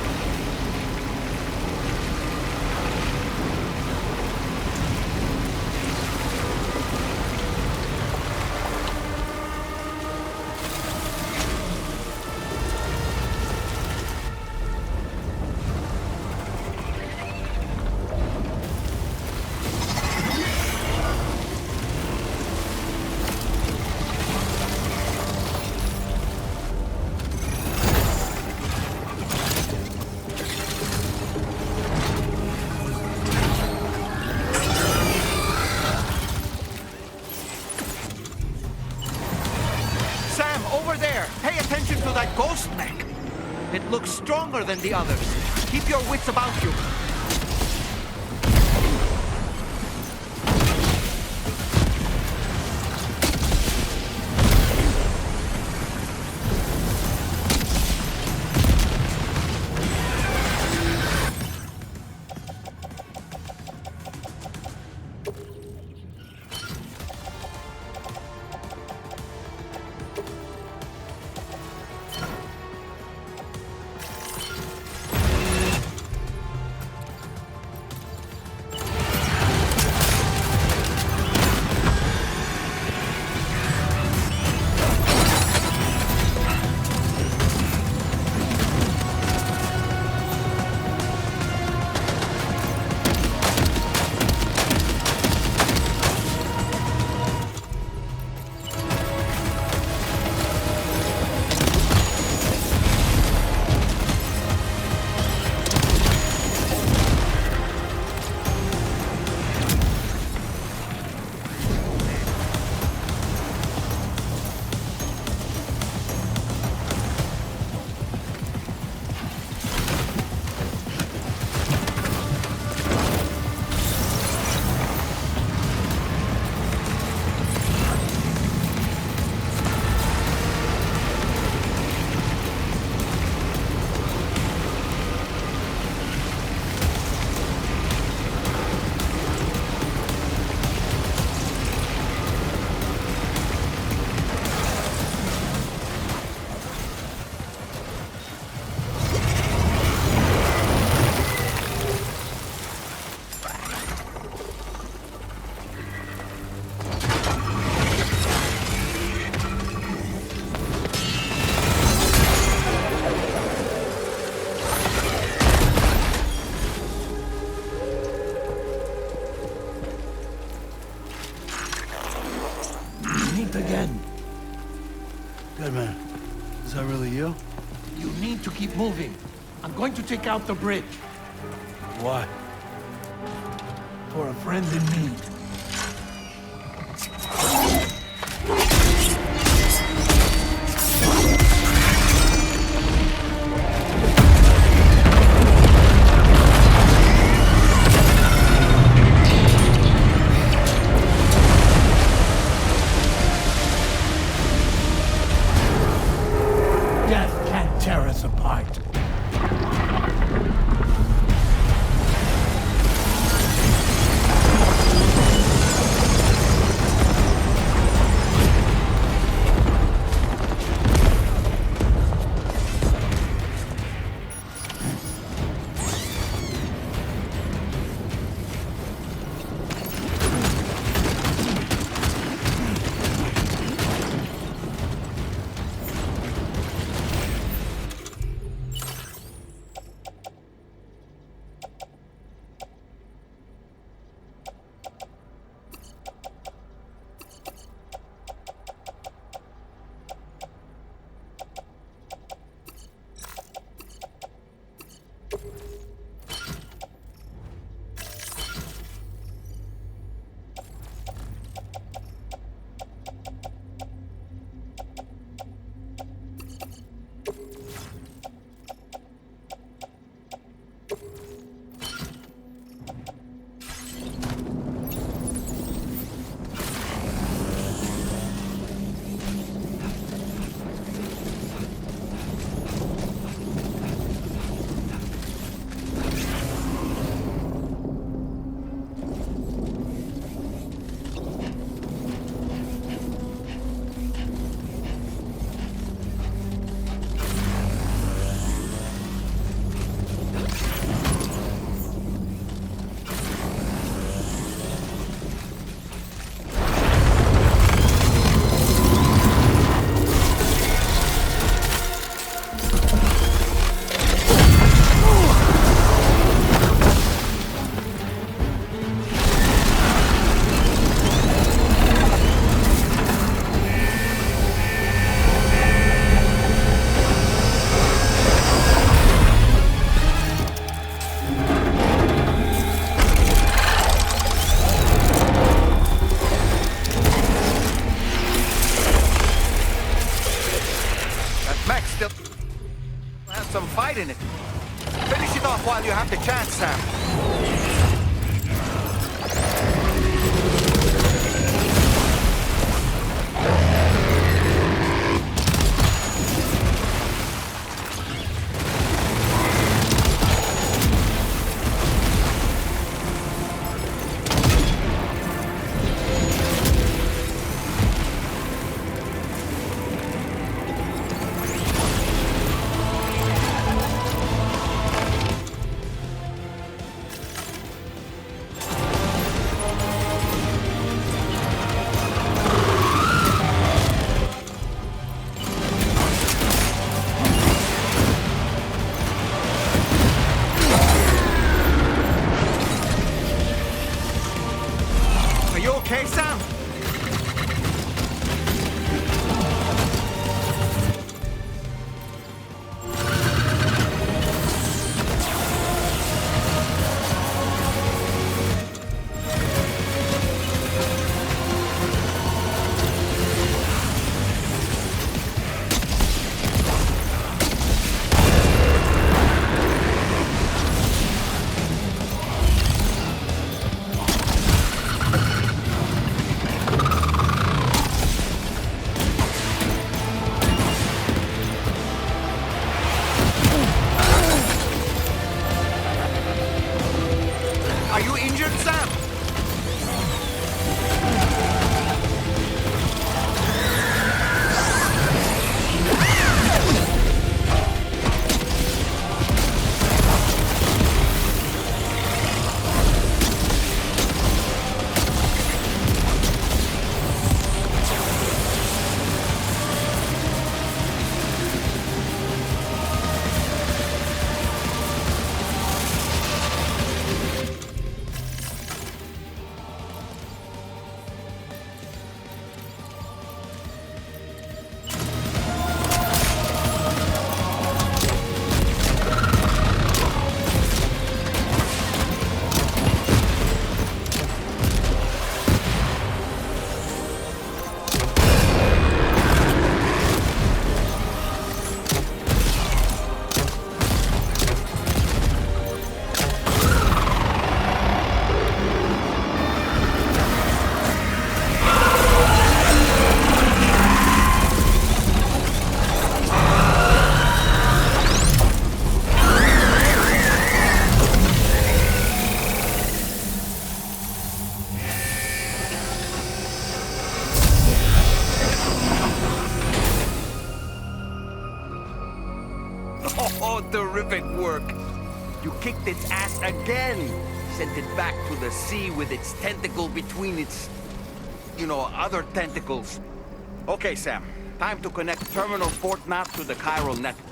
It looks stronger than the others. Keep your wits about you. Again. Good man. Is that really you? You need to keep moving. I'm going to take out the bridge. Why? For a friend in need. still have some fight in it. Finish it off while you have the chance, Sam. Okay, Sam? Are you injured, Sam? Oh, terrific work. You kicked its ass again. Sent it back to the sea with its tentacle between its, other tentacles. Okay, Sam. Time to connect Terminal Fort Map to the chiral network.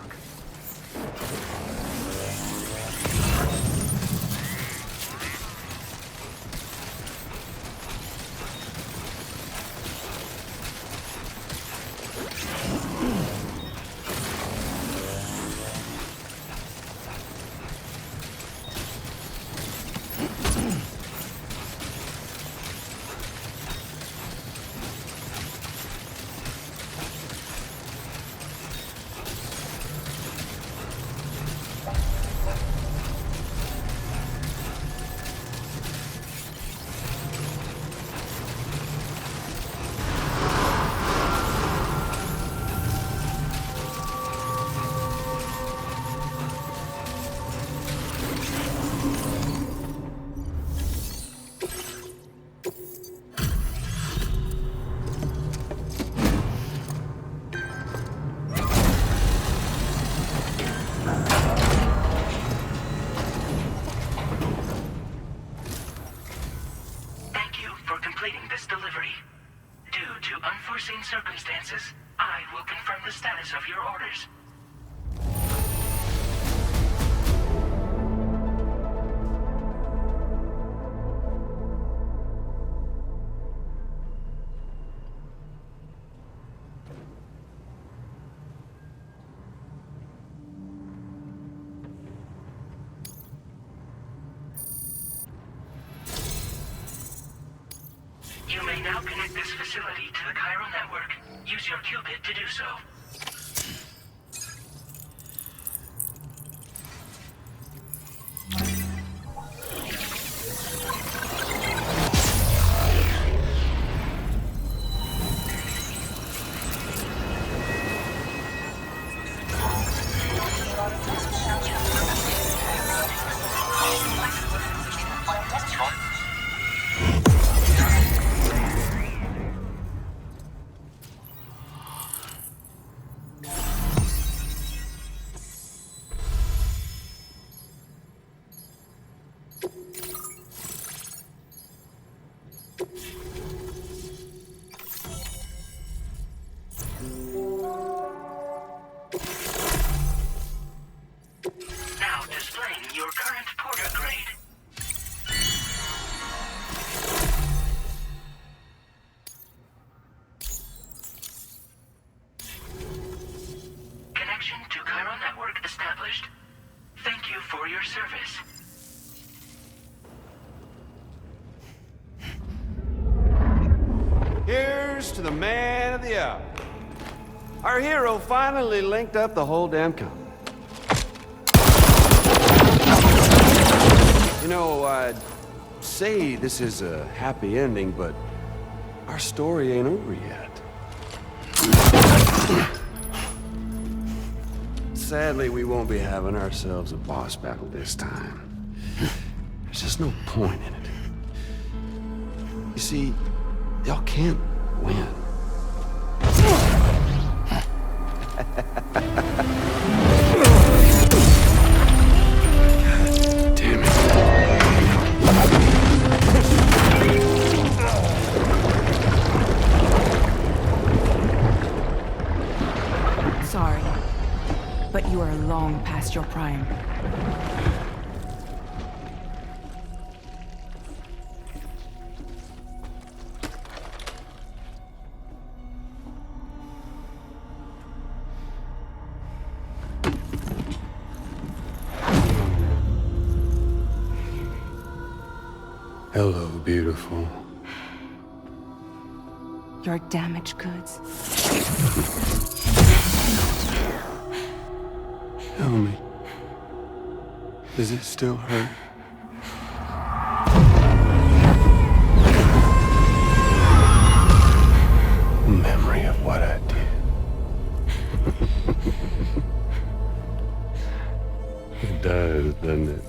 Circumstances, I will confirm the status of your orders. You may now connect this facility to the chiral network. Use your qubit to do so. Now displaying your current porter grade. Connection to chiral network established. Thank you for your service. Here's to the man of the hour. Our hero finally linked up the whole damn company. You know, I'd say this is a happy ending, but our story ain't over yet. Sadly, we won't be having ourselves a boss battle this time. There's just no point in it. You see, y'all can't win. Damn it. Sorry, but you are long past your prime. Hello, beautiful. Your damaged goods. Tell me, does it still hurt? Memory of what I did. It does, doesn't it?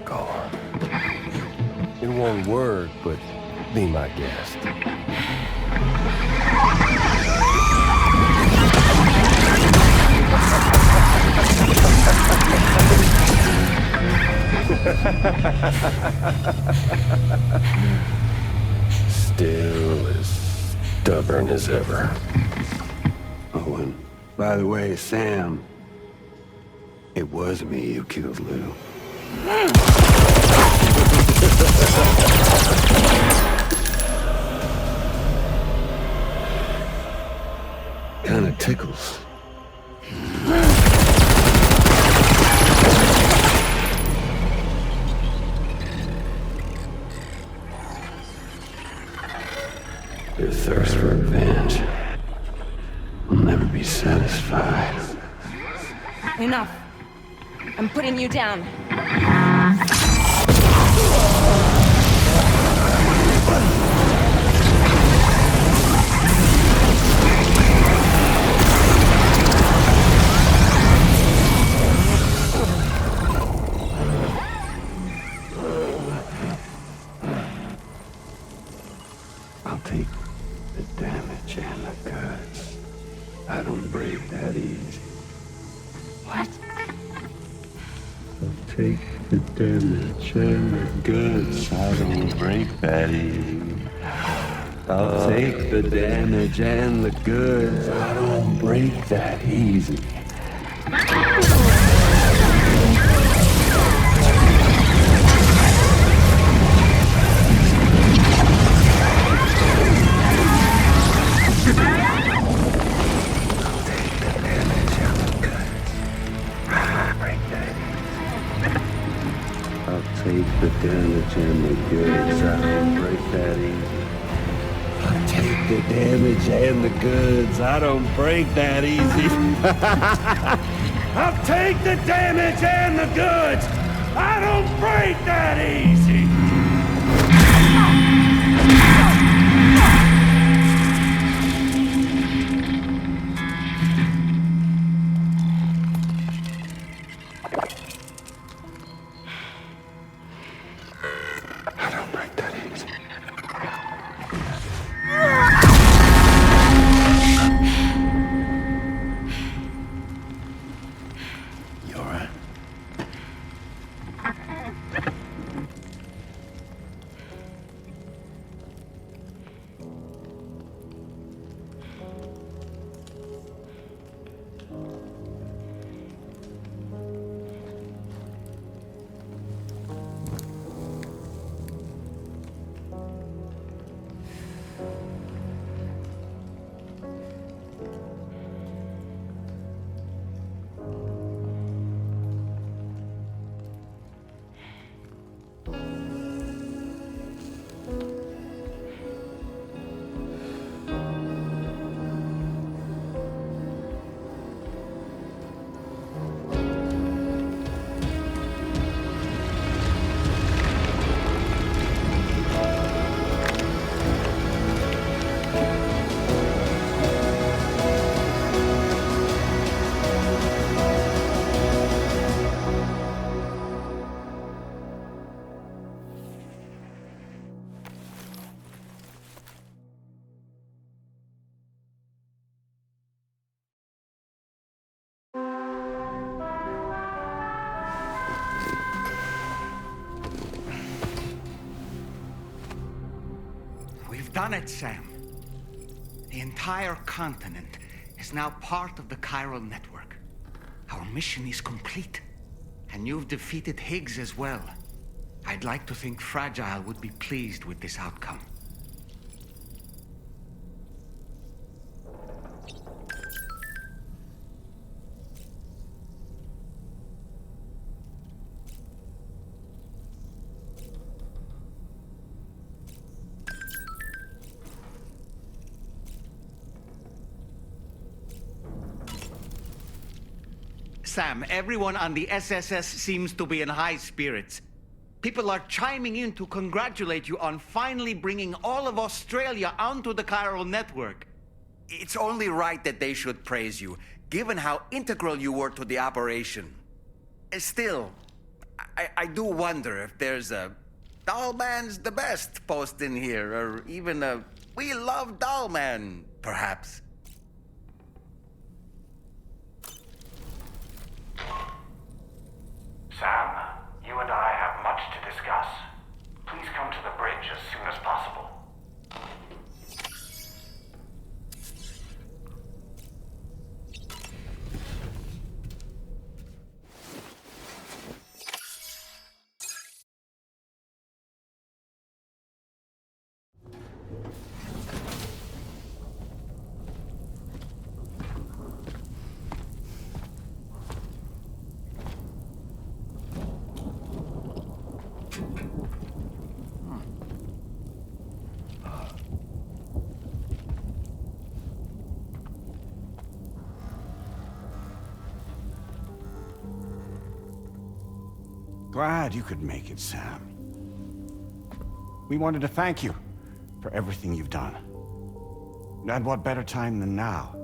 Go on. In one word, but be my guest. Still as stubborn as ever. Oh, and by the way, Sam, it was me who killed Lou. Kinda tickles. Your thirst for revenge will never be satisfied. Enough. I'm putting you down. I'll take the damage and the goods. I don't break that easy. What? I'll take the damage and the goods. I don't break that easy. I'll take the damage and the goods. I don't break that easy. Take the damage and the goods. I don't break that easy. I'll take the damage and the goods. I don't break that easy. I'll take the damage and the goods. I don't break that easy. done it, Sam. The entire continent is now part of the chiral network. Our mission is complete. And you've defeated Higgs as well. I'd like to think Fragile would be pleased with this outcome. Sam, everyone on the SSS seems to be in high spirits. People are chiming in to congratulate you on finally bringing all of Australia onto the chiral network. It's only right that they should praise you, given how integral you were to the operation. Still, I do wonder if there's a Dollman's the best post in here, or even a We Love Dollman, perhaps. Sam, you and I have much to discuss. Please come to the bridge as soon as possible. Glad you could make it, Sam. We wanted to thank you for everything you've done. And what better time than now,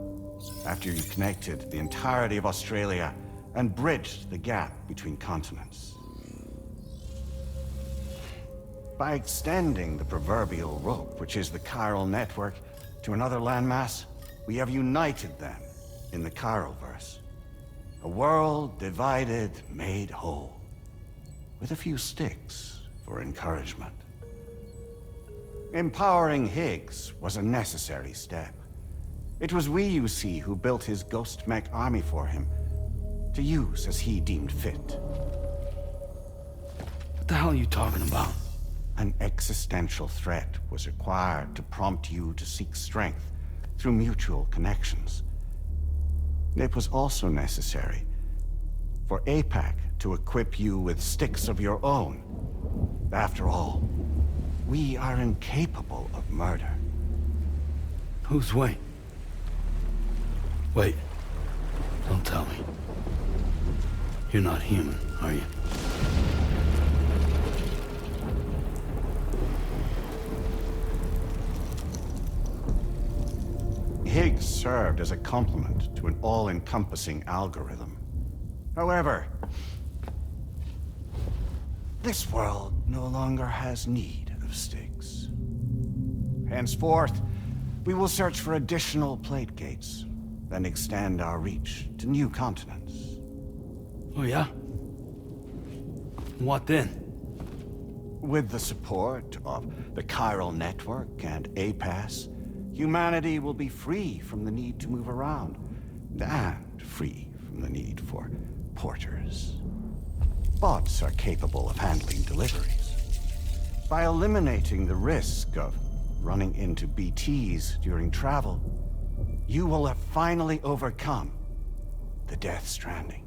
after you connected the entirety of Australia and bridged the gap between continents. By extending the proverbial rope, which is the chiral network, to another landmass, we have united them in the chiralverse. A world divided, made whole. With a few sticks for encouragement. Empowering Higgs was a necessary step. It was we, you see, who built his ghost mech army for him, to use as he deemed fit. What the hell are you talking about? An existential threat was required to prompt you to seek strength through mutual connections. It was also necessary for APAC to equip you with sticks of your own. After all, we are incapable of murder. Who's Wayne? Wait. Don't tell me. You're not human, are you? Higgs served as a complement to an all-encompassing algorithm. However, this world no longer has need of sticks. Henceforth, we will search for additional plate gates, then extend our reach to new continents. Oh yeah? What then? With the support of the chiral network and APAS, humanity will be free from the need to move around, and free from the need for porters. Bots are capable of handling deliveries. By eliminating the risk of running into BTs during travel, you will have finally overcome the Death Stranding.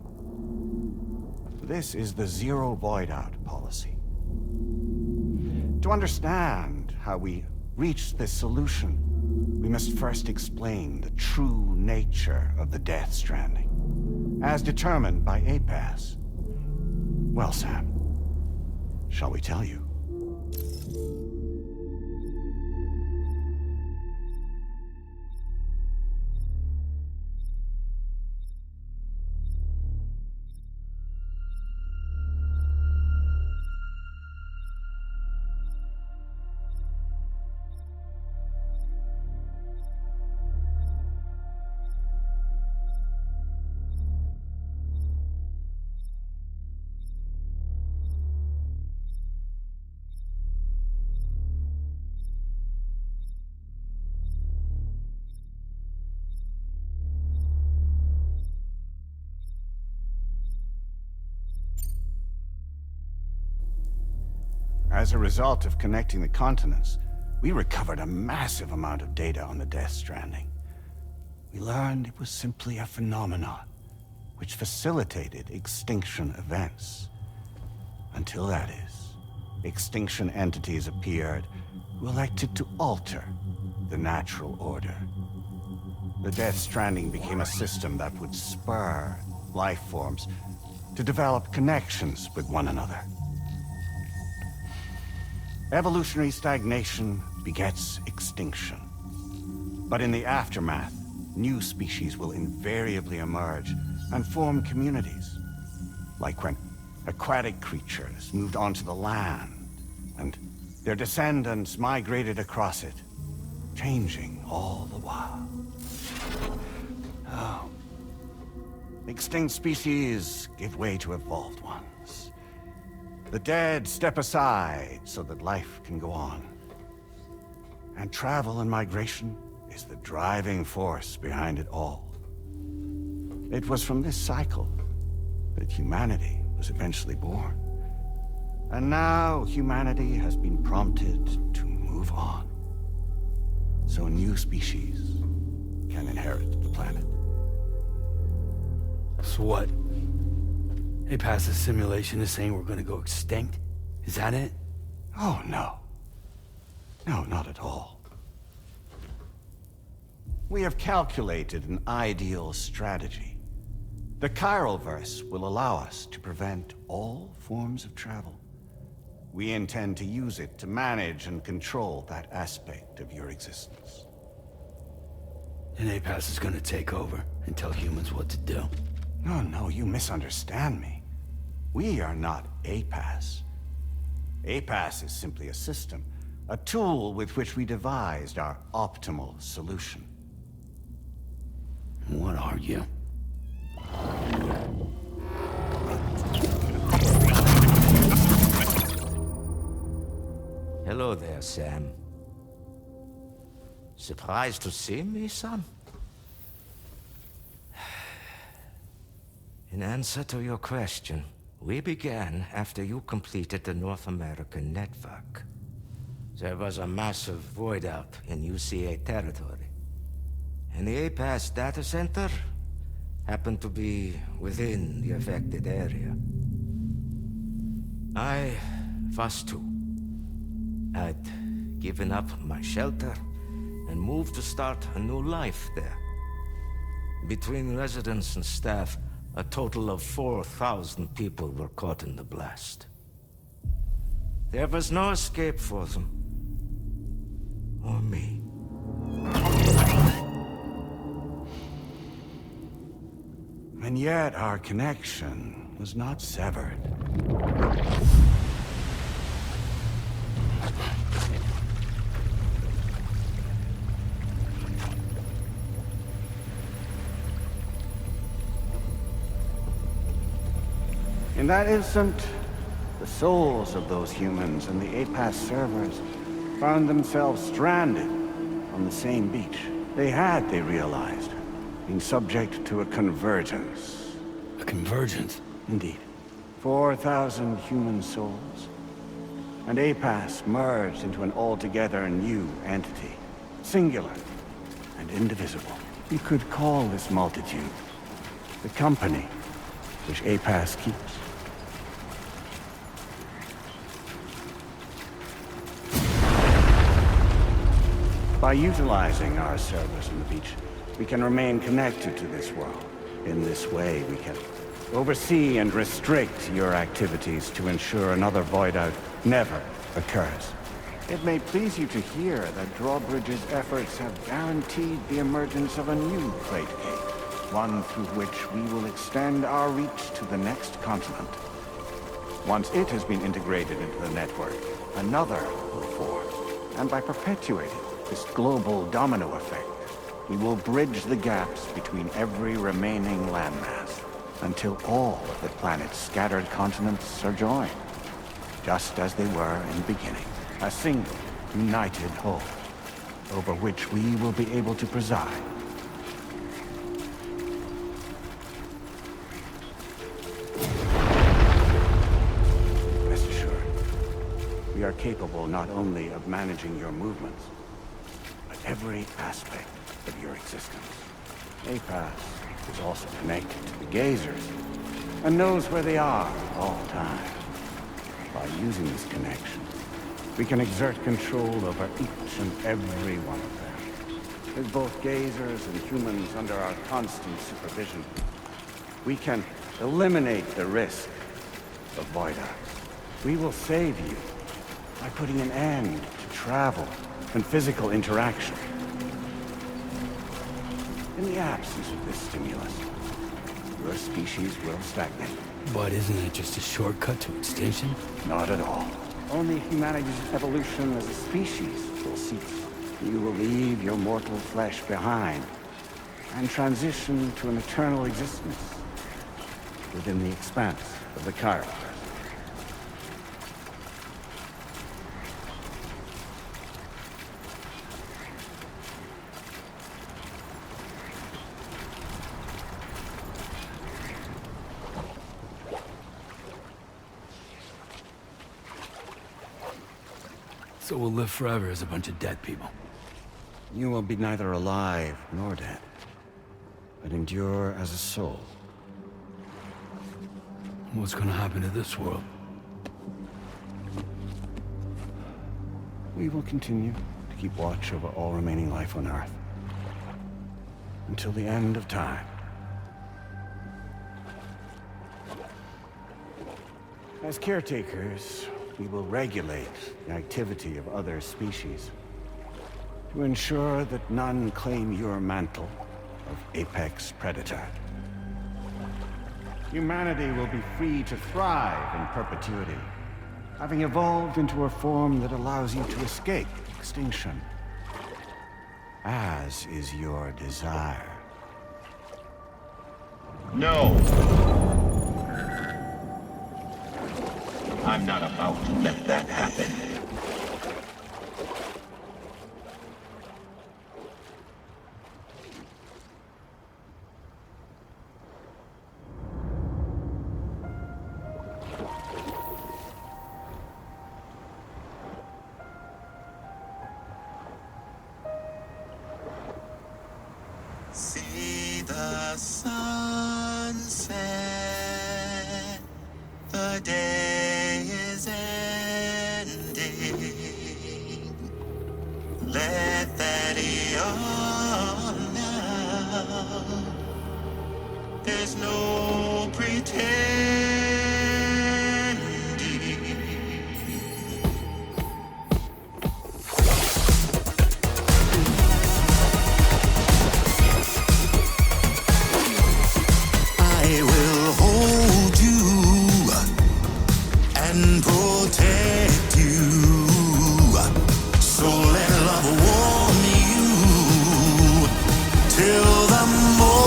This is the Zero Void Out policy. To understand how we reached this solution, we must first explain the true nature of the Death Stranding, as determined by APAS. Well, Sam, shall we tell you? As a result of connecting the continents, we recovered a massive amount of data on the Death Stranding. We learned it was simply a phenomenon which facilitated extinction events. Until that is, extinction entities appeared who elected to alter the natural order. The Death Stranding became a system that would spur life forms to develop connections with one another. Evolutionary stagnation begets extinction. But in the aftermath, new species will invariably emerge and form communities. Like when aquatic creatures moved onto the land, and their descendants migrated across it, changing all the while. Oh. Extinct species give way to evolved ones. The dead step aside so that life can go on. And travel and migration is the driving force behind it all. It was from this cycle that humanity was eventually born. And now humanity has been prompted to move on. So new species can inherit the planet. So what? APAS's simulation is saying we're gonna go extinct? Is that it? Oh, no. No, not at all. We have calculated an ideal strategy. The chiralverse will allow us to prevent all forms of travel. We intend to use it to manage and control that aspect of your existence. And APAS is gonna take over and tell humans what to do. No, you misunderstand me. We are not APAS. APAS is simply a system, a tool with which we devised our optimal solution. What are you? Hello there, Sam. Surprised to see me, son? In answer to your question, we began after you completed the North American network. There was a massive void out in UCA territory. And the APAS data center happened to be within the affected area. I was too. I'd given up my shelter and moved to start a new life there. Between residents and staff, a total of 4,000 people were caught in the blast. There was no escape for them. Or me. And yet our connection was not severed. In that instant, the souls of those humans and the APAS servers found themselves stranded on the same beach. They realized, being subject to a convergence. A convergence? Indeed. 4,000 human souls. And APAS merged into an altogether new entity. Singular and indivisible. You could call this multitude the company which APAS keeps. By utilizing our servers on the beach, we can remain connected to this world. In this way, we can oversee and restrict your activities to ensure another void out never occurs. It may please you to hear that Drawbridge's efforts have guaranteed the emergence of a new plate gate, one through which we will extend our reach to the next continent. Once it has been integrated into the network, another will form, and by perpetuating this global domino effect, we will bridge the gaps between every remaining landmass until all of the planet's scattered continents are joined, just as they were in the beginning. A single, united whole, over which we will be able to preside. Rest assured, we are capable not only of managing your movements, but every aspect of your existence. APAS is also connected to the gazers, and knows where they are at all times. By using this connection, we can exert control over each and every one of them. With both gazers and humans under our constant supervision, we can eliminate the risk of void-out. We will save you by putting an end to travel and physical interaction. In the absence of this stimulus, your species will stagnate. But isn't it just a shortcut to extinction? Not at all. Only humanity's evolution as a species will cease. You will leave your mortal flesh behind and transition to an eternal existence within the expanse of the chiral. So we'll live forever as a bunch of dead people. You will be neither alive nor dead, but endure as a soul. What's gonna happen to this world? We will continue to keep watch over all remaining life on Earth until the end of time. As caretakers, we will regulate the activity of other species to ensure that none claim your mantle of apex predator. Humanity will be free to thrive in perpetuity, having evolved into a form that allows you to escape extinction, as is your desire. No! I'm not about to let that happen. See the sunset, the day is ending. Let that yawn now. There's no pretending. I will hold you and protect you. So let love warm you till the morning.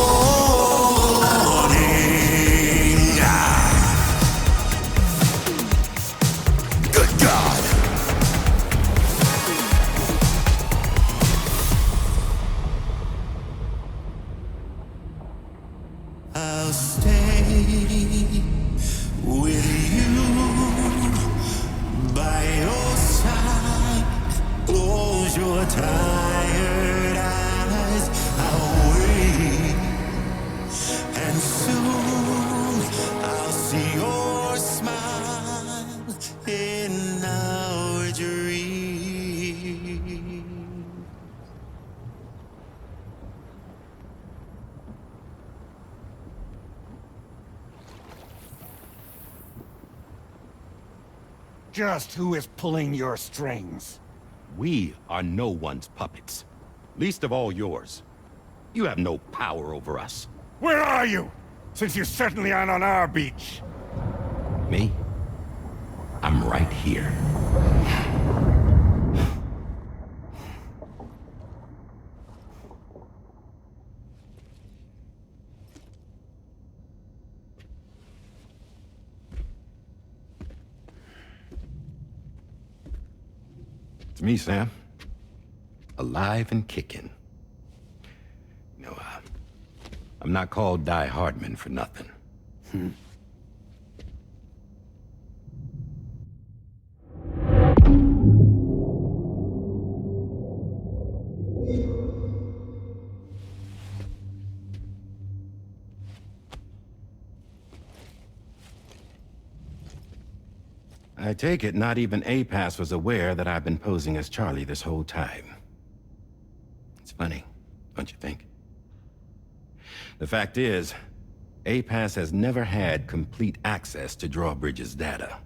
Good God. I'll stay with you by your side. Close your tired eyes. I'll wait, and soon I'll see your smile in our dream. Just who is pulling your strings? We are no one's puppets. Least of all yours. You have no power over us. Where are you? Since you certainly aren't on our beach. Me? I'm right here. It's me, Sam. Alive and kicking. No, I'm not called Die Hardman for nothing. I take it not even APAS was aware that I've been posing as Charlie this whole time. It's funny, don't you think? The fact is, APAS has never had complete access to Drawbridge's data.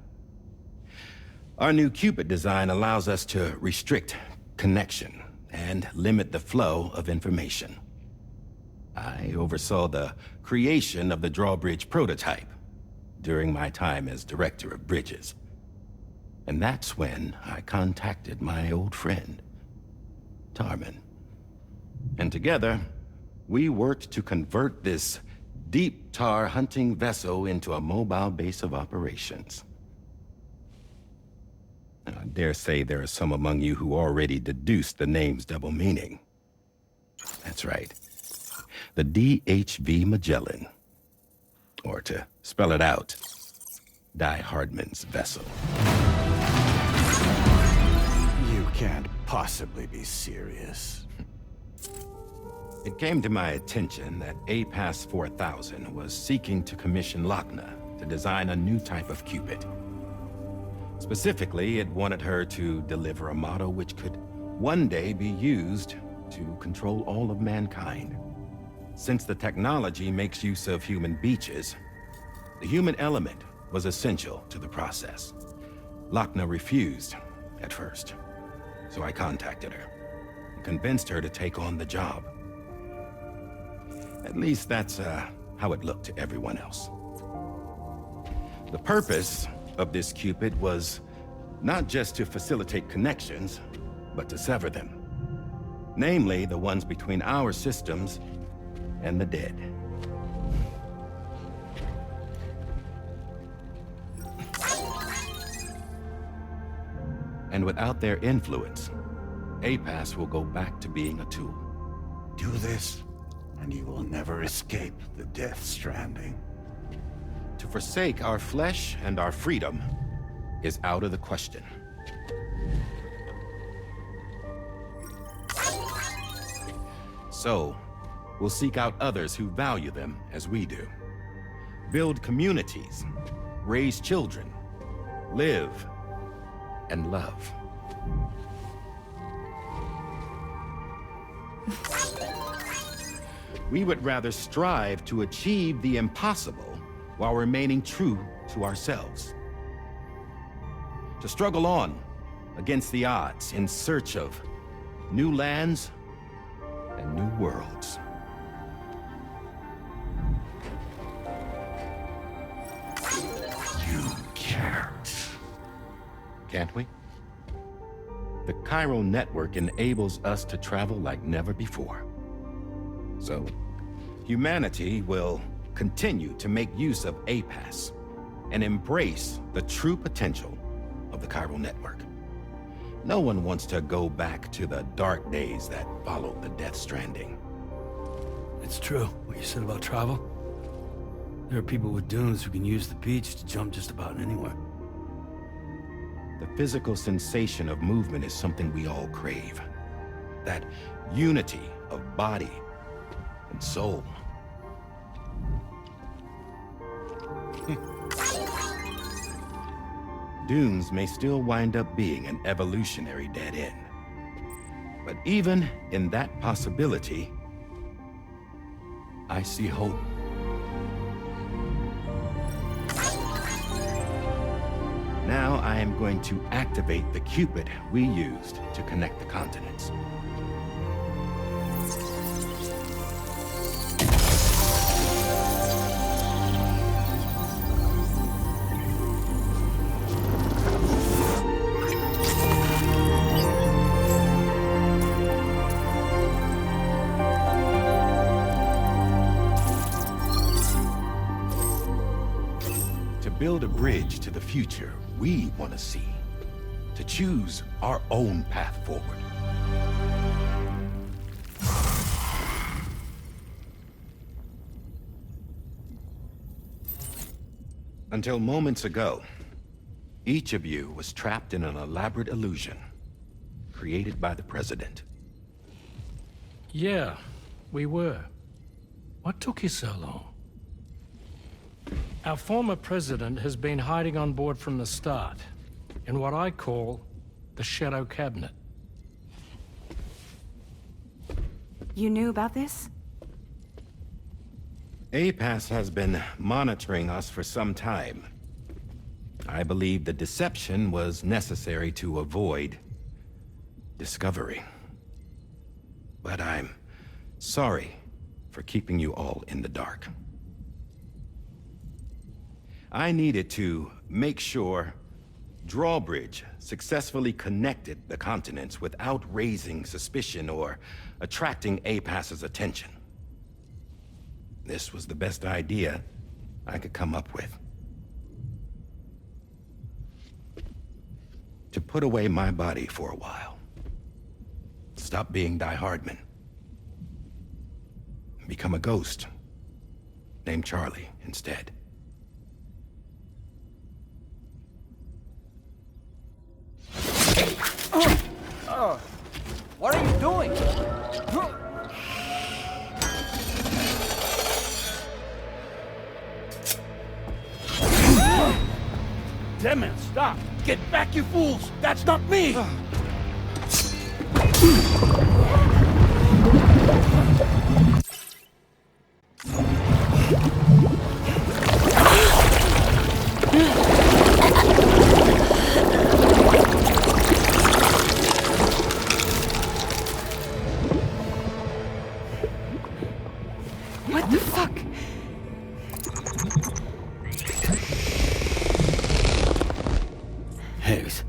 Our new Cupid design allows us to restrict connection and limit the flow of information. I oversaw the creation of the Drawbridge prototype during my time as Director of Bridges. And that's when I contacted my old friend, Tarman. And together, we worked to convert this deep tar hunting vessel into a mobile base of operations. I dare say there are some among you who already deduced the name's double meaning. That's right. The DHV Magellan. Or to spell it out, Die Hardman's vessel. You can't possibly be serious. It came to my attention that APAS 4000 was seeking to commission Lochna to design a new type of Cupid. Specifically, it wanted her to deliver a model which could one day be used to control all of mankind. Since the technology makes use of human beaches, the human element was essential to the process. Lochna refused at first, so I contacted her and convinced her to take on the job. At least that's how it looked to everyone else. The purpose of this Cupid was not just to facilitate connections, but to sever them. Namely, the ones between our systems and the dead. And without their influence, APAS will go back to being a tool. Do this, and you will never escape the death stranding. To forsake our flesh and our freedom is out of the question. So, we'll seek out others who value them as we do. Build communities, raise children, live, and love. We would rather strive to achieve the impossible while remaining true to ourselves. To struggle on against the odds in search of new lands and new worlds. You can't. Can't we? The chiral network enables us to travel like never before. So, humanity will continue to make use of APAS and embrace the true potential of the chiral network. No one wants to go back to the dark days that followed the death stranding. It's true, what you said about travel. There are people with dunes who can use the beach to jump just about anywhere. The physical sensation of movement is something we all crave. That unity of body and soul. Dunes may still wind up being an evolutionary dead end. But even in that possibility, I see hope. Now I am going to activate the Cupid we used to connect the continents. Build a bridge to the future we want to see, to choose our own path forward. Until moments ago, each of you was trapped in an elaborate illusion created by the President. Yeah, we were. What took you so long? Our former president has been hiding on board from the start. in what I call the Shadow Cabinet. You knew about this? APAS has been monitoring us for some time. I believe the deception was necessary to avoid discovery. But I'm sorry for keeping you all in the dark. I needed to make sure Drawbridge successfully connected the continents without raising suspicion or attracting APAS's attention. This was the best idea I could come up with. To put away my body for a while. Stop being Die Hardman. Become a ghost. Named Charlie instead. What are you doing? Damn it, stop! Get back, you fools! That's not me! What the fuck? Higgs.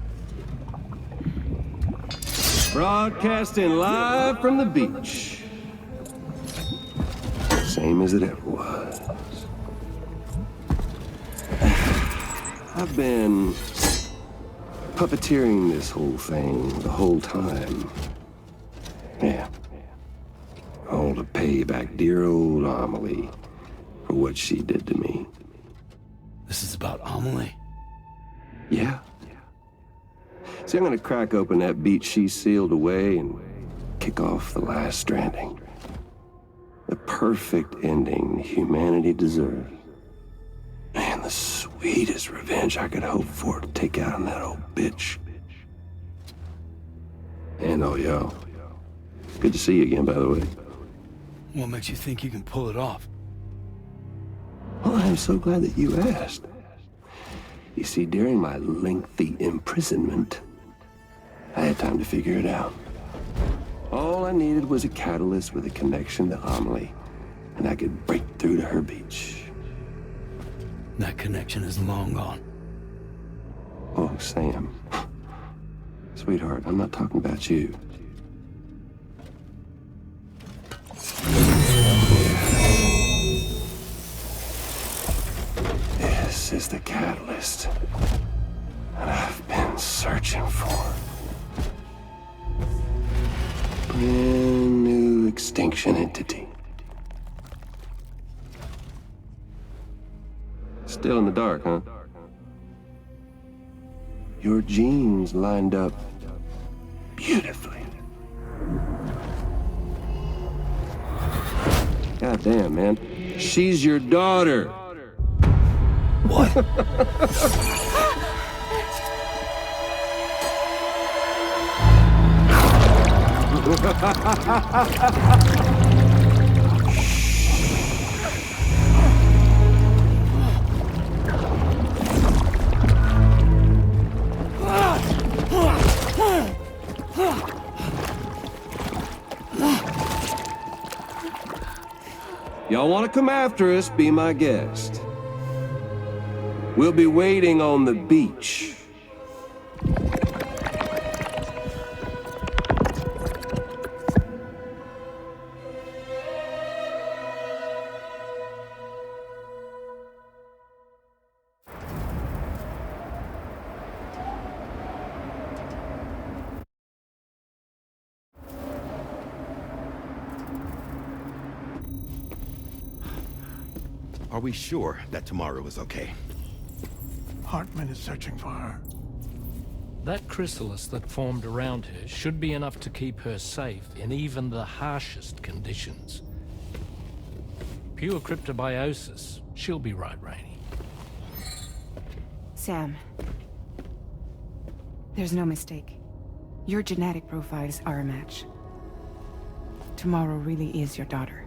Broadcasting live from the beach. Same as it ever was. I've been puppeteering this whole thing the whole time. Yeah. All to pay back dear old Amelie for what she did to me. This is about Amelie? Yeah. See, I'm gonna crack open that beach she sealed away and kick off the last Stranding. The perfect ending humanity deserves. Man, the sweetest revenge I could hope for to take out on that old bitch. And oh, yo. Good to see you again, by the way. What makes you think you can pull it off? Well, I'm so glad that you asked. You see, during my lengthy imprisonment, I had time to figure it out. All I needed was a catalyst with a connection to Amelie, and I could break through to her beach. That connection is long gone. Oh, Sam. Sweetheart, I'm not talking about you. This is the catalyst that I've been searching for. Brand new extinction entity. Still in the dark, huh? Your genes lined up beautifully. God damn, man. She's your daughter. What? Y'all want to come after us, be my guest. We'll be waiting on the beach. Are we sure that tomorrow is okay? Hartman is searching for her. That chrysalis that formed around her should be enough to keep her safe in even the harshest conditions. Pure cryptobiosis. She'll be right, Rainey. Sam. There's no mistake. Your genetic profiles are a match. Tomorrow really is your daughter.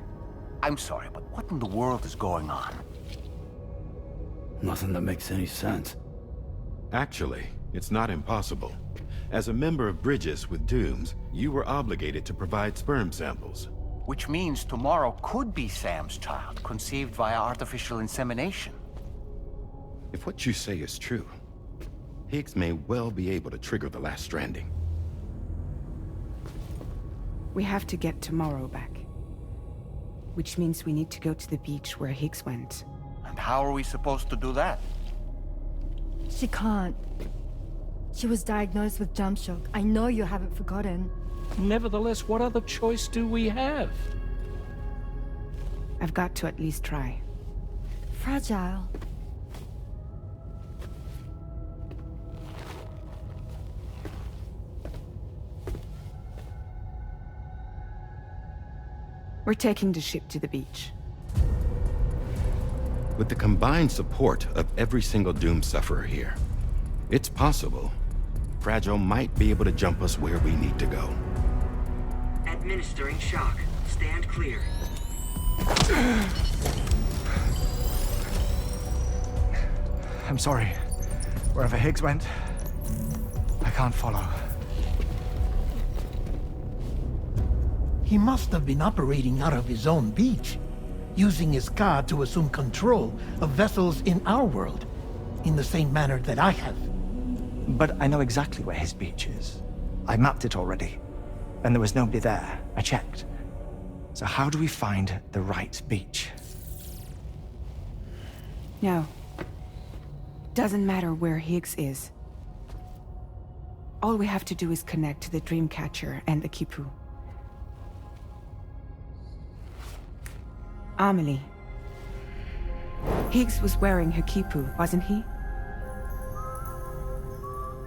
I'm sorry, but what in the world is going on? Nothing that makes any sense. Actually, it's not impossible. As a member of Bridges with Dooms, you were obligated to provide sperm samples. Which means tomorrow could be Sam's child, conceived via artificial insemination. If what you say is true, Higgs may well be able to trigger the last Stranding. We have to get Tomorrow back. Which means we need to go to the beach where Higgs went. And how are we supposed to do that? She can't. She was diagnosed with jump shock. I know you haven't forgotten. Nevertheless, what other choice do we have? I've got to at least try. Fragile. We're taking the ship to the beach. With the combined support of every single Doom sufferer here, it's possible Fragile might be able to jump us where we need to go. Administering shock. Stand clear. I'm sorry. Wherever Higgs went, I can't follow. He must have been operating out of his own beach, using his car to assume control of vessels in our world, in the same manner that I have. But I know exactly where his beach is. I mapped it already, and there was nobody there. I checked. So how do we find the right beach? No. Doesn't matter where Higgs is. All we have to do is connect to the Dreamcatcher and the Kipu. Amelie. Higgs was wearing her Kipu, wasn't he?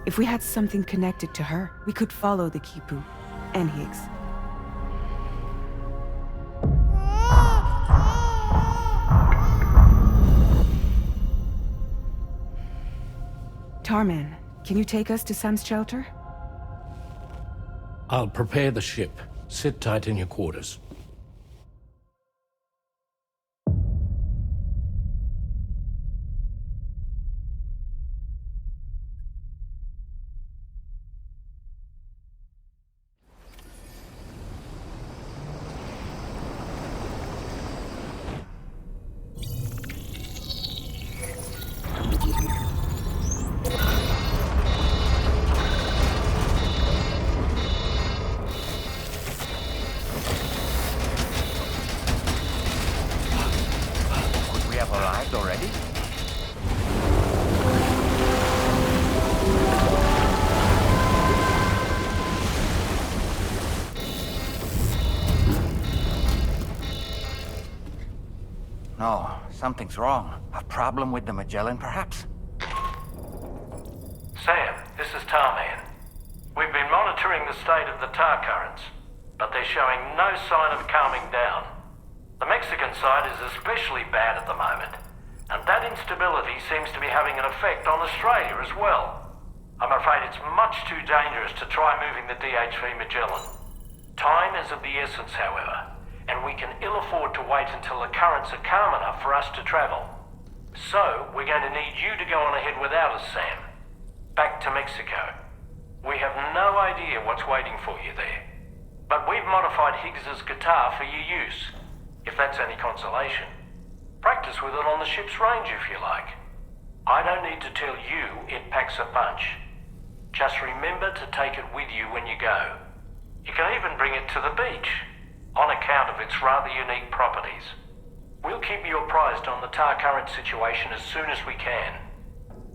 If we had something connected to her, we could follow the Kipu and Higgs. Tarman, can you take us to Sam's shelter? I'll prepare the ship. Sit tight in your quarters. Already? No, something's wrong. A problem with the Magellan, perhaps? Sam, this is Tarman. We've been monitoring the state of the tar currents, but they're showing no sign of calming down. The Mexican side is especially bad at the moment, and that instability seems to be having an effect on Australia as well. I'm afraid it's much too dangerous to try moving the DHV Magellan. Time is of the essence, however, and we can ill afford to wait until the currents are calm enough for us to travel. So, we're going to need you to go on ahead without us, Sam. Back to Mexico. We have no idea what's waiting for you there, but we've modified Higgs's guitar for your use, if that's any consolation. Practice with it on the ship's range if you like. I don't need to tell you it packs a punch. Just remember to take it with you when you go. You can even bring it to the beach, on account of its rather unique properties. We'll keep you apprised on the tar current situation as soon as we can.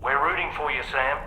We're rooting for you, Sam.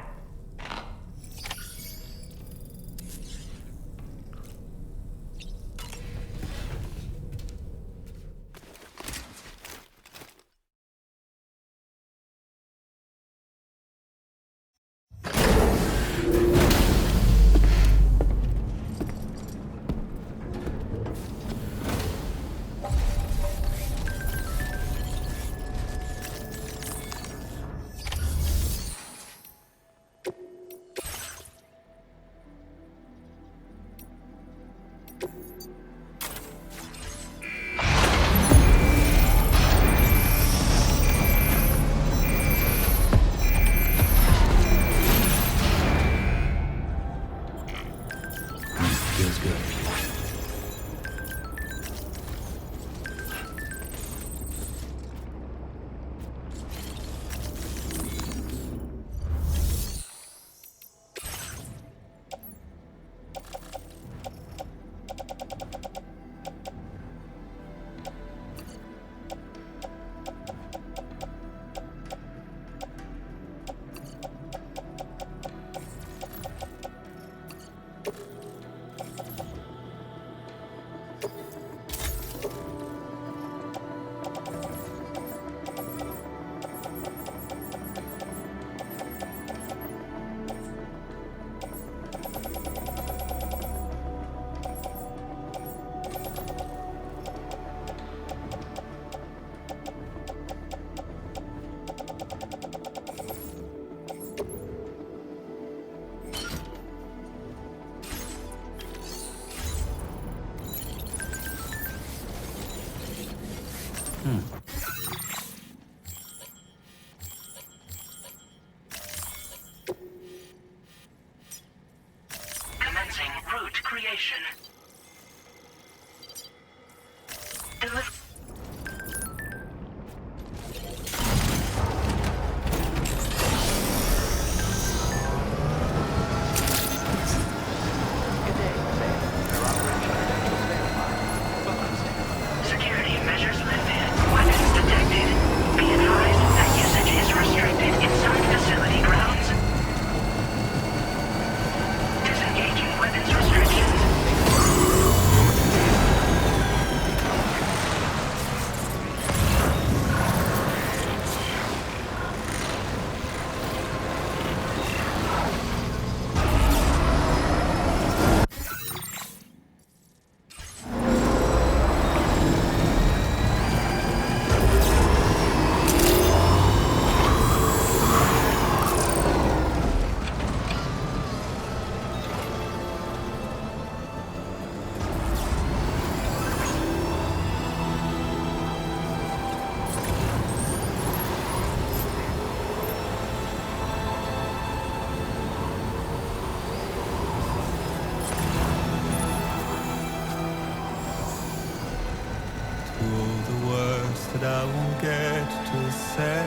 I won't get to say.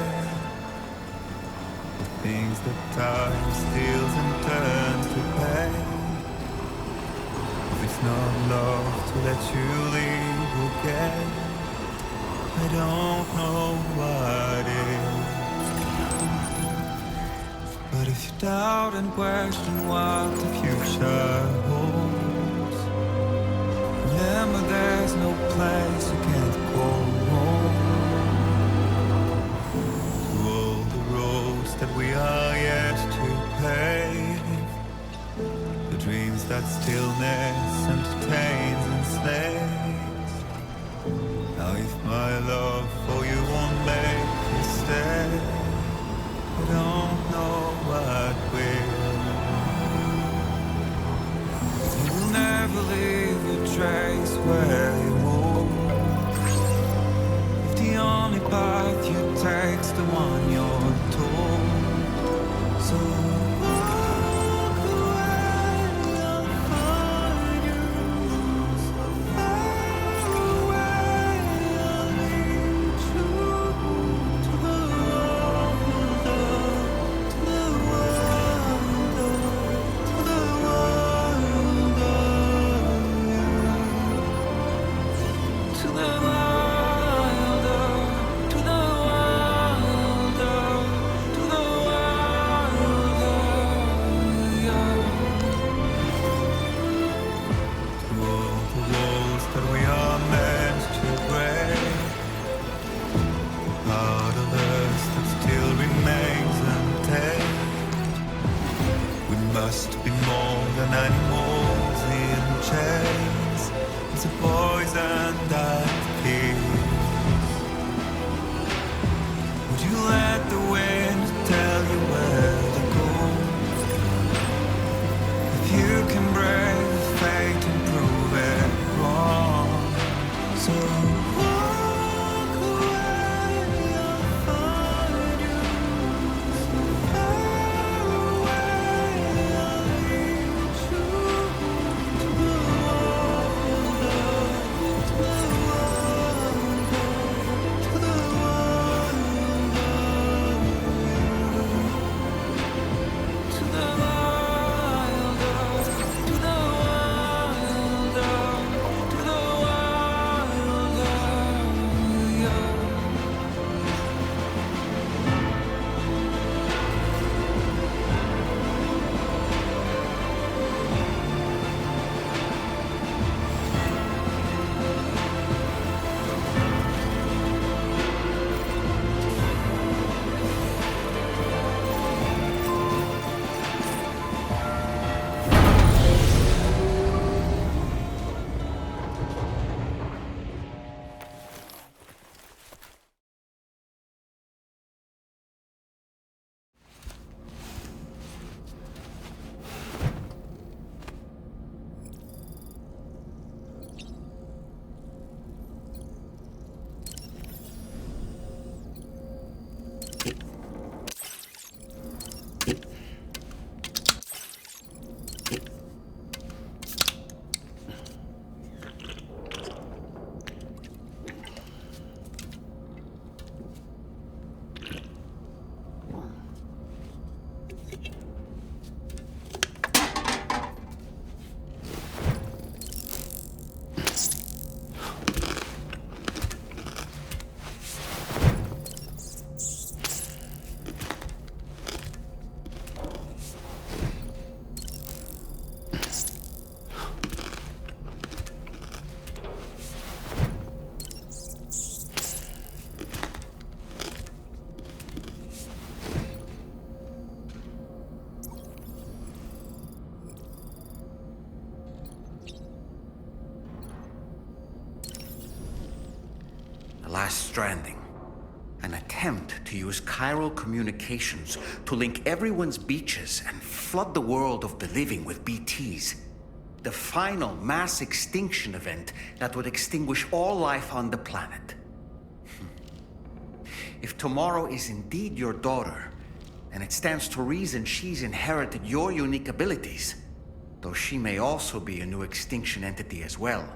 The things that time steals and turns to pain. If it's not love to let you leave again, I don't know what is. But if you doubt and question what the future holds, remember there's no place you can't go. Through all the roads that we are yet to pave, the dreams that stillness entertains and slays. Now if my love for you won't make you stay, I don't know what will. You will never leave your trace where you move. If the only path you take's the one you're told, so walk away, I'll find you. So far away, I'll lead you to the wonder, to the wonder, to the wonder, to the wilder, to the wilder, to the wilder, yeah. Through all the walls that we are meant to break, the part of us that still remains untamed. We must be more than animals in chains. It's a poison that kills. Would you let the wind tell you where to go? If you can brave fate and prove it wrong, so walk away, I'll find you. So far away, I'll lead you to the wonder, to the wonder, to the wonder, to the wilder, to the wilder, to the wilder, yeah. The last Stranding. An attempt to use chiral communications to link everyone's beaches and flood the world of the living with BTs. The final mass extinction event that would extinguish all life on the planet. If tomorrow is indeed your daughter, then it stands to reason she's inherited your unique abilities, though she may also be a new extinction entity as well.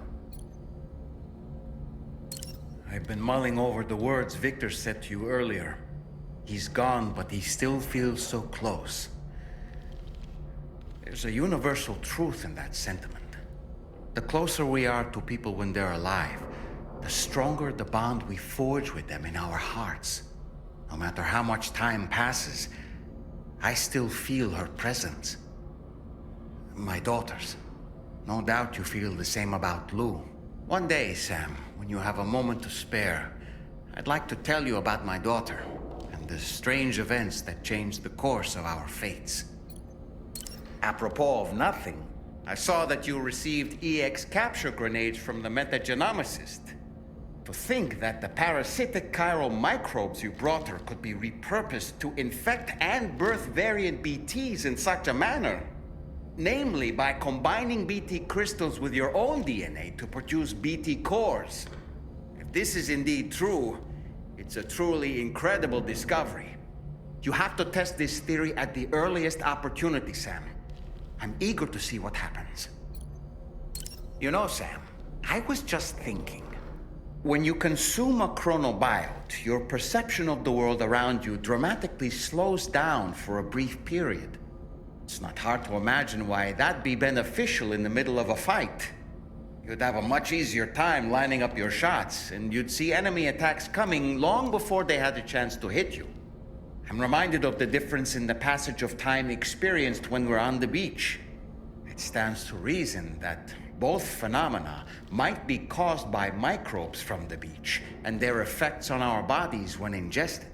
I've been mulling over the words Victor said to you earlier. He's gone, but he still feels so close. There's a universal truth in that sentiment. The closer we are to people when they're alive, the stronger the bond we forge with them in our hearts. No matter how much time passes, I still feel her presence. My daughters. No doubt you feel the same about Lou. One day, Sam, when you have a moment to spare, I'd like to tell you about my daughter and the strange events that changed the course of our fates. Apropos of nothing, I saw that you received EX capture grenades from the metagenomicist. To think that the parasitic chiral microbes you brought her could be repurposed to infect and birth variant BTs in such a manner. Namely, by combining BT crystals with your own DNA to produce BT cores. If this is indeed true, it's a truly incredible discovery. You have to test this theory at the earliest opportunity, Sam. I'm eager to see what happens. You know, Sam, I was just thinking. When you consume a chronobiote, your perception of the world around you dramatically slows down for a brief period. It's not hard to imagine why that'd be beneficial in the middle of a fight. You'd have a much easier time lining up your shots, and you'd see enemy attacks coming long before they had a chance to hit you. I'm reminded of the difference in the passage of time experienced when we're on the beach. It stands to reason that both phenomena might be caused by microbes from the beach and their effects on our bodies when ingested.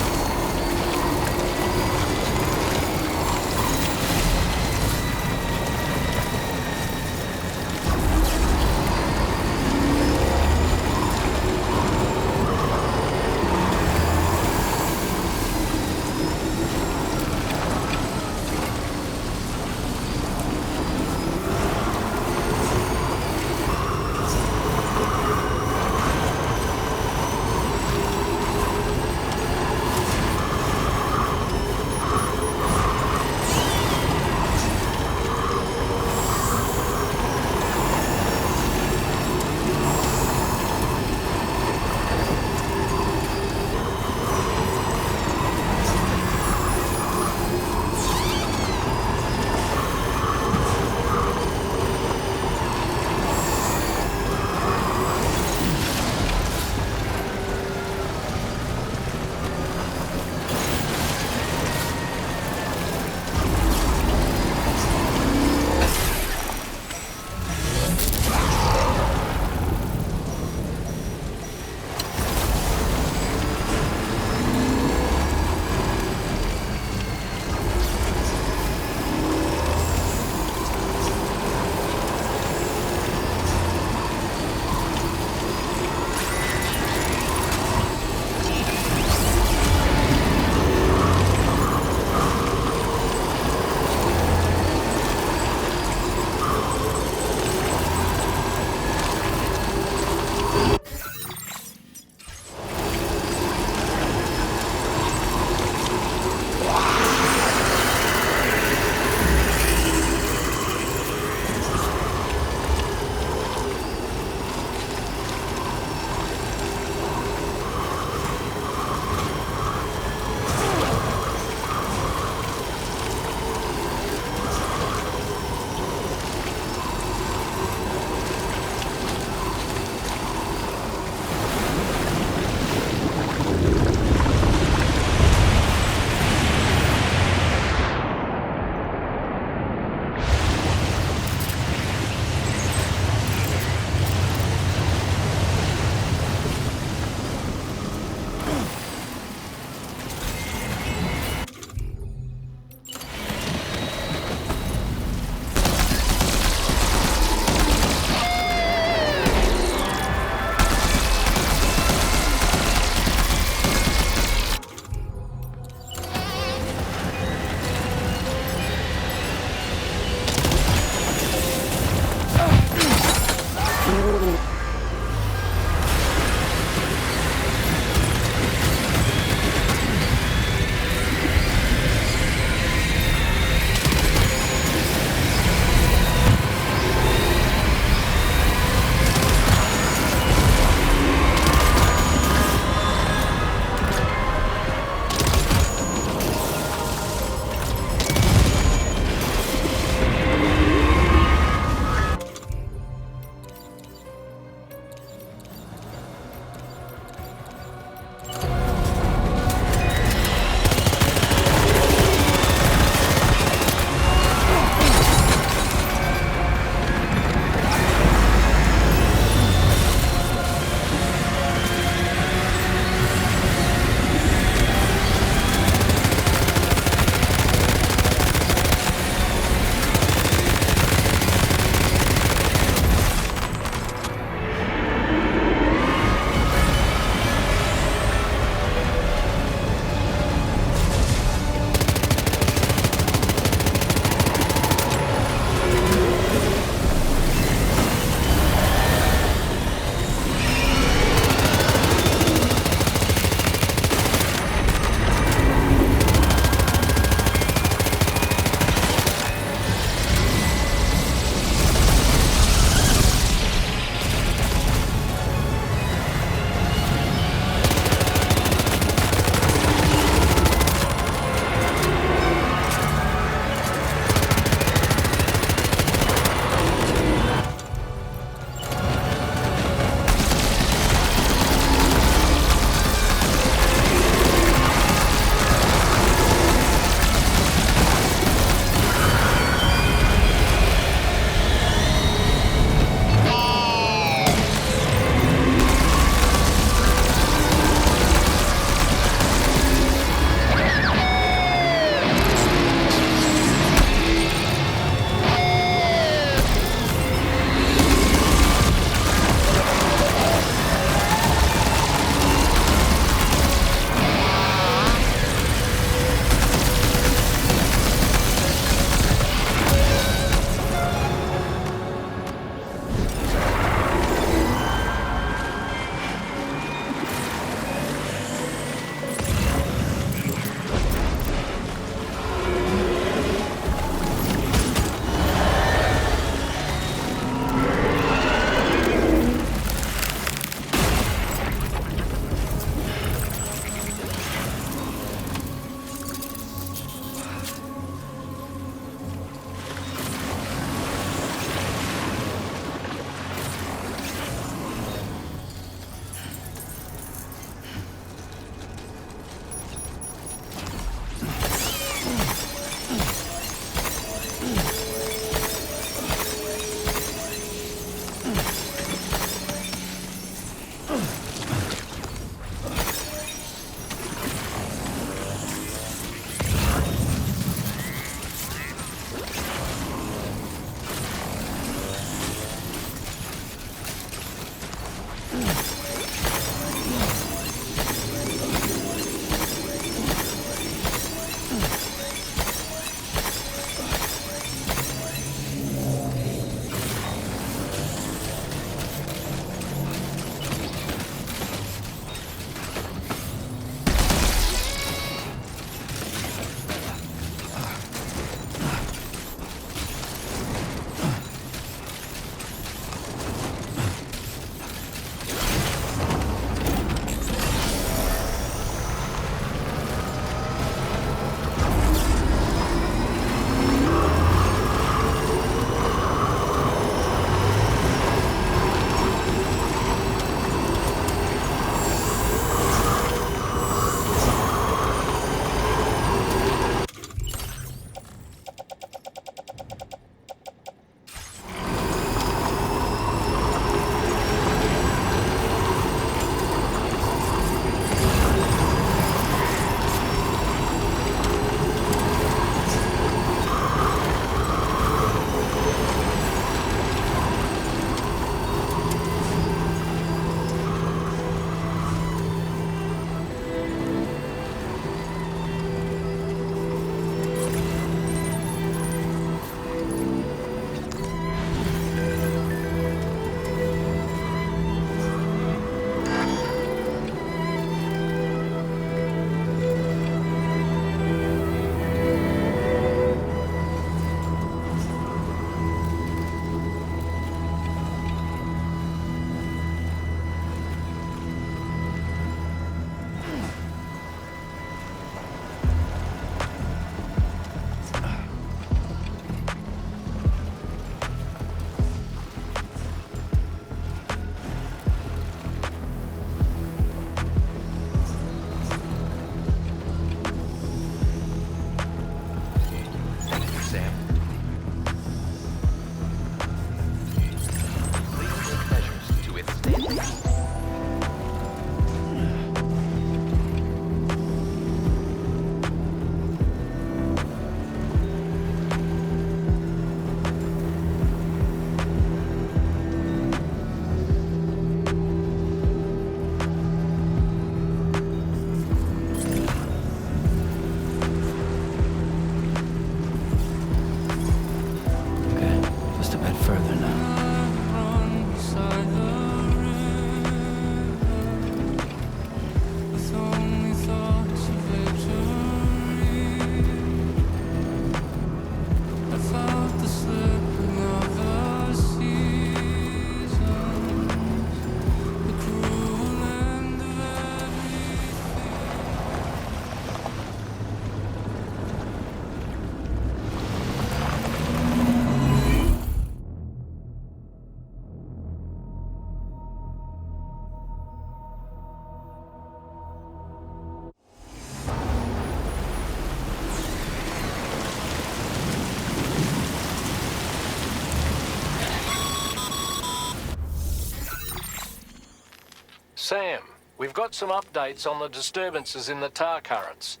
Sam, we've got some updates on the disturbances in the tar currents.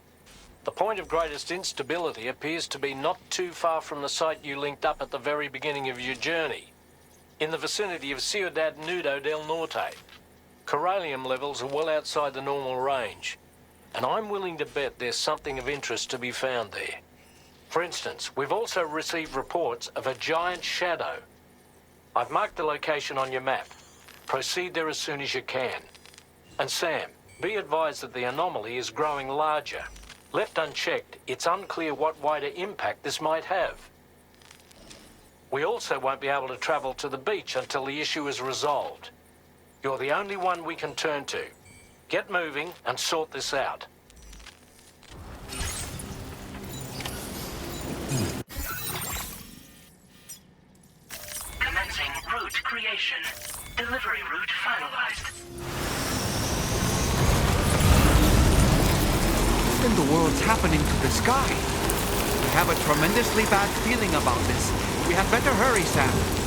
The point of greatest instability appears to be not too far from the site you linked up at the very beginning of your journey, in the vicinity of Ciudad Nudo del Norte. Chiralium levels are well outside the normal range, and I'm willing to bet there's something of interest to be found there. For instance, we've also received reports of a giant shadow. I've marked the location on your map. Proceed there as soon as you can. And Sam, be advised that the anomaly is growing larger. Left unchecked, it's unclear what wider impact this might have. We also won't be able to travel to the beach until the issue is resolved. You're the only one we can turn to. Get moving and sort this out. Commencing route creation. Delivery route finalized. What in the world's happening to the sky? I have a tremendously bad feeling about this. We had better hurry, Sam.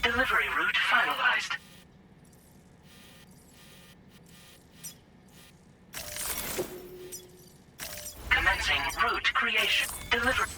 Delivery route finalized. Commencing route creation. Delivery.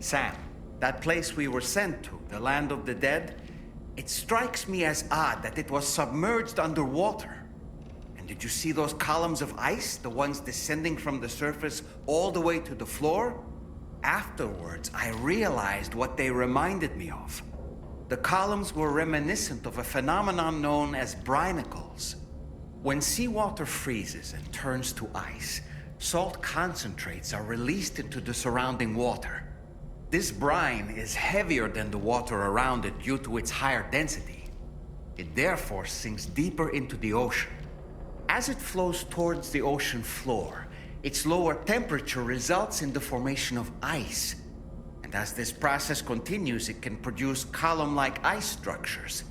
Sam, that place we were sent to, the land of the dead, it strikes me as odd that it was submerged underwater. And did you see those columns of ice, the ones descending from the surface all the way to the floor? Afterwards, I realized what they reminded me of. The columns were reminiscent of a phenomenon known as brinicles. When seawater freezes and turns to ice, salt concentrates are released into the surrounding water. This brine is heavier than the water around it due to its higher density. It therefore sinks deeper into the ocean. As it flows towards the ocean floor, its lower temperature results in the formation of ice. And as this process continues, it can produce column-like ice structures.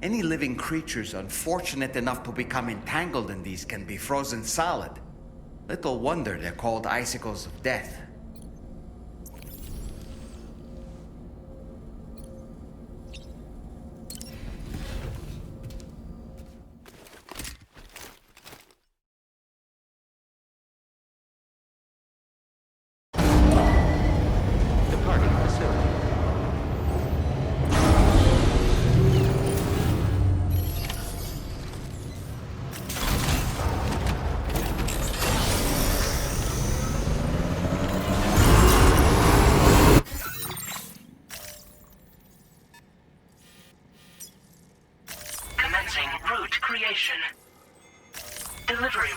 Any living creatures unfortunate enough to become entangled in these can be frozen solid. Little wonder they're called icicles of death. Departing facility. Commencing route creation. Delivery.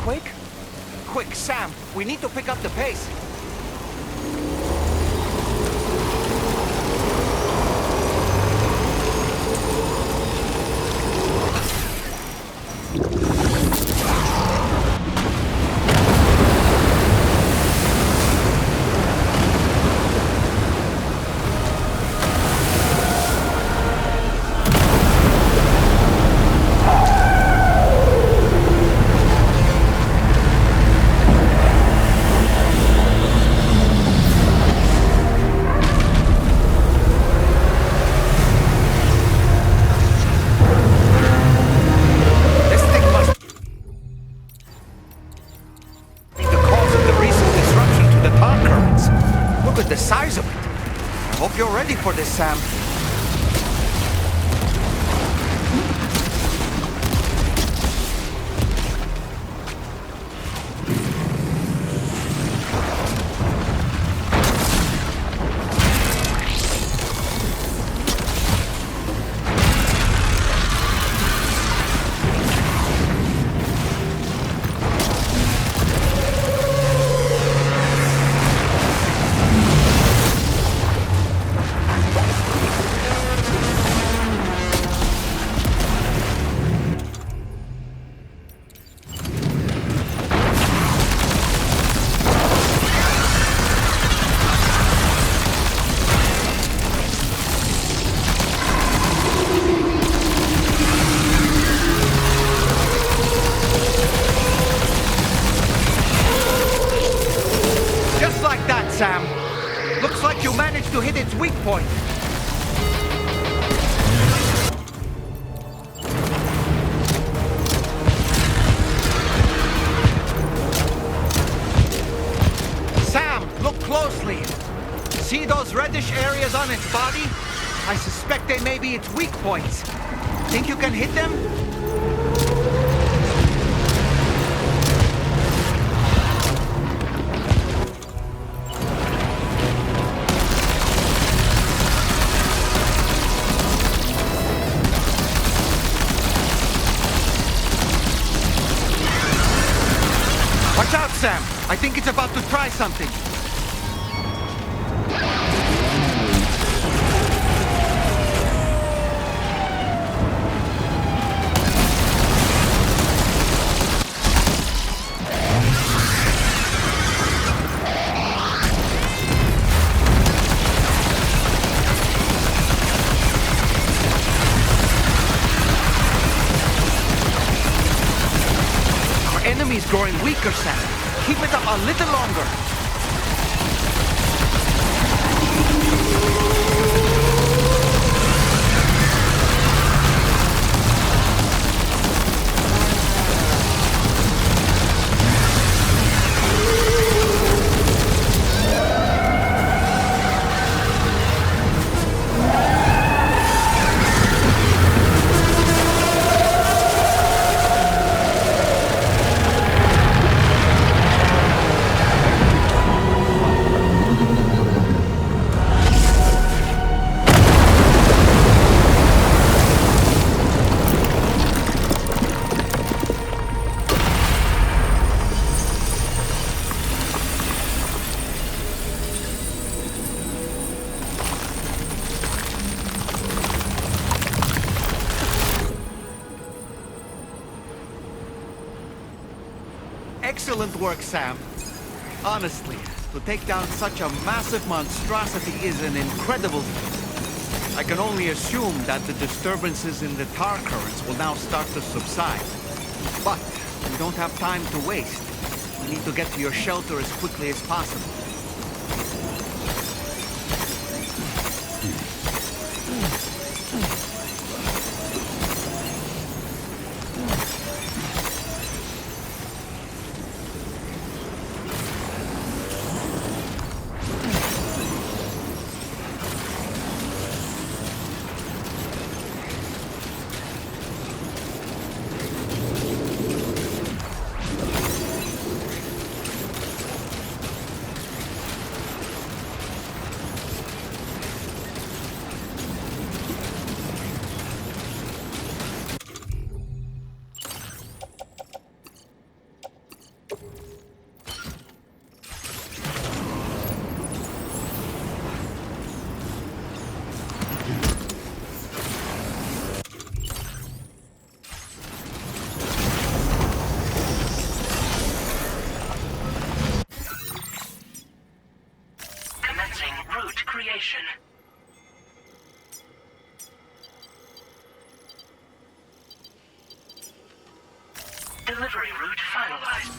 Quake? Quick, Sam, we need to pick up the pace. The size of it. I hope you're ready for this, Sam. those reddish areas on its body? I suspect they may be its weak points. Think you can hit them? Watch out, Sam! I think it's about to try something. Our enemy's growing weaker, Sam. Keep it up a little longer. Excellent work, Sam. Honestly, to take down such a massive monstrosity is an incredible feat. I can only assume that the disturbances in the tar currents will now start to subside. But we don't have time to waste. We need to get to your shelter as quickly as possible. Creation. Delivery route finalized.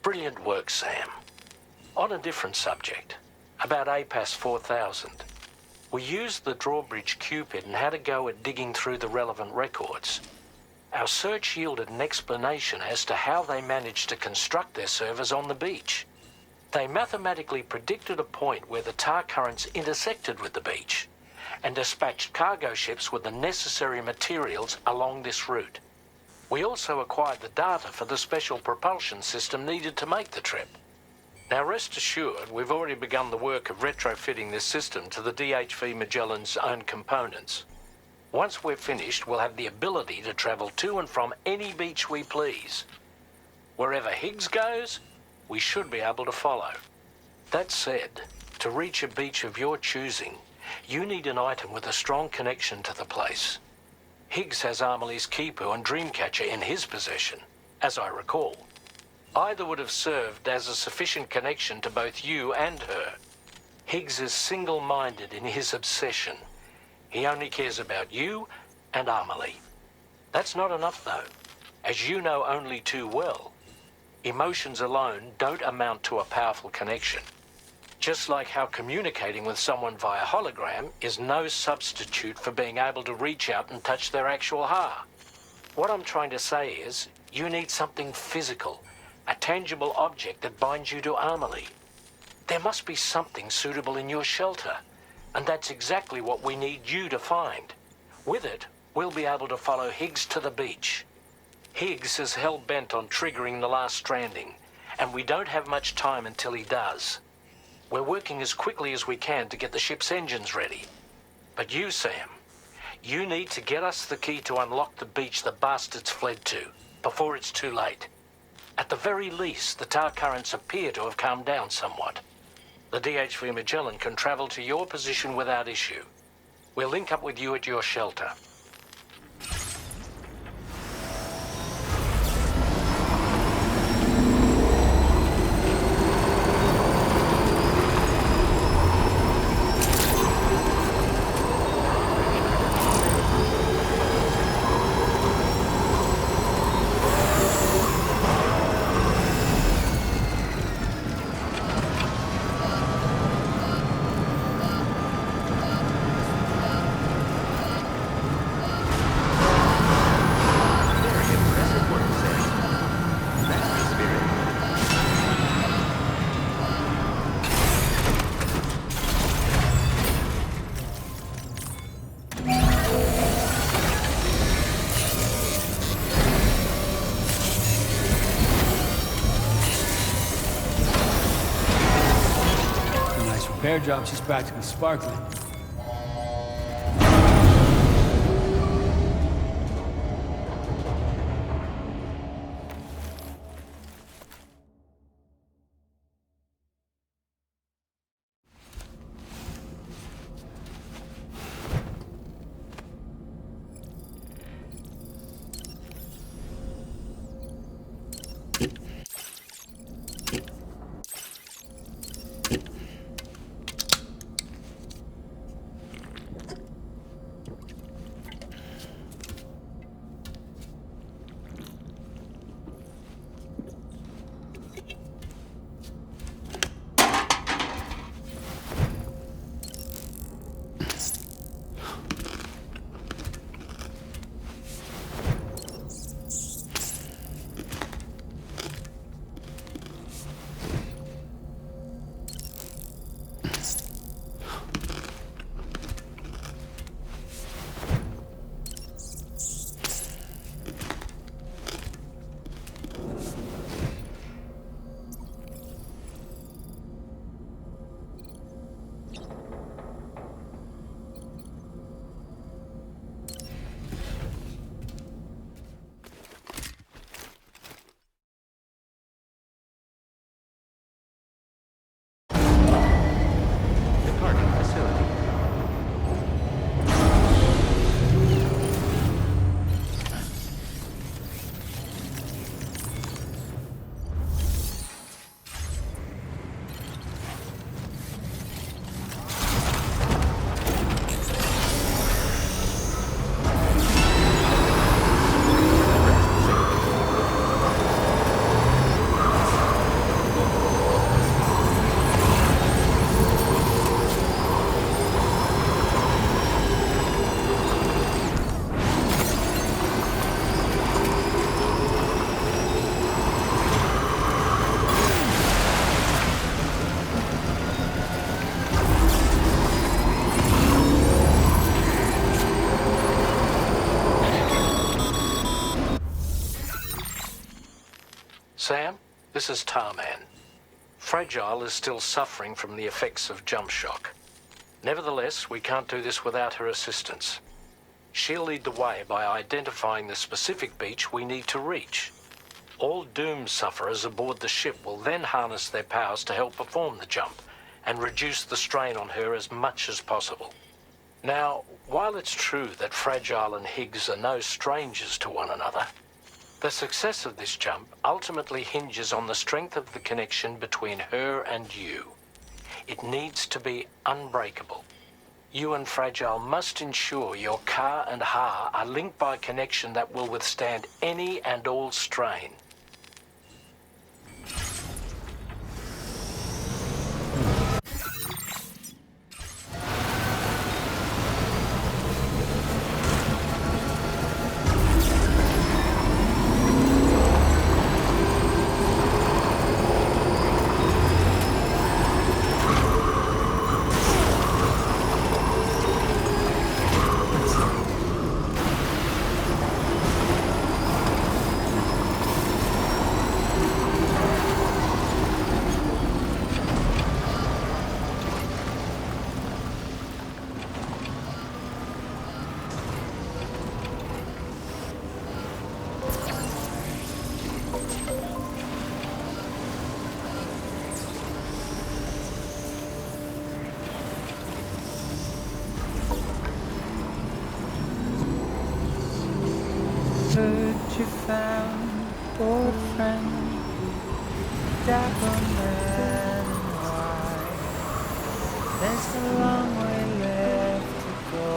Brilliant work, Sam. On a different subject, about APAS 4000. We used the drawbridge Cupid and had a go at digging through the relevant records. Our search yielded an explanation as to how they managed to construct their servers on the beach. They mathematically predicted a point where the tar currents intersected with the beach and dispatched cargo ships with the necessary materials along this route. We also acquired the data for the special propulsion system needed to make the trip. Now rest assured, we've already begun the work of retrofitting this system to the DHV Magellan's own components. Once we're finished, we'll have the ability to travel to and from any beach we please. Wherever Higgs goes, we should be able to follow. That said, to reach a beach of your choosing, you need an item with a strong connection to the place. Higgs has Amelie's Kipu and Dreamcatcher in his possession, as I recall. Either would have served as a sufficient connection to both you and her. Higgs is single-minded in his obsession. He only cares about you and Amelie. That's not enough, though. As you know only too well, emotions alone don't amount to a powerful connection. Just like how communicating with someone via hologram is no substitute for being able to reach out and touch their actual heart. What I'm trying to say is, you need something physical, a tangible object that binds you to Amelie. There must be something suitable in your shelter, and that's exactly what we need you to find. With it, we'll be able to follow Higgs to the beach. Higgs is hell-bent on triggering the last stranding, and we don't have much time until he does. We're working as quickly as we can to get the ship's engines ready. But you, Sam, you need to get us the key to unlock the beach the bastards fled to, before it's too late. At the very least, the tar currents appear to have calmed down somewhat. The DHV Magellan can travel to your position without issue. We'll link up with you at your shelter. Repair job, she's practically sparkling. Sam, this is Tarman. Fragile is still suffering from the effects of jump shock. Nevertheless, we can't do this without her assistance. She'll lead the way by identifying the specific beach we need to reach. All doom sufferers aboard the ship will then harness their powers to help perform the jump and reduce the strain on her as much as possible. Now, while it's true that Fragile and Higgs are no strangers to one another, the success of this jump ultimately hinges on the strength of the connection between her and you. It needs to be unbreakable. You and Fragile must ensure your Ka and Ha are linked by a connection that will withstand any and all strain. You found old friend, dapper man and white. There's a long way left to go.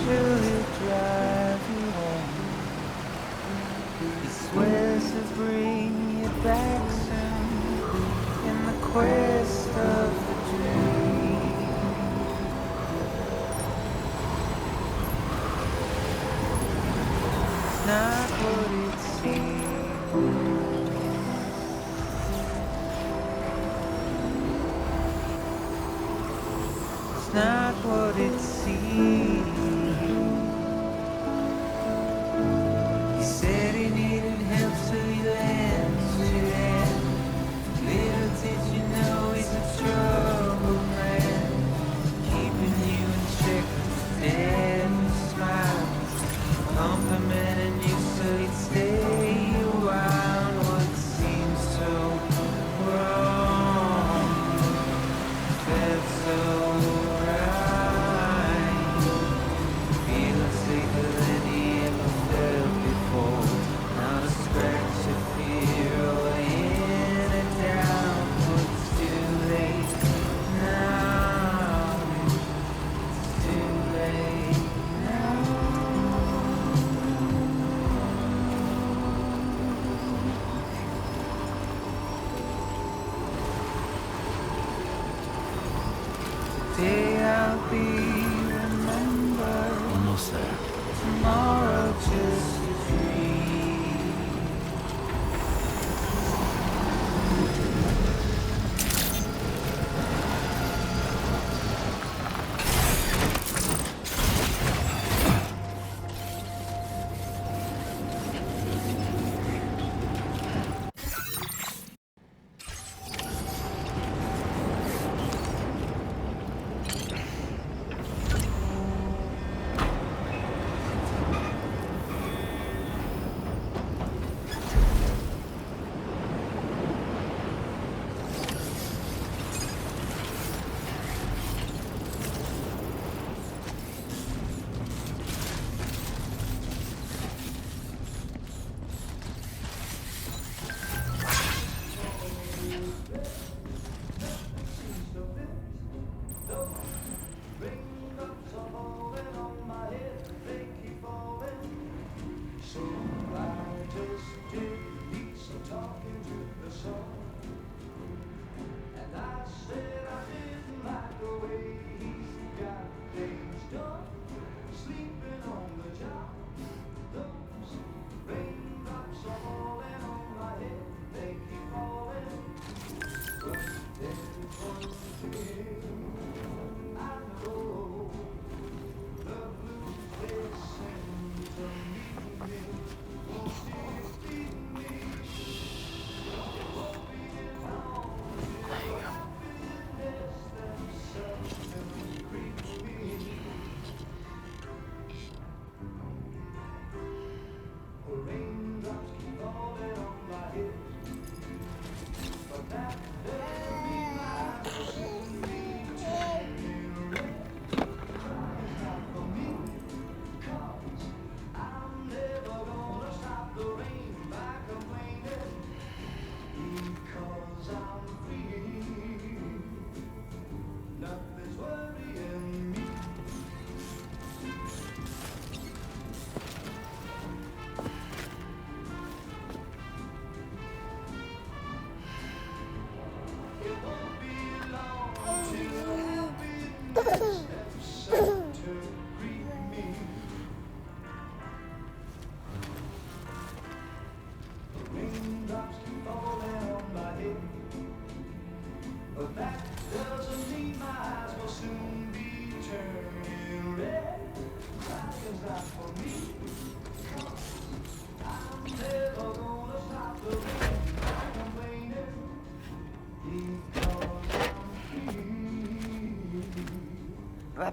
Till he'll drive you home. He swears to bring you back soon in the quest of the dream. Not what it seems. It's not what it seems. He said he needed help, so he lends you that. Little did you know he's a trouble man, keeping you in check with every smile. Complimenting you so you'd stay around. What seems so wrong felt so right. Feeling safer than he ever felt before. Not a scratch of fear or any doubt. But it's too late now. It's too late now. Day I'll be remembered. Almost there. Tomorrow just a dream.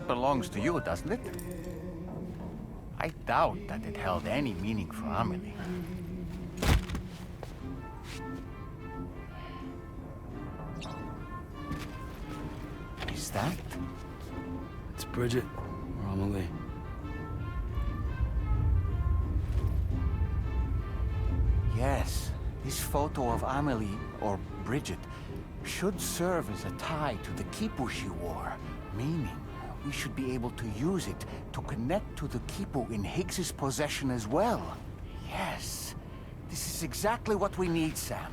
that belongs to you, doesn't it? I doubt that it held any meaning for Amelie. Is that? It's Bridget or Amelie. Yes, this photo of Amelie, or Bridget, should serve as a tie to the quipu she wore, meaning we should be able to use it to connect to the quipu in Higgs's possession as well. Yes, this is exactly what we need, Sam.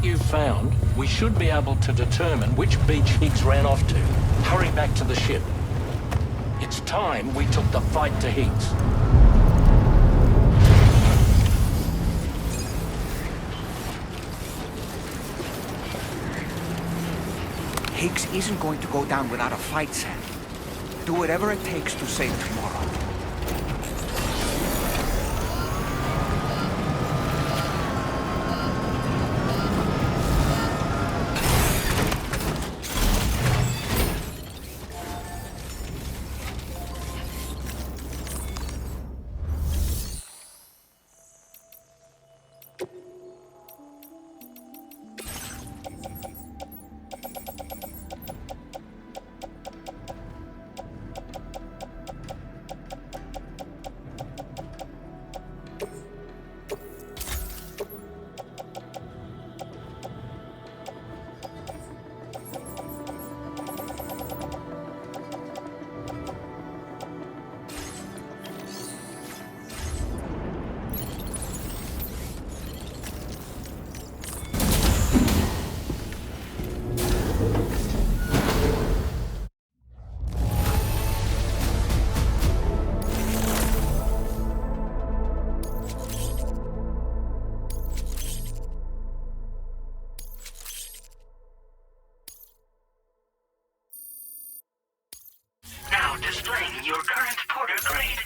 You've found, we should be able to determine which beach Higgs ran off to. Hurry back to the ship. It's time we took the fight to Higgs. Higgs isn't going to go down without a fight, Sam. Do whatever it takes to save tomorrow. Displaying your current porter grade.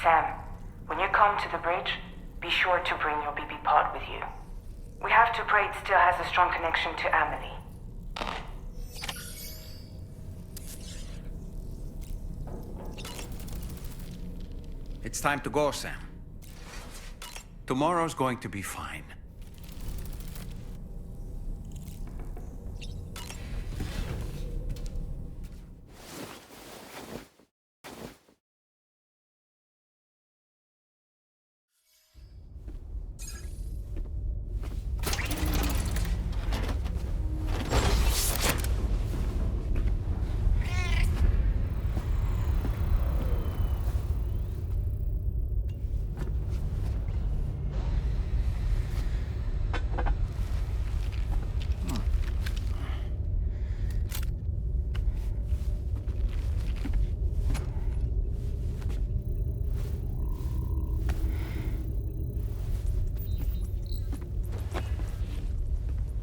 Sam, when you come to the bridge, be sure to bring your BB pod with you. We have to pray it still has a strong connection to Amelie. It's time to go, Sam. Tomorrow's going to be fine.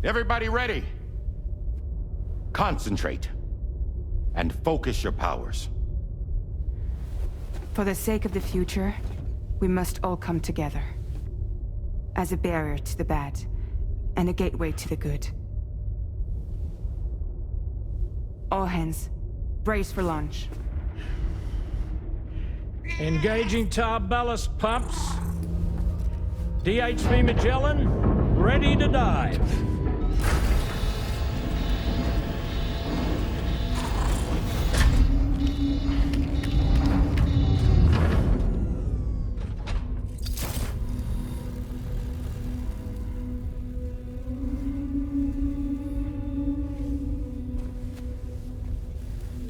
Everybody ready? Concentrate. And focus your powers. For the sake of the future, we must all come together. As a barrier to the bad, and a gateway to the good. All hands, brace for launch. Engaging tar ballast pumps. DHV Magellan, ready to dive.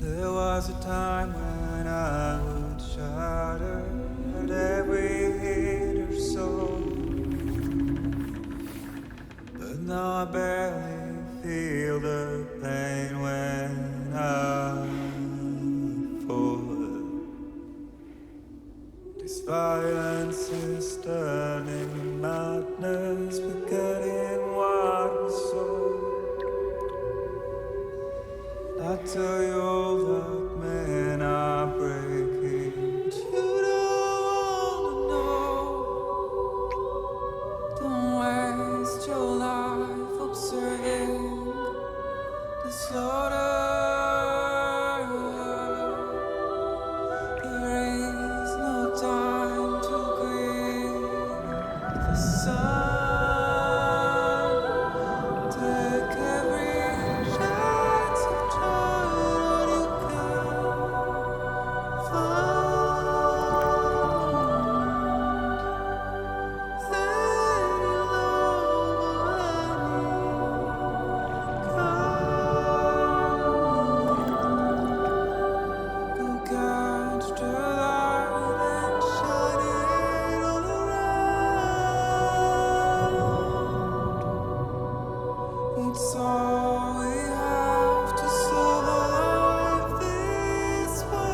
There was a time when I would shatter at every hit or so, but now I barely feel the pain when I fall. This violence is turning madness, forgetting what was so. I tell you all that men are breaking, but you don't know. Don't waste your life observing the slaughter. There is no time to grieve the sun. Take every chance of joy you can find. Go catch the light and shine it all around. It's all we have to survive this world.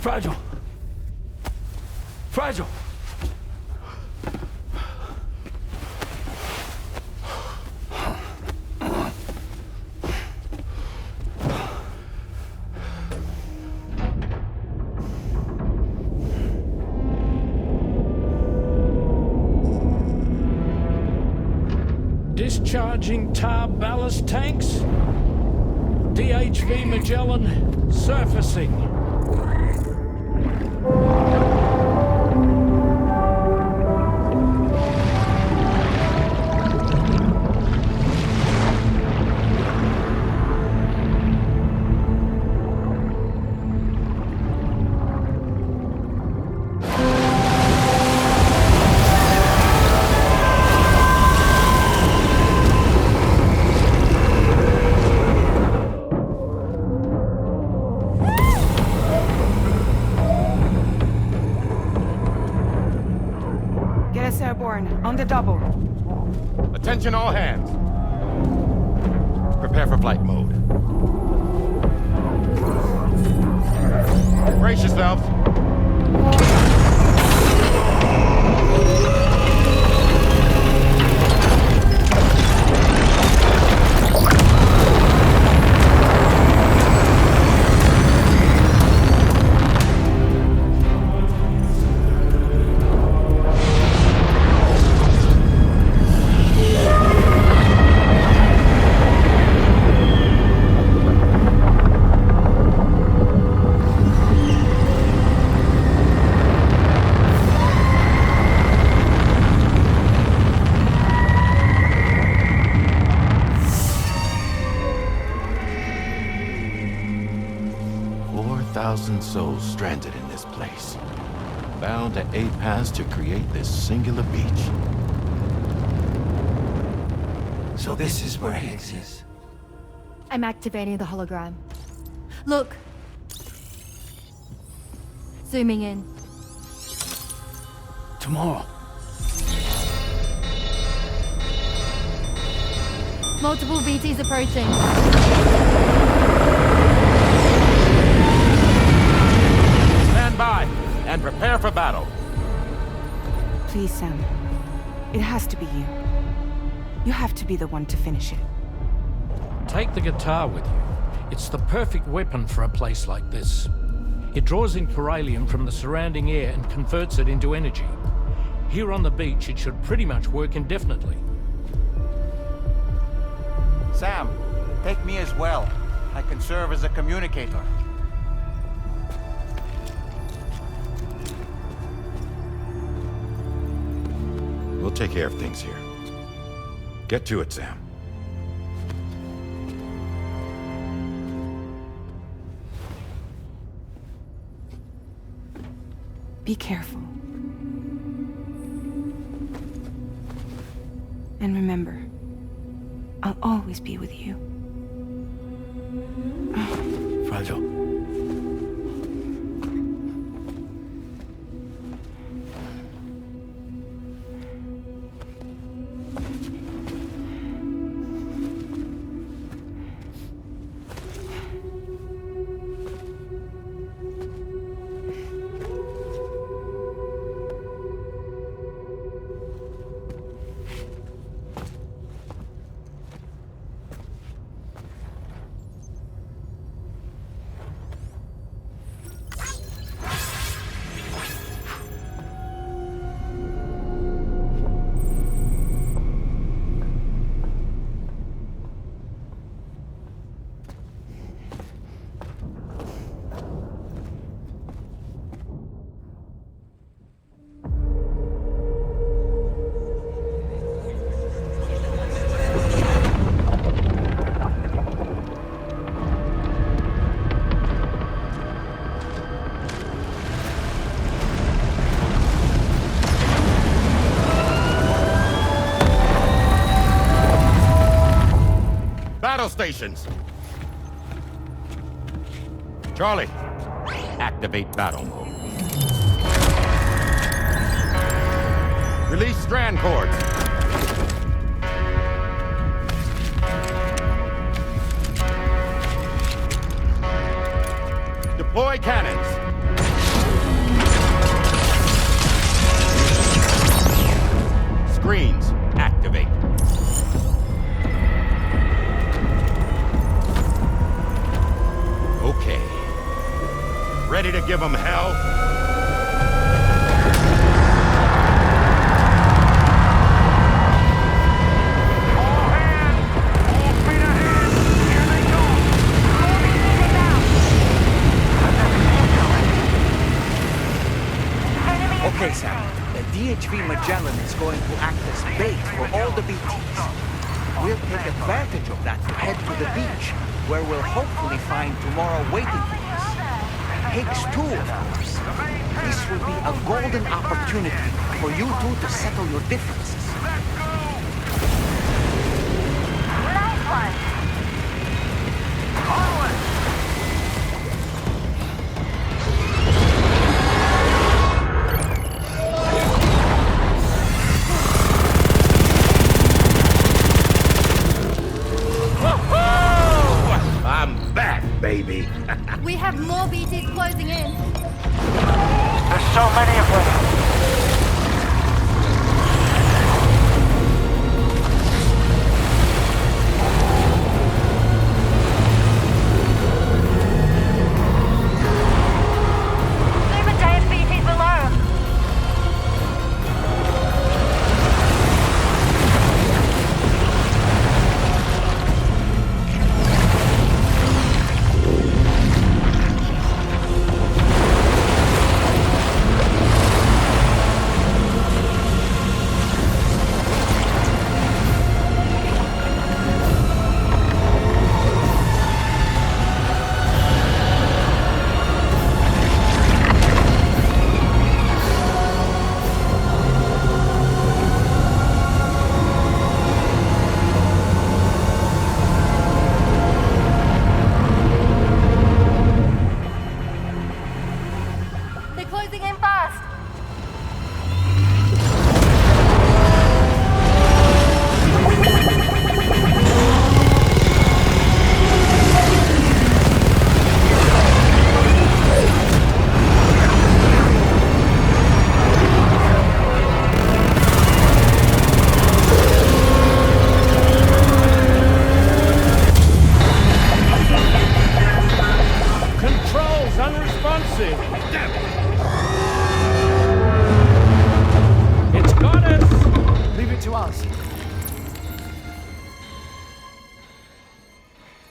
Fragile! Fragile! Discharging tar ballast tanks. DHV Magellan surfacing. Get us airborne, on the double. Attention all hands. Prepare for flight mode. Brace yourselves. Souls stranded in this place, bound to a paths to create this singular beach. So this is where Higgs is. I'm activating the hologram. Look! Zooming in. Tomorrow. Multiple VTs approaching. Stand by and prepare for battle. Please, Sam. It has to be you. You have to be the one to finish it. Take the guitar with you. It's the perfect weapon for a place like this. It draws in chiralium from the surrounding air and converts it into energy. Here on the beach, it should pretty much work indefinitely. Sam, take me as well. I can serve as a communicator. We'll take care of things here. Get to it, Sam. Be careful. And remember, I'll always be with you. Fragile. Battle stations! Charlie, activate battle mode. Release strand cords. Deploy cannons. Screens, activate. Okay. Ready to give them hell? Okay, Sam. The DHV Magellan is going to act as bait for all the BTs. We'll take advantage of that to head to the beach, where we'll hopefully find tomorrow waiting for us. Higgs too, of course. This will be a golden opportunity for you two to settle your differences. Nice one. Forward. I'm back, baby. We have more BTs closing in. There's so many of them. ours.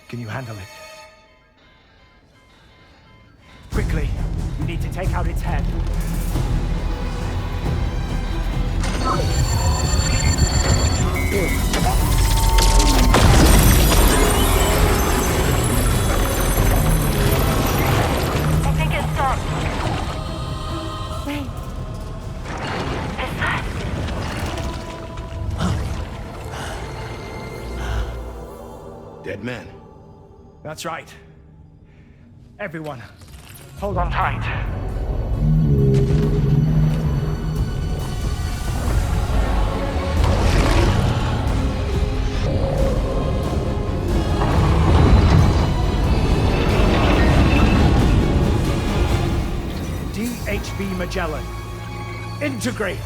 Can you handle it? Quickly, we need to take out its head. I think it stopped. Wait. Is that? Dead man. That's right. Everyone, hold on tight. DHV Magellan, integrate!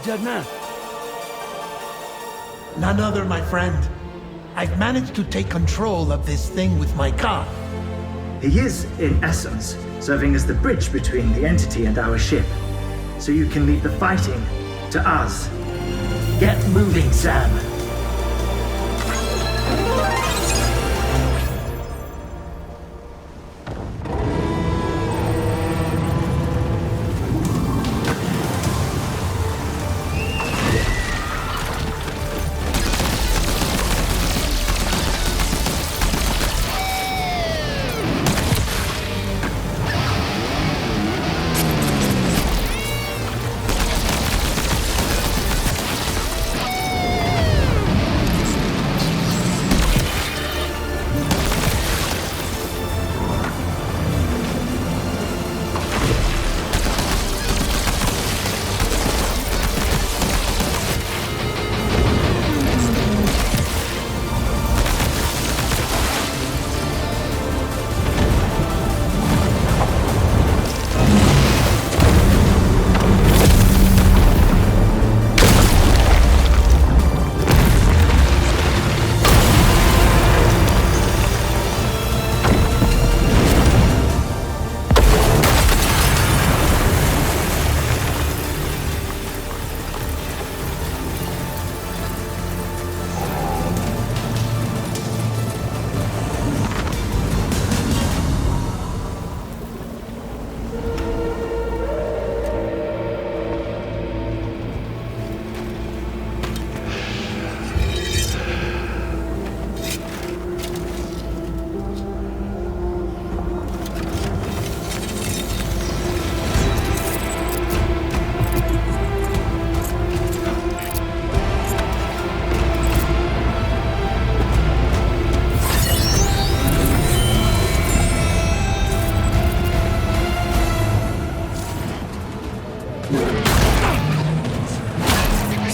Dead man. None other, my friend. I've managed to take control of this thing with my car. He is, in essence, serving as the bridge between the entity and our ship. So you can leave the fighting to us. Get moving, Sam.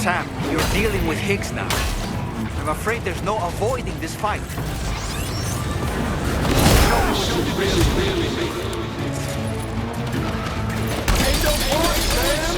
Sam, you're dealing with Higgs now. I'm afraid there's no avoiding this fight. Hey, don't worry, Sam!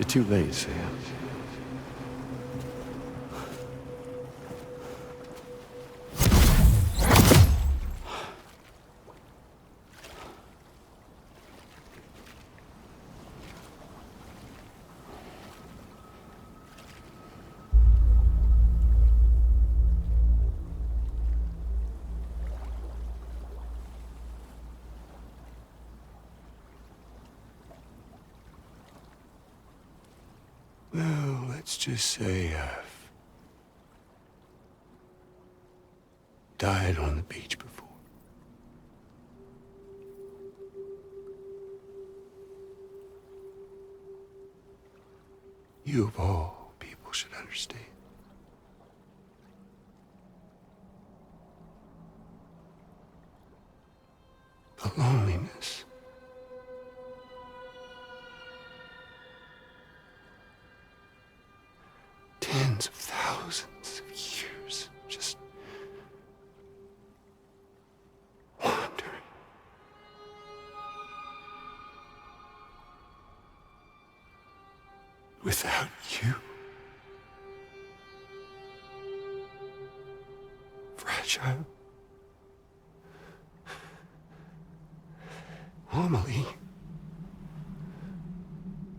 You're too late, Sam. Well, let's just say I've died on the beach before. You of all people should understand. The loneliness. Tens of thousands of years just wandering. Without you. Fragile. Amelie.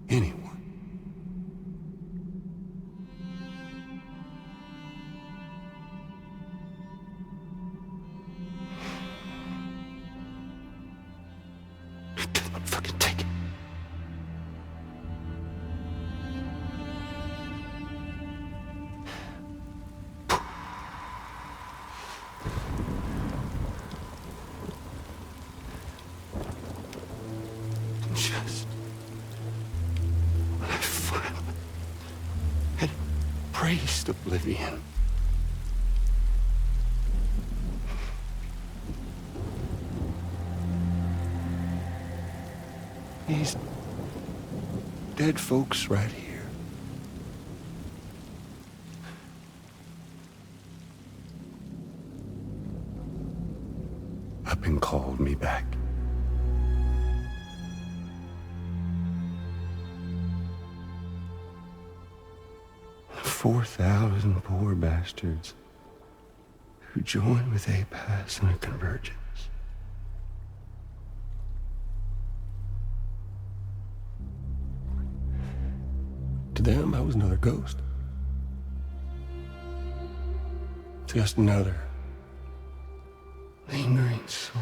Anyone. Fucking take it. Just when I finally had embraced oblivion. These dead folks right here. Up and called me back. The 4,000 poor bastards who joined with APAS in a convergence. To them, I was another ghost. Just another lingering soul.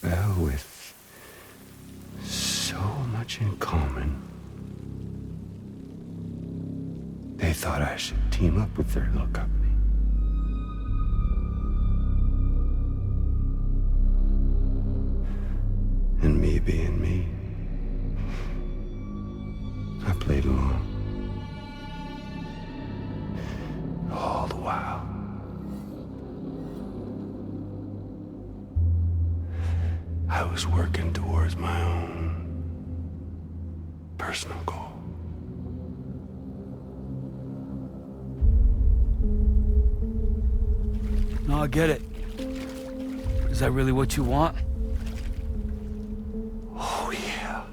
Well, with so much in common, they thought I should team up with their little company. And me being me, I played along. All the while. I was working towards my own personal goal. No, I get it. Is that really what you want? Oh, yeah.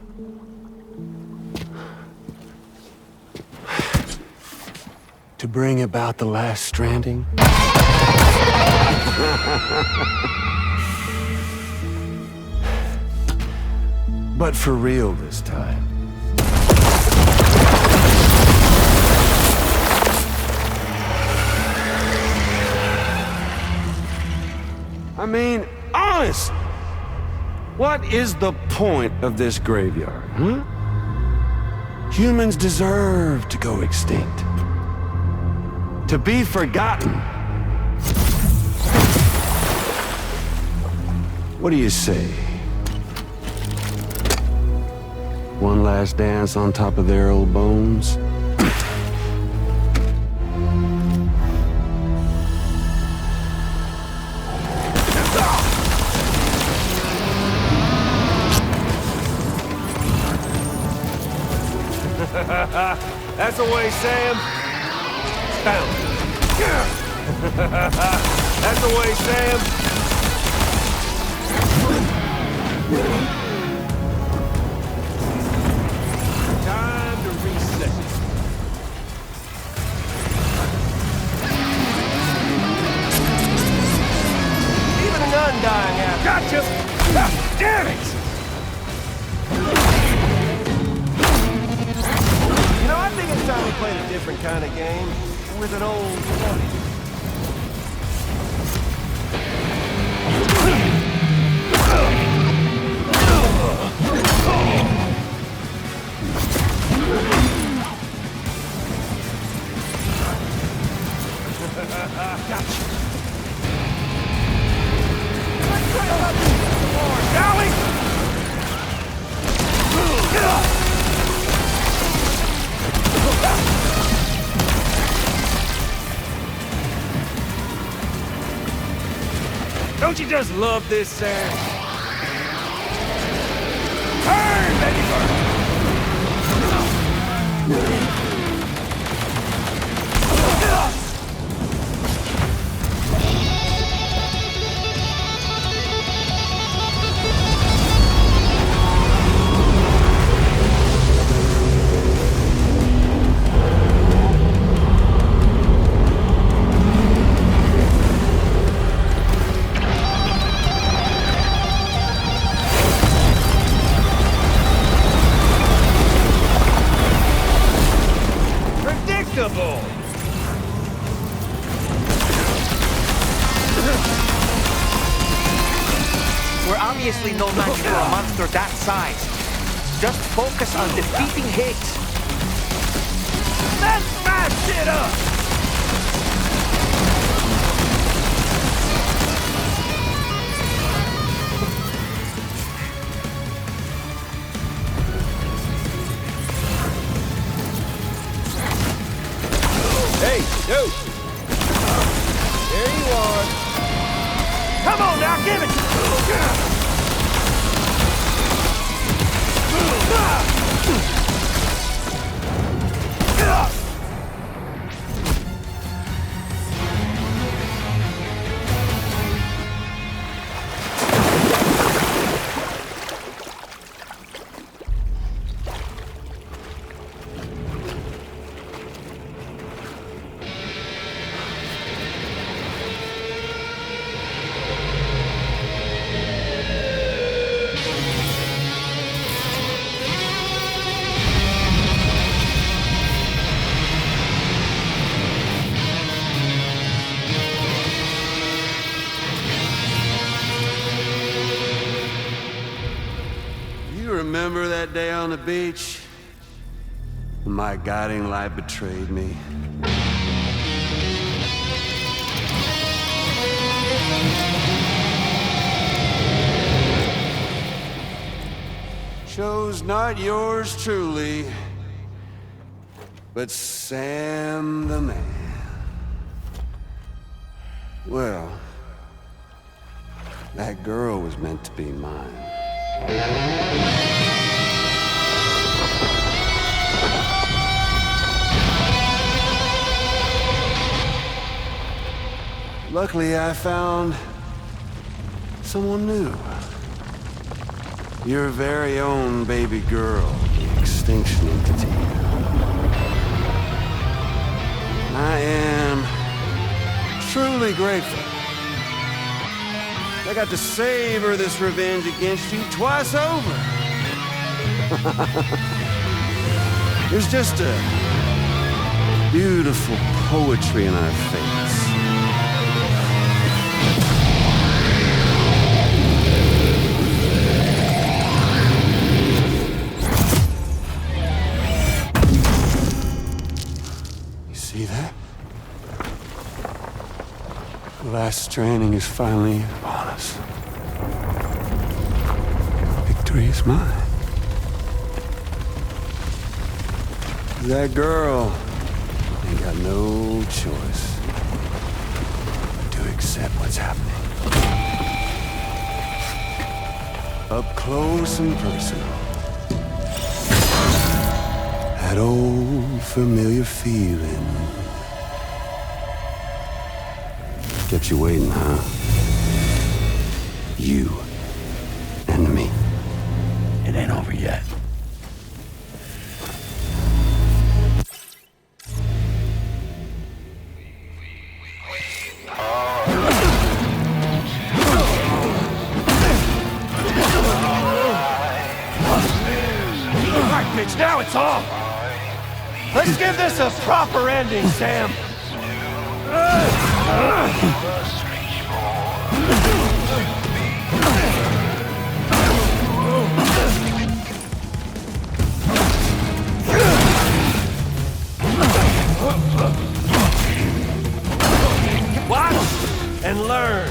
To bring about the last stranding? But for real this time. I mean, honest! What is the point of this graveyard, huh? Humans deserve to go extinct. To be forgotten. What do you say? One last dance on top of their old bones? That's the way, Sam. Bounce. That's the way, Sam. Time to reset. Even an undying apple. Gotcha! Ah, damn it! You know, I think it's time we played a different kind of game with an old buddy. Gotcha. Let's try about this some more, shall we? Don't you just love this, Sam? Turn, baby bird! Predictable! We're obviously no match for a monster that size. Just focus on defeating Higgs. Let's smash it up! Hey, dude! There you are. Come on now, give it! Remember that day on the beach? When my guiding light betrayed me? Chose not yours truly, but Sam the man. Well, that girl was meant to be mine. Luckily, I found someone new. Your very own baby girl, the extinction entity. I am truly grateful. I got to savor this revenge against you twice over. There's just a beautiful poetry in our fates. You see that? The last stranding is finally upon us. Victory is mine. That girl ain't got no choice to accept what's happening. Up close and personal. That old familiar feeling. Kept you waiting, huh? You and me. yet. Alright, bitch, now it's on! Let's give this a proper ending, Sam! Watch and learn!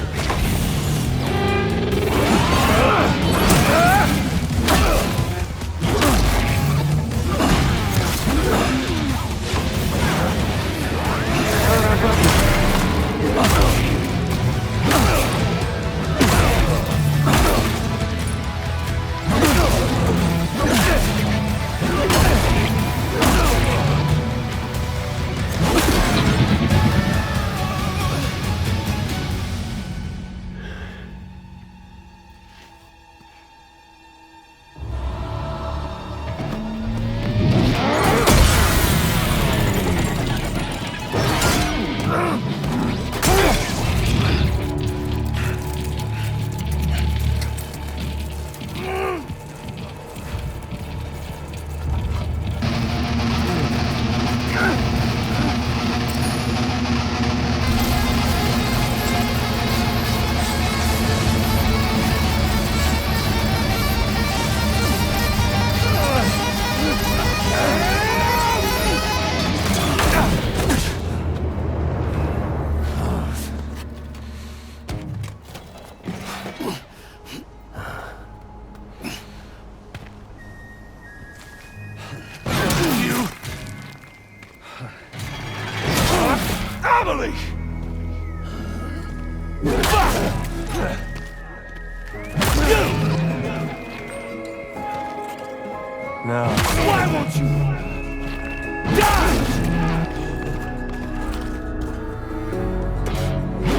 No. Why won't you die?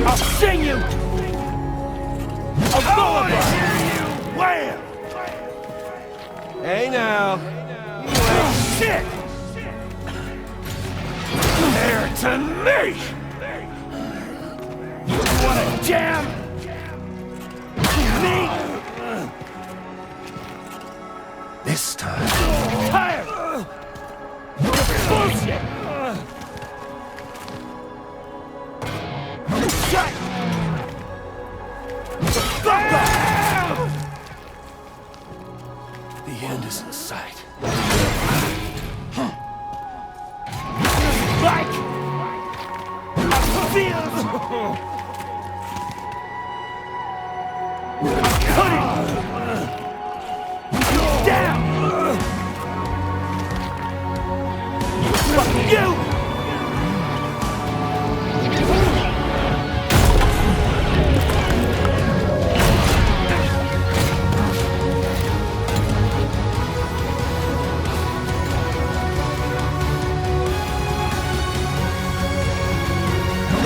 I'll sing you a lullaby. Wham! Hey now. You ain't shit. There to me. You wanna jam? Me? This time. Tired! Bullshit! Shut! The end is in sight. Like a field! Cutting! Down! Fuck you!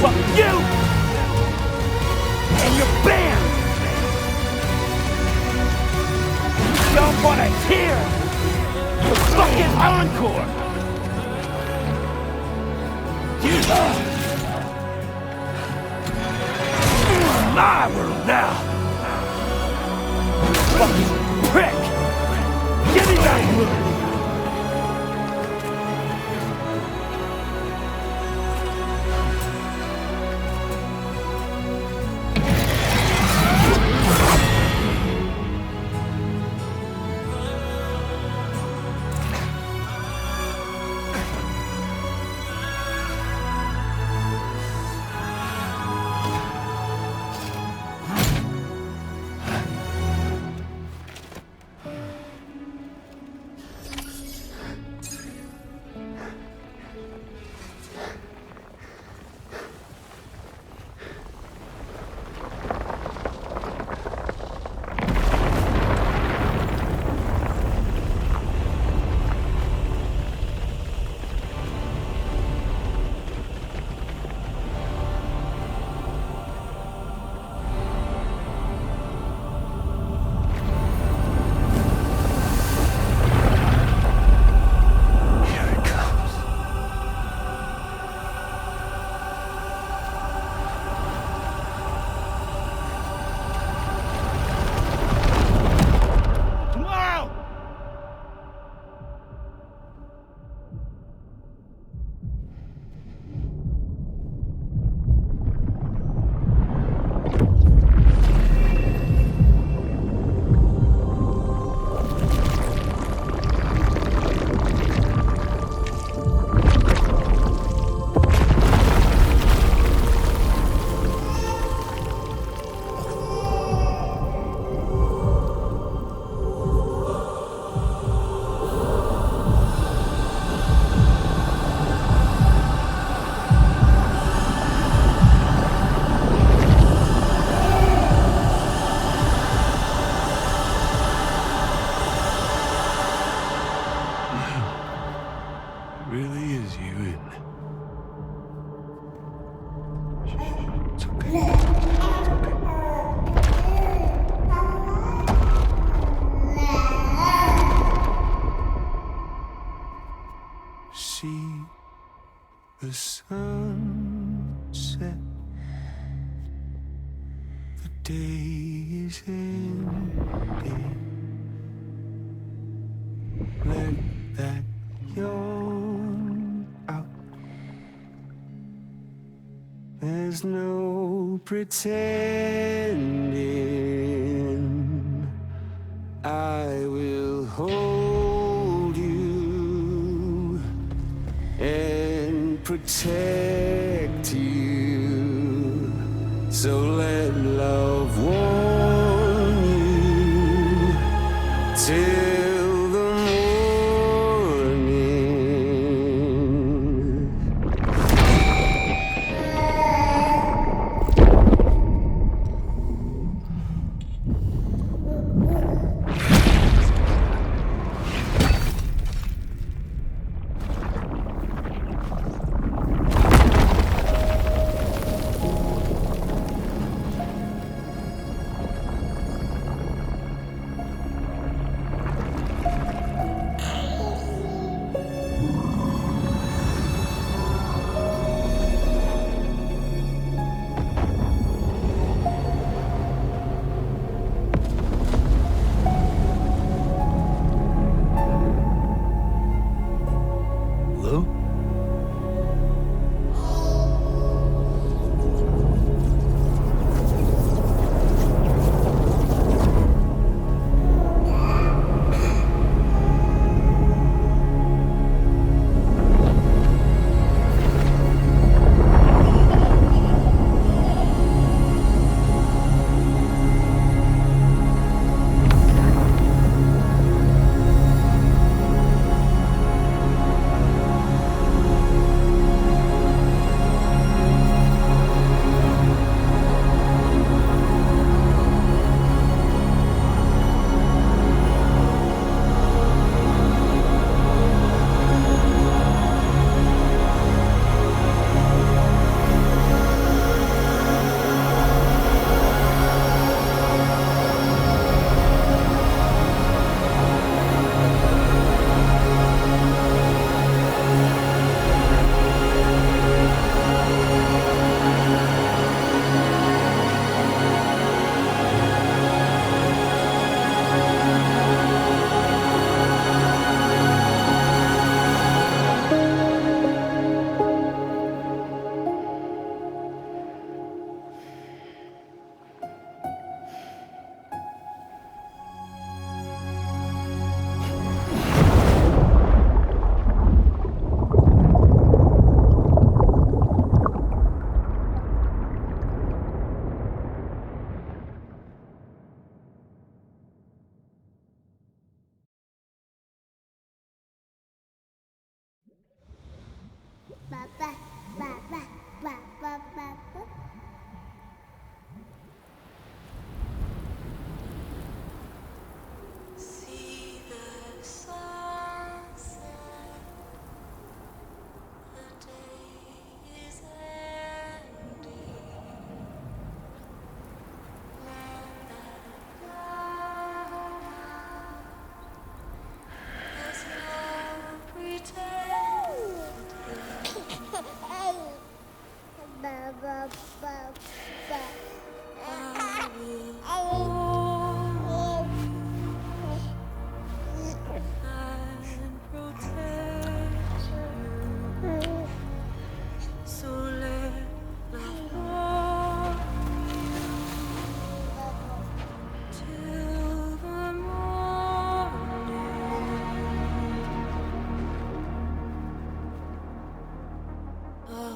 Fuck you! And your band! Don't wanna hear the fucking encore! My world now! Fucking prick! Give me that word! The sunset, the day is ending. Let that yawn out. There's no pretending. I will hold you and protect you. So let love warm you till the morning.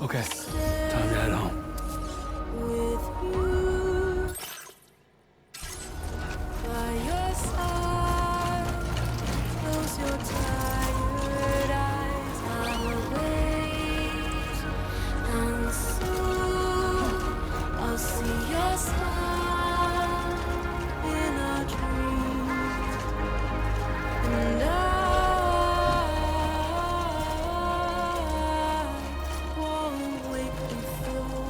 Okay, time to head home. Won't wake before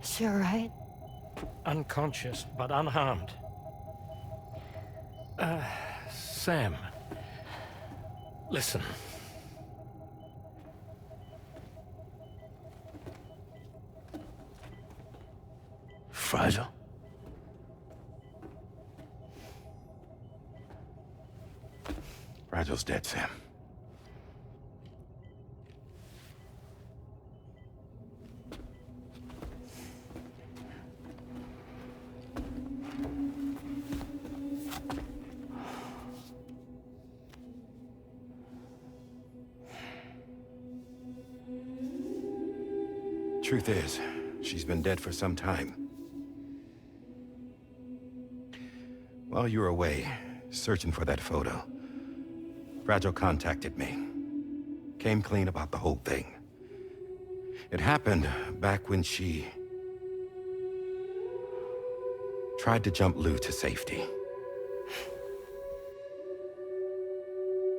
Is she alright? Unconscious, but unharmed. Sam. Listen. Fragile. Fragile's dead, Sam. Truth is, she's been dead for some time. While you were away, searching for that photo, Fragile contacted me. Came clean about the whole thing. It happened back when she tried to jump Lou to safety.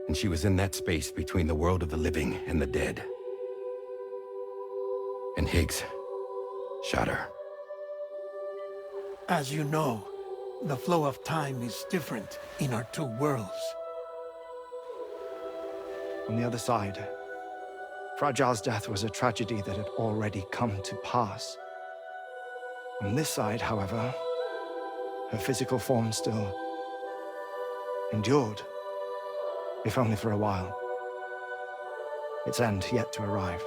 And she was in that space between the world of the living and the dead. And Higgs shot her. As you know, the flow of time is different in our two worlds. On the other side, Fragile's death was a tragedy that had already come to pass. On this side, however, her physical form still endured, if only for a while. Its end yet to arrive.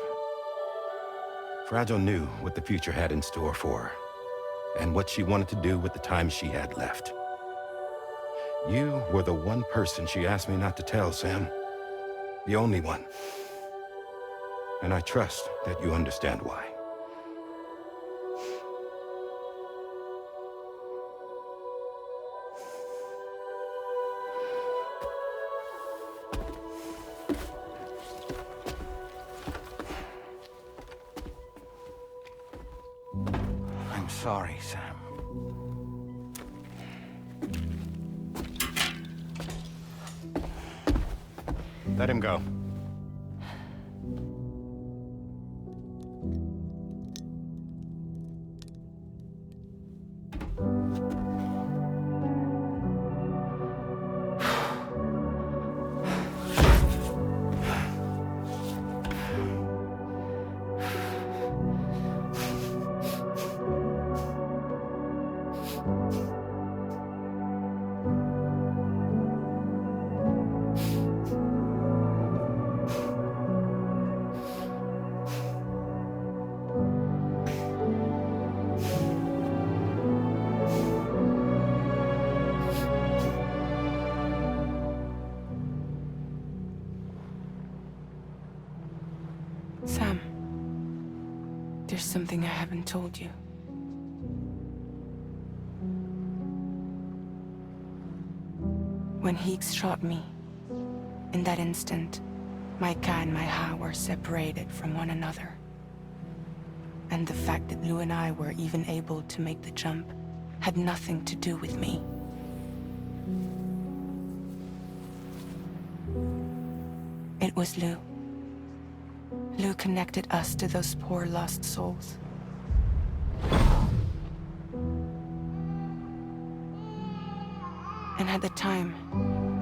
Fragile knew what the future had in store for her, and what she wanted to do with the time she had left. You were the one person she asked me not to tell, Sam. The only one. And I trust that you understand why. I'm sorry, Sam. Let him go. Sam, there's something I haven't told you. When Higgs shot me, in that instant, my Ka and my Ha were separated from one another. And the fact that Lou and I were even able to make the jump had nothing to do with me. It was Lou. Lou connected us to those poor lost souls. And at the time,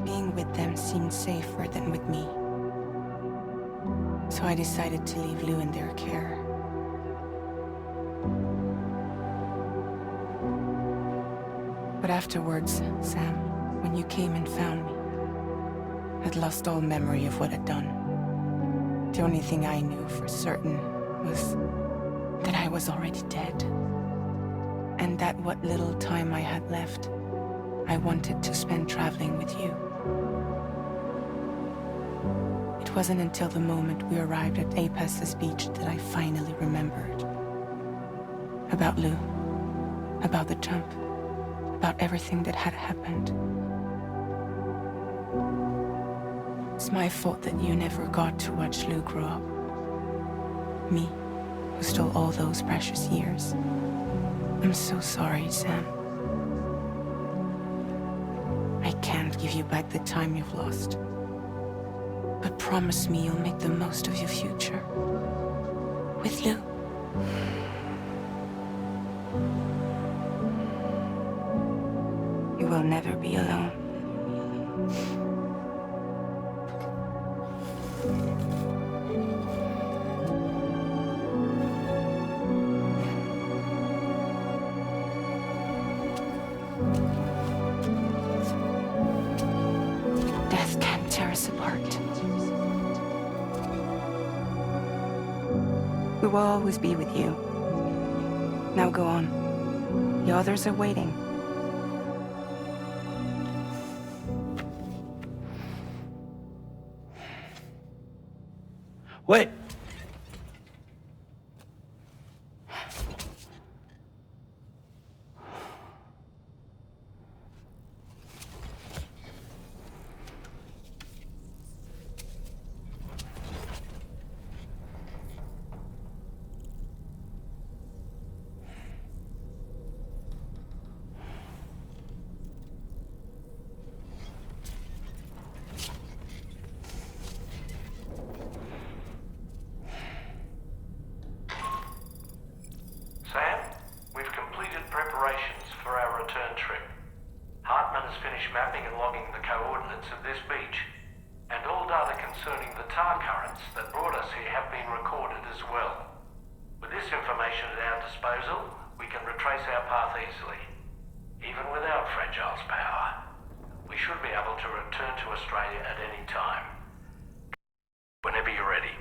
being with them seemed safer than with me. So I decided to leave Lou in their care. But afterwards, Sam, when you came and found me, I'd lost all memory of what I'd done. The only thing I knew for certain was that I was already dead. And that what little time I had left, I wanted to spend traveling with you. It wasn't until the moment we arrived at Apas's beach that I finally remembered. About Lou, about the jump, about everything that had happened. It's my fault that you never got to watch Lou grow up. Me, who stole all those precious years. I'm so sorry, Sam. I can't give you back the time you've lost. But promise me you'll make the most of your future. With Lou. You will never be alone. us apart. We will always be with you. Now go on. The others are waiting. Wait! Sam, we've completed preparations for our return trip. Hartman has finished mapping and logging the coordinates of this beach, and all data concerning the tar currents that brought us here have been recorded as well. With this information at our disposal, we can retrace our path easily. Even without Fragile's power, we should be able to return to Australia at any time. Whenever you're ready.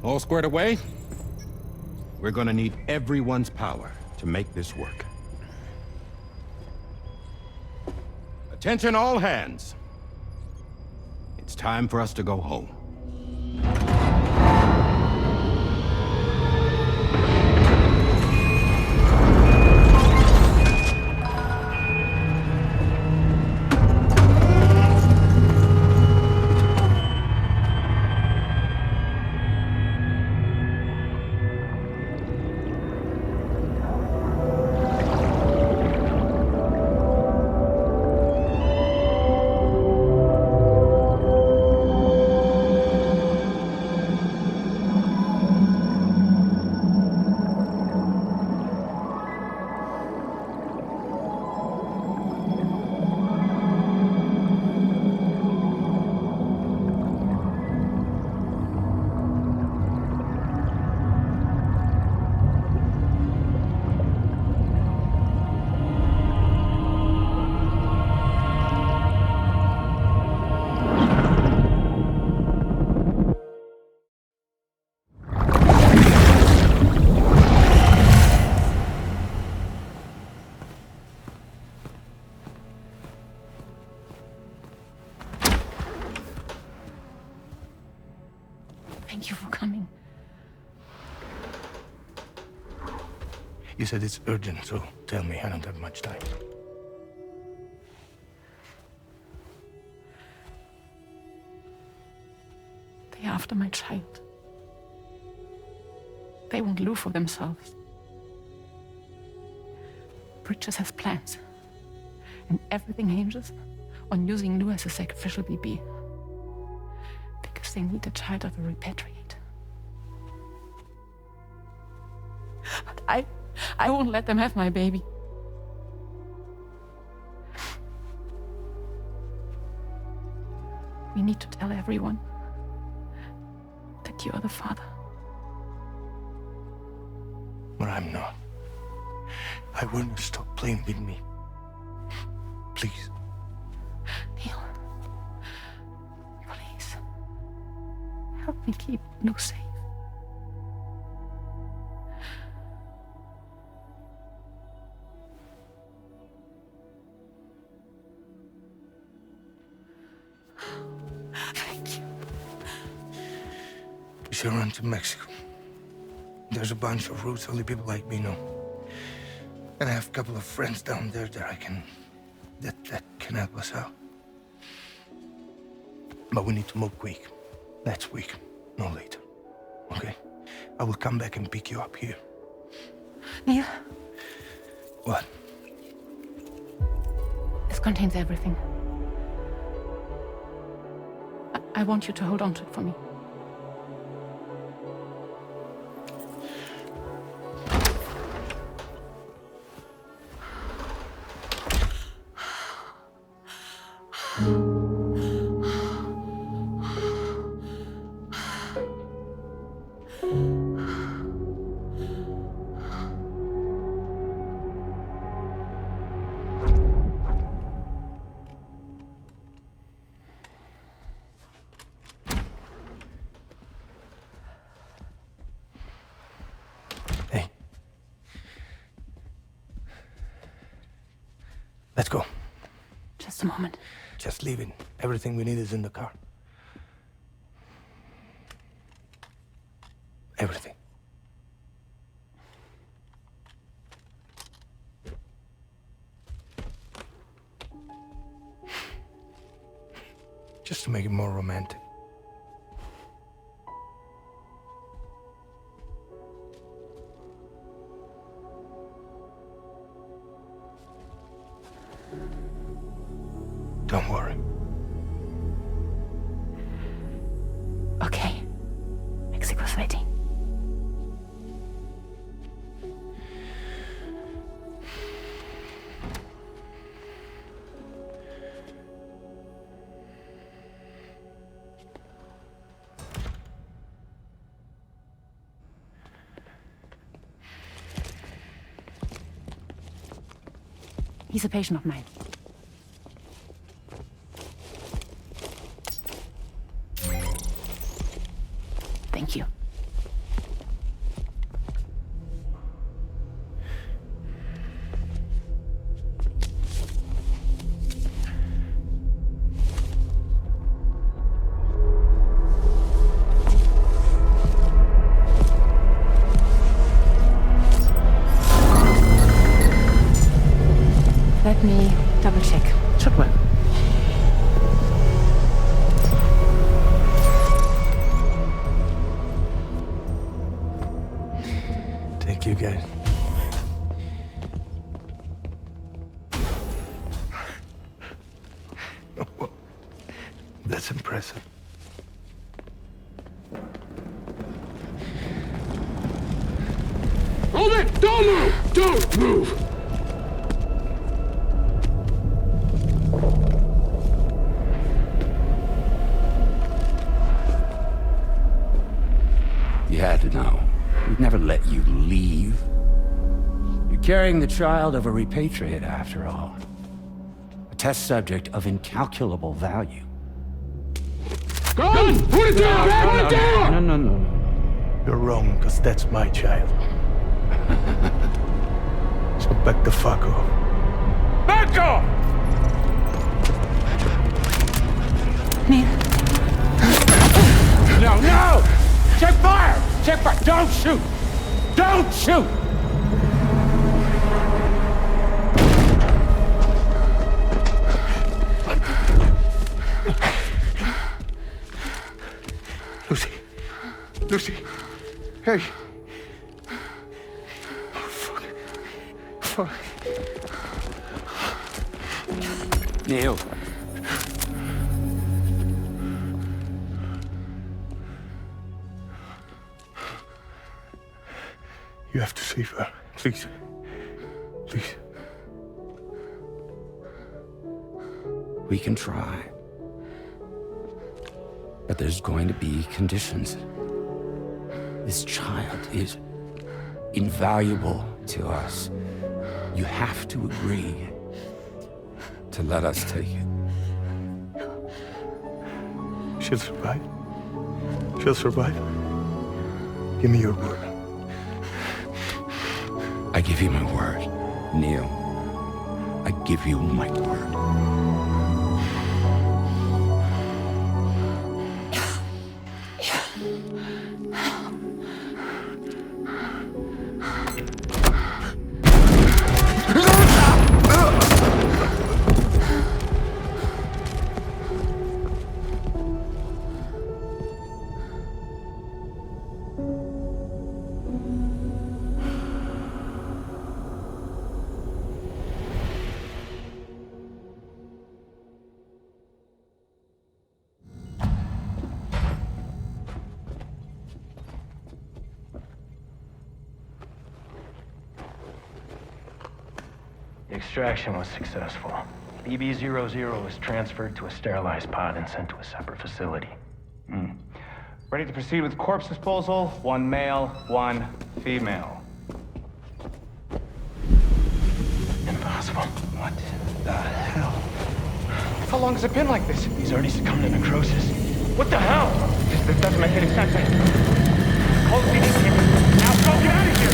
All squared away? We're gonna need everyone's power to make this work. Attention all hands. It's time for us to go home. Thank you for coming. You said it's urgent, so tell me, I don't have much time. They're after my child. They want Lou for themselves. Bridges has plans, and everything hinges on using Lou as a sacrificial BB. Because they need a child of a repatriate. But I won't let them have my baby. We need to tell everyone that you are the father. But I'm not. I want you to stop playing with me. Please. Neil. Please. Help me keep Lou safe. Thank you. We should run to Mexico. There's a bunch of routes only people like me know. And I have a couple of friends down there that can help us out. But we need to move quick. Next week, no later. Okay? I will come back and pick you up here. Neil? What? This contains everything. I want you to hold on to it for me. Let's go. Just a moment. Just leaving. Everything we need is in the car. Everything. Just to make it more romantic. Don't worry. Okay. Mexico's waiting. He's a patient of mine. Thank you. Let me double check. Should work. Thank you, guys. That's impressive. Hold it! Don't move! Don't move! You had to know. We'd never let you leave. You're carrying the child of a repatriate, after all. A test subject of incalculable value. Gun! Put it down! Put it down! No. You're wrong, because that's my child. So back the fuck off. Back off! Neil. No! Check fire! Check fire! Don't shoot! Don't shoot! Lucy. Hey. Oh, fuck. Neil. You have to save her. Please. Please. We can try. But there's going to be conditions. This child is invaluable to us. You have to agree to let us take it. She'll survive. She'll survive. Give me your word. I give you my word, Neil. I give you my word. The extraction was successful. BB-00 was transferred to a sterilized pod and sent to a separate facility. Ready to proceed with corpse disposal. 1 male, 1 female. Impossible. What the hell? How long has it been like this? He's already succumbed to necrosis. What the hell? This doesn't make any sense. Call the PD team. Now go get out of here!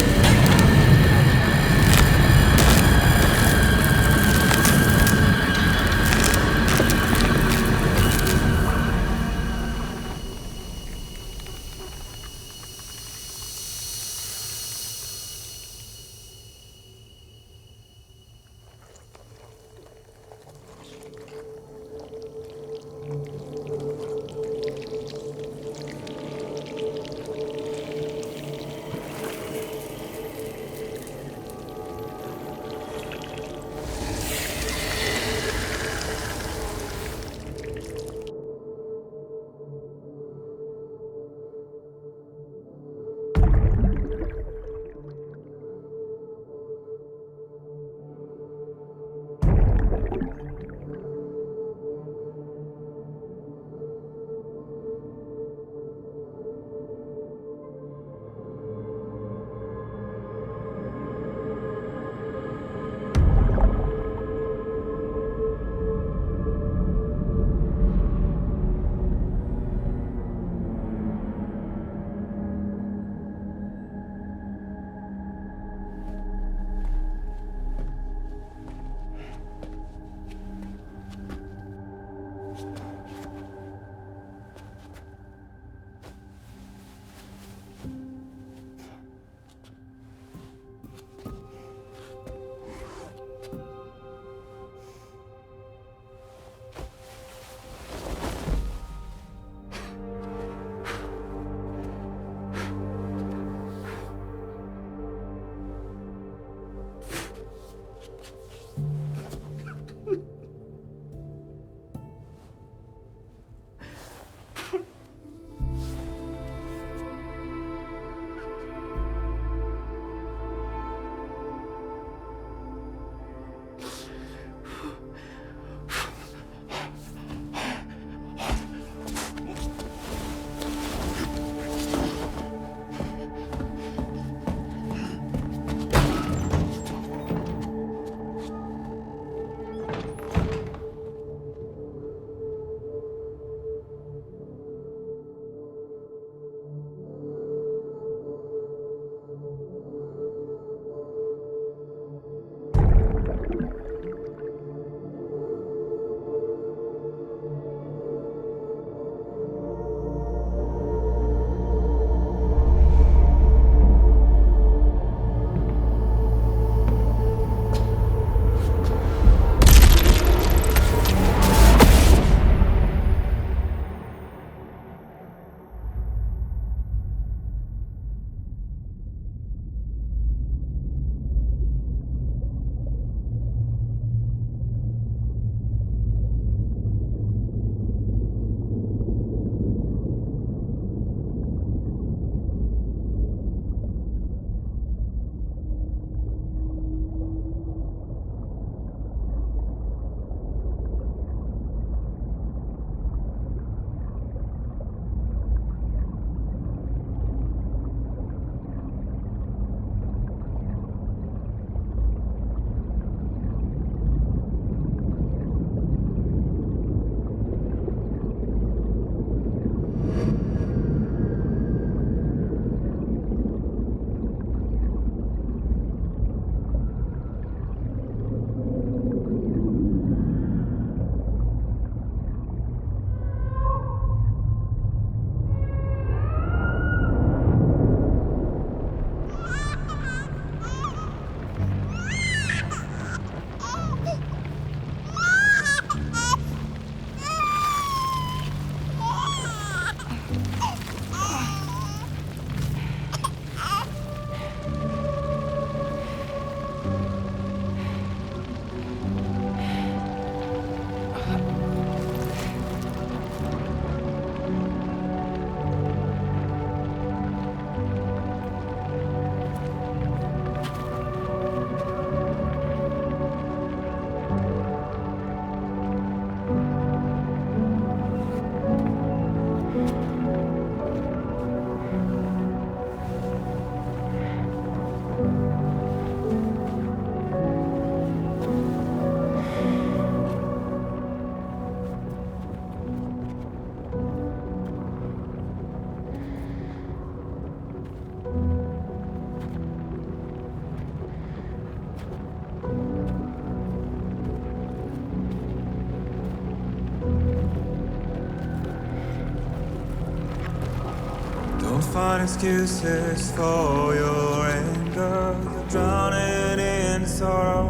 find excuses for your anger. You're drowning in sorrow.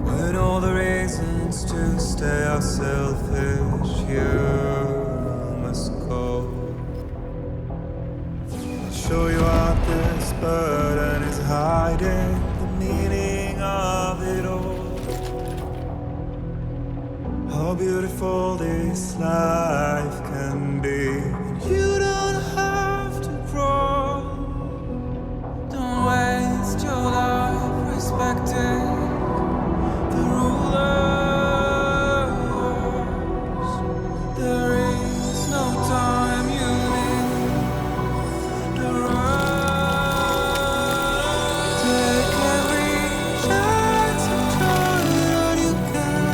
When all the reasons to stay are selfish, you must go. I'll show you out this burden is hiding the meaning of it all. How beautiful this life can be. And you don't have to grow. Don't waste your life respecting the rulers. There is no time you need to run. Take every chance of joy that you can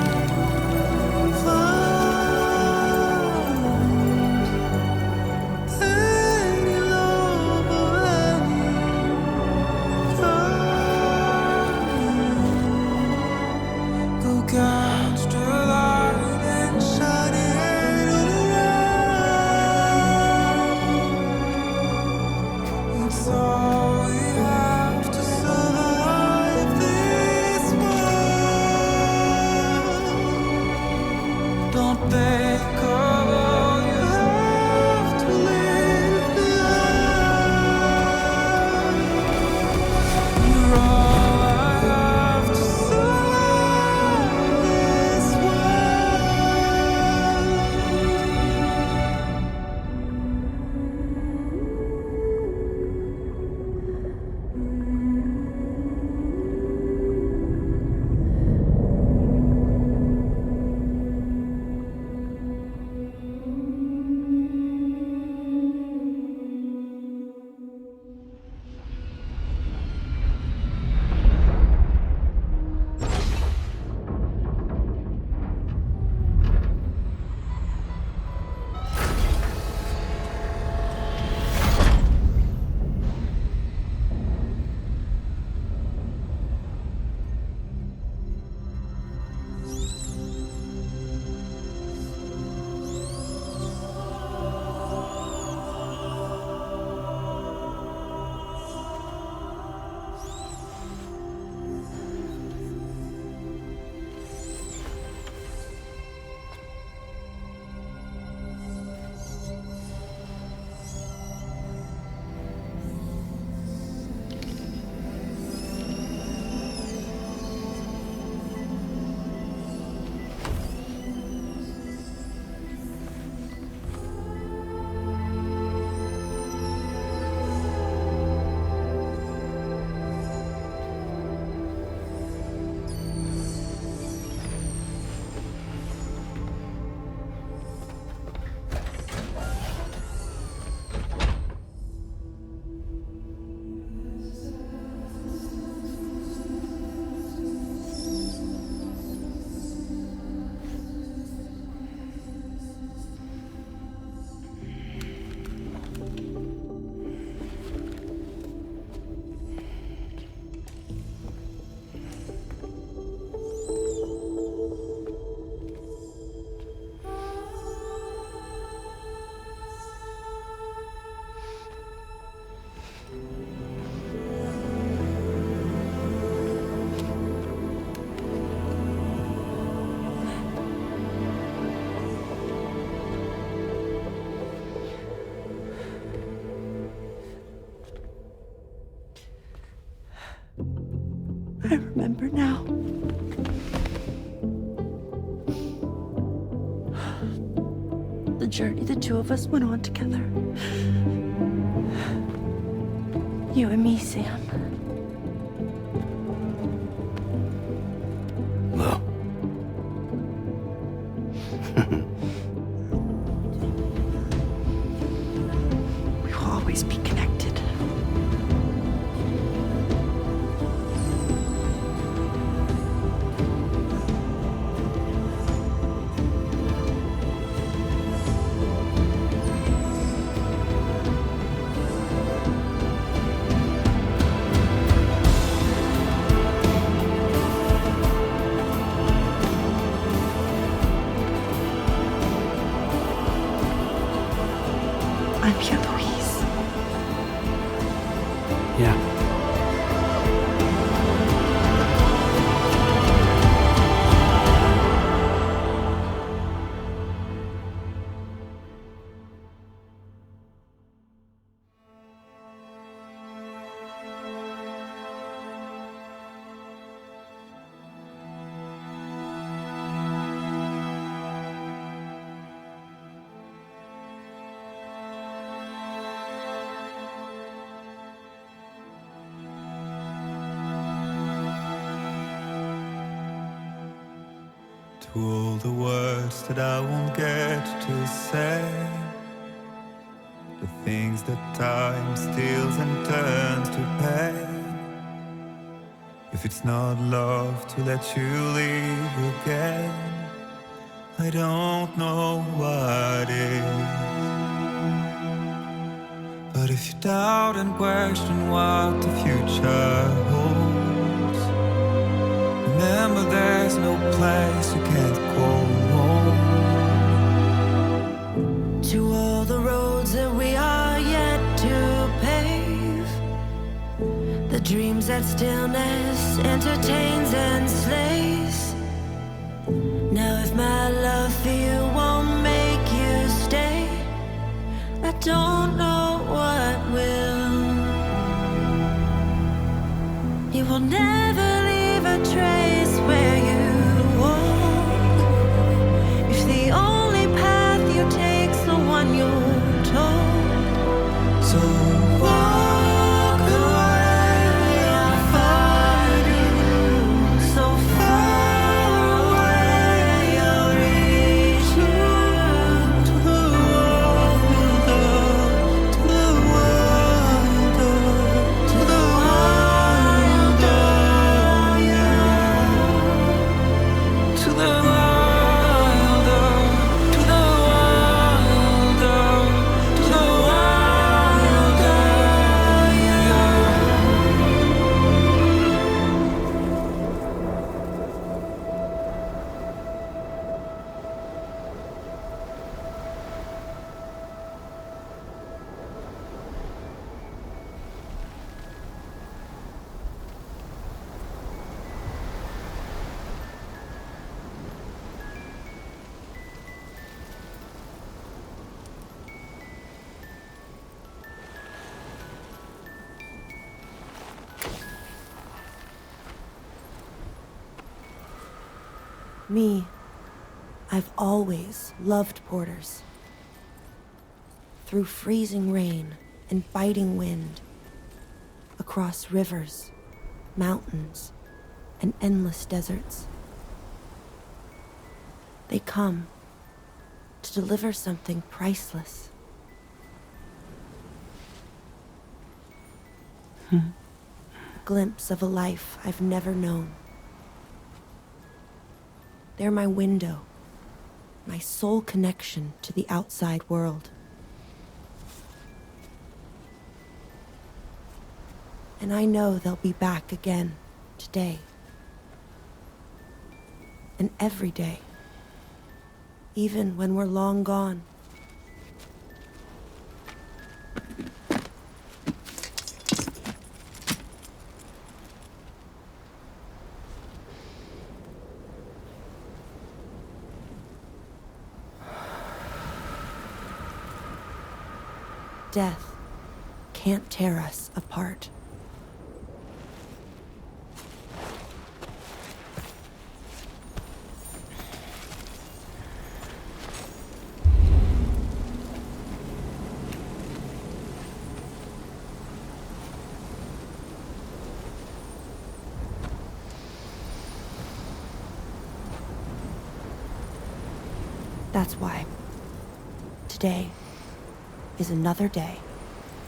find. Any love or any time. Go catch the light and shine it all around. It's all we have to survive this world. Don't think of all you have to leave behind. You're all I have to survive this I remember now. The journey the two of us went on together. You and me, Sam. No. We will always be connected. To all the words that I won't get to say, the things that time steals and turns to pain. If it's not love to let you leave again, I don't know what is. But if you doubt and question what the future holds, remember there's no place you can't go home. To all the roads that we are yet to pave, the dreams that stillness entertains and slays. Now if my love for you won't make you stay, I don't know what will. You will never leave a trace where you walk. If the only path you take's the one you're told, so walk the way I'll find you. So far away I'll reach you. To the wild, to the wild, to the wild, yeah. To the wild, to the wild, to the wild, yeah. Me, I've always loved porters. Through freezing rain and biting wind, across rivers, mountains, and endless deserts. They come to deliver something priceless. A glimpse of a life I've never known. They're my window, my sole connection to the outside world. And I know they'll be back again today. And every day, even when we're long gone. Death can't tear us apart. That's why today is another day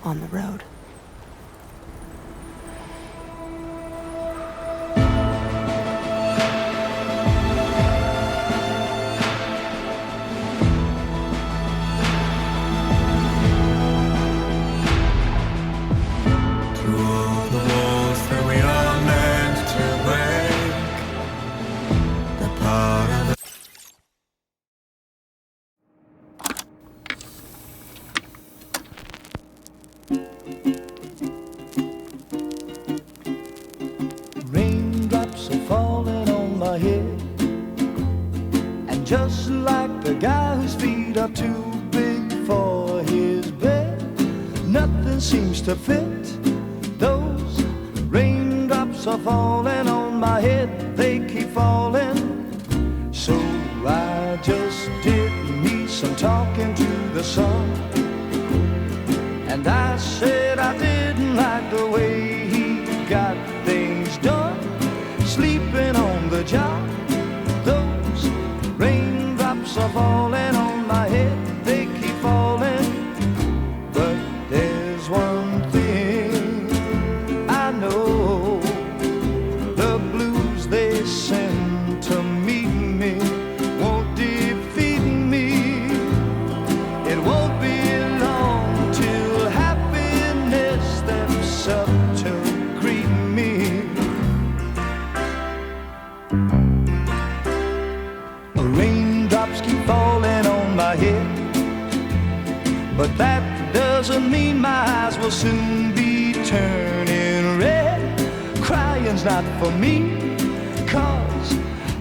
on the road. Raindrops are falling on my head, and just like the guy whose feet are too big for his bed, nothing seems to fit. Those raindrops are falling on my head, they keep falling. So I just did me some talking to the sun, and I said I didn't like the way he got things done, sleeping on the job. Those drops are falling on my head, they keep falling. But there's one thing I know, the blues they send to meet me won't defeat me. It won't be long till happiness steps up to greet me. Raindrops keep falling on my head, but that doesn't mean my eyes will soon be turning red. Crying's not for me, 'cause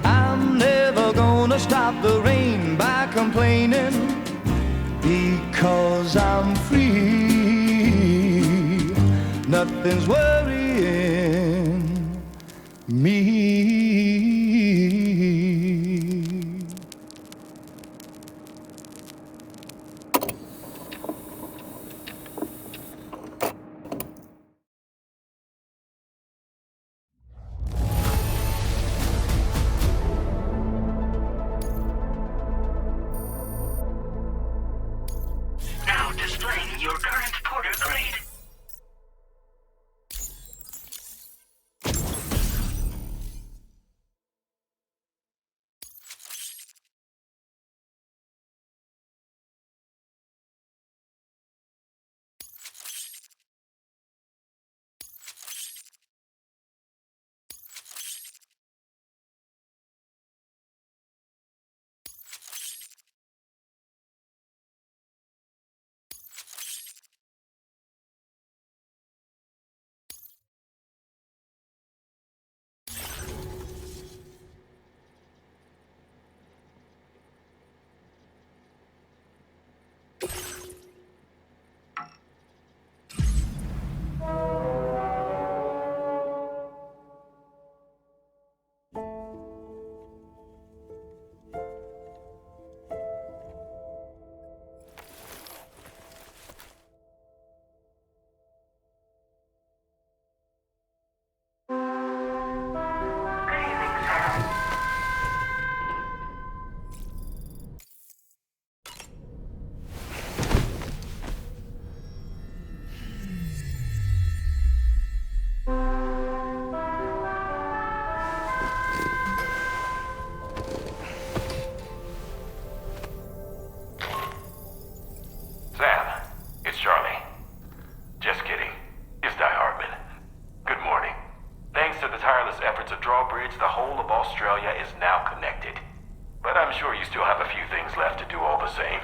I'm never gonna stop the rain by complaining, because I'm free. Nothing's worrying me. Now displaying your current porter grade. Sam, it's Charlie. Just kidding. It's Die Hardman. Good morning. Thanks to the tireless efforts of Drawbridge, the whole of Australia is now connected. But I'm sure you still have a few things left to do all the same.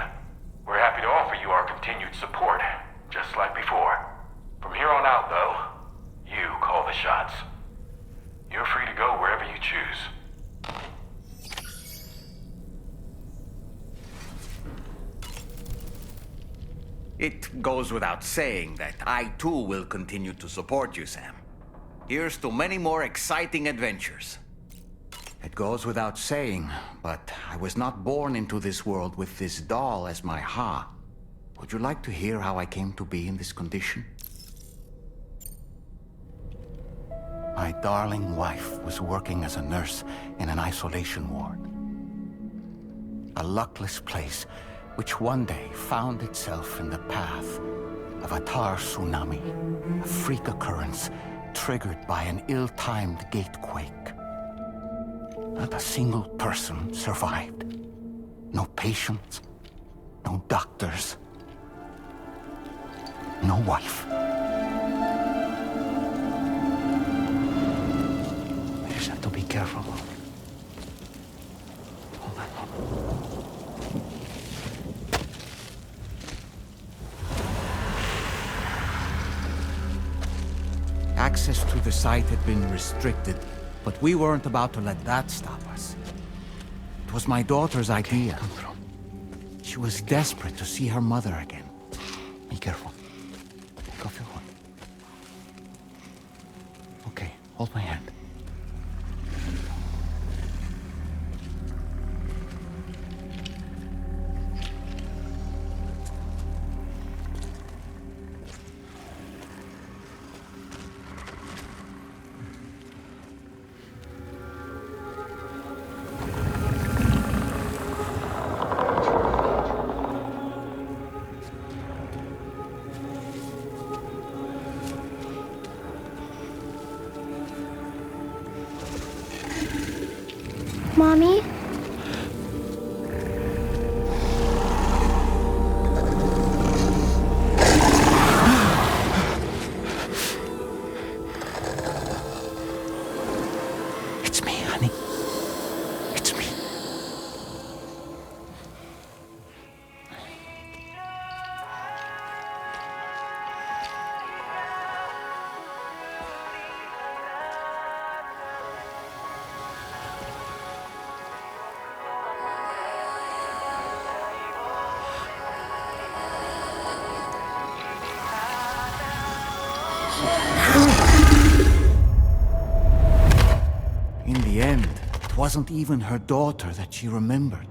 We're happy to offer you our continued support, just like before. From here on out, though, you call the shots. You're free to go wherever you choose. It goes without saying that I too will continue to support you, Sam. Here's to many more exciting adventures. It goes without saying, but I was not born into this world with this doll as my Ha. Would you like to hear how I came to be in this condition? My darling wife was working as a nurse in an isolation ward. A luckless place which one day found itself in the path of a tar tsunami, a freak occurrence triggered by an ill-timed gate quake. Not a single person survived. No patients, no doctors, no wife. We just have to be careful. Hold on. Access to the site had been restricted, but we weren't about to let that stop us. It was my daughter's idea. Come through. She was desperate to see her mother again. Be careful. Take off your hood. Okay, hold my hand. Mommy? It's me, honey. It's me. In the end, it wasn't even her daughter that she remembered.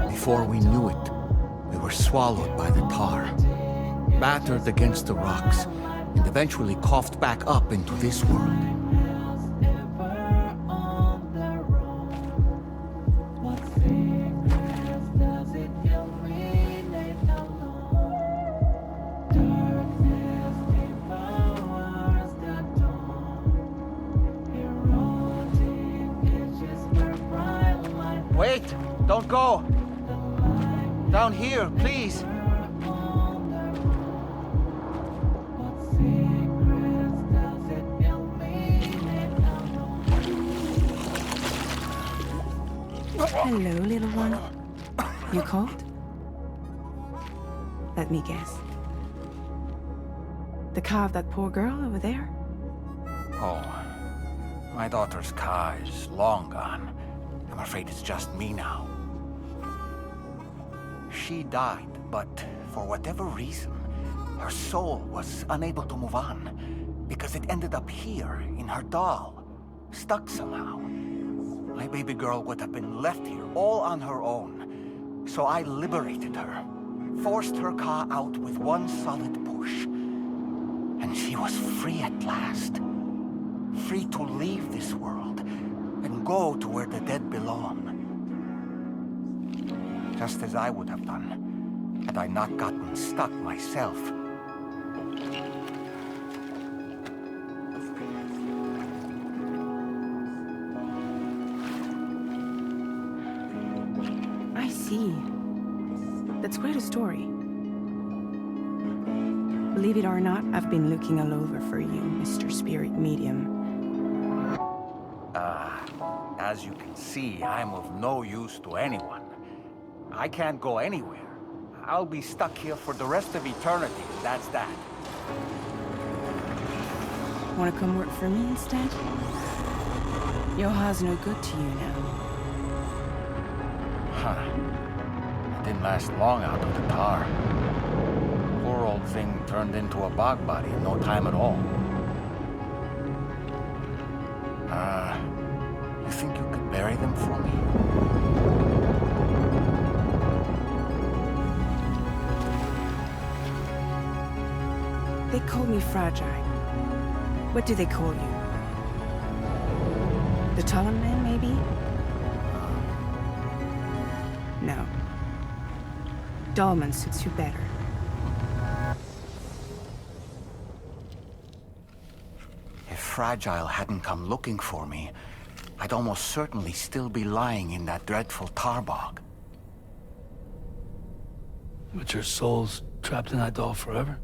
Before we knew it, we were swallowed by the tar, battered against the rocks, and eventually coughed back up into this world. Wait! Don't go! Down here, please! Hello, little one. You cold? Let me guess. The car of that poor girl over there? Oh, my daughter's car is long gone. I'm afraid it's just me now. She died, but for whatever reason, her soul was unable to move on because it ended up here in her doll, stuck somehow. My baby girl would have been left here all on her own, so I liberated her, forced her car out with one solid push, and she was free at last. Free to leave this world and go to where the dead belong. Just as I would have done, had I not gotten stuck myself. I see. That's quite a story. Believe it or not, I've been looking all over for you, Mr. Spirit Medium. As you can see, I'm of no use to anyone. I can't go anywhere. I'll be stuck here for the rest of eternity, that's that. Want to come work for me instead? Yoha's no good to you now. Huh. It didn't last long out of the tar. Poor old thing turned into a bog body in no time at all. You think you could bury them for me? They call me fragile. What do they call you? The Talon Man, maybe? No. Dolman suits you better. If Fragile hadn't come looking for me, I'd almost certainly still be lying in that dreadful tar bog. But your soul's trapped in that doll forever?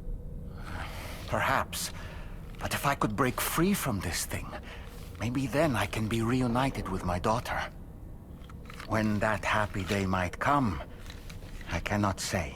Perhaps. But if I could break free from this thing, maybe then I can be reunited with my daughter. When that happy day might come, I cannot say.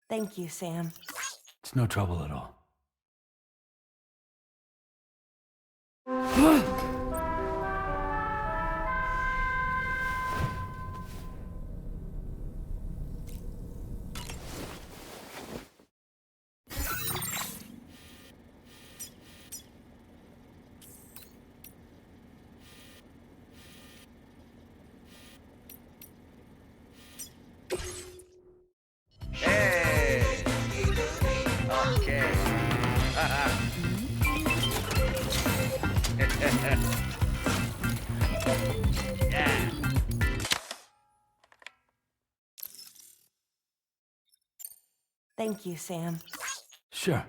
Thank you, Sam. It's no trouble at all. Hey! Okay. Yeah. Thank you, Sam. Sure.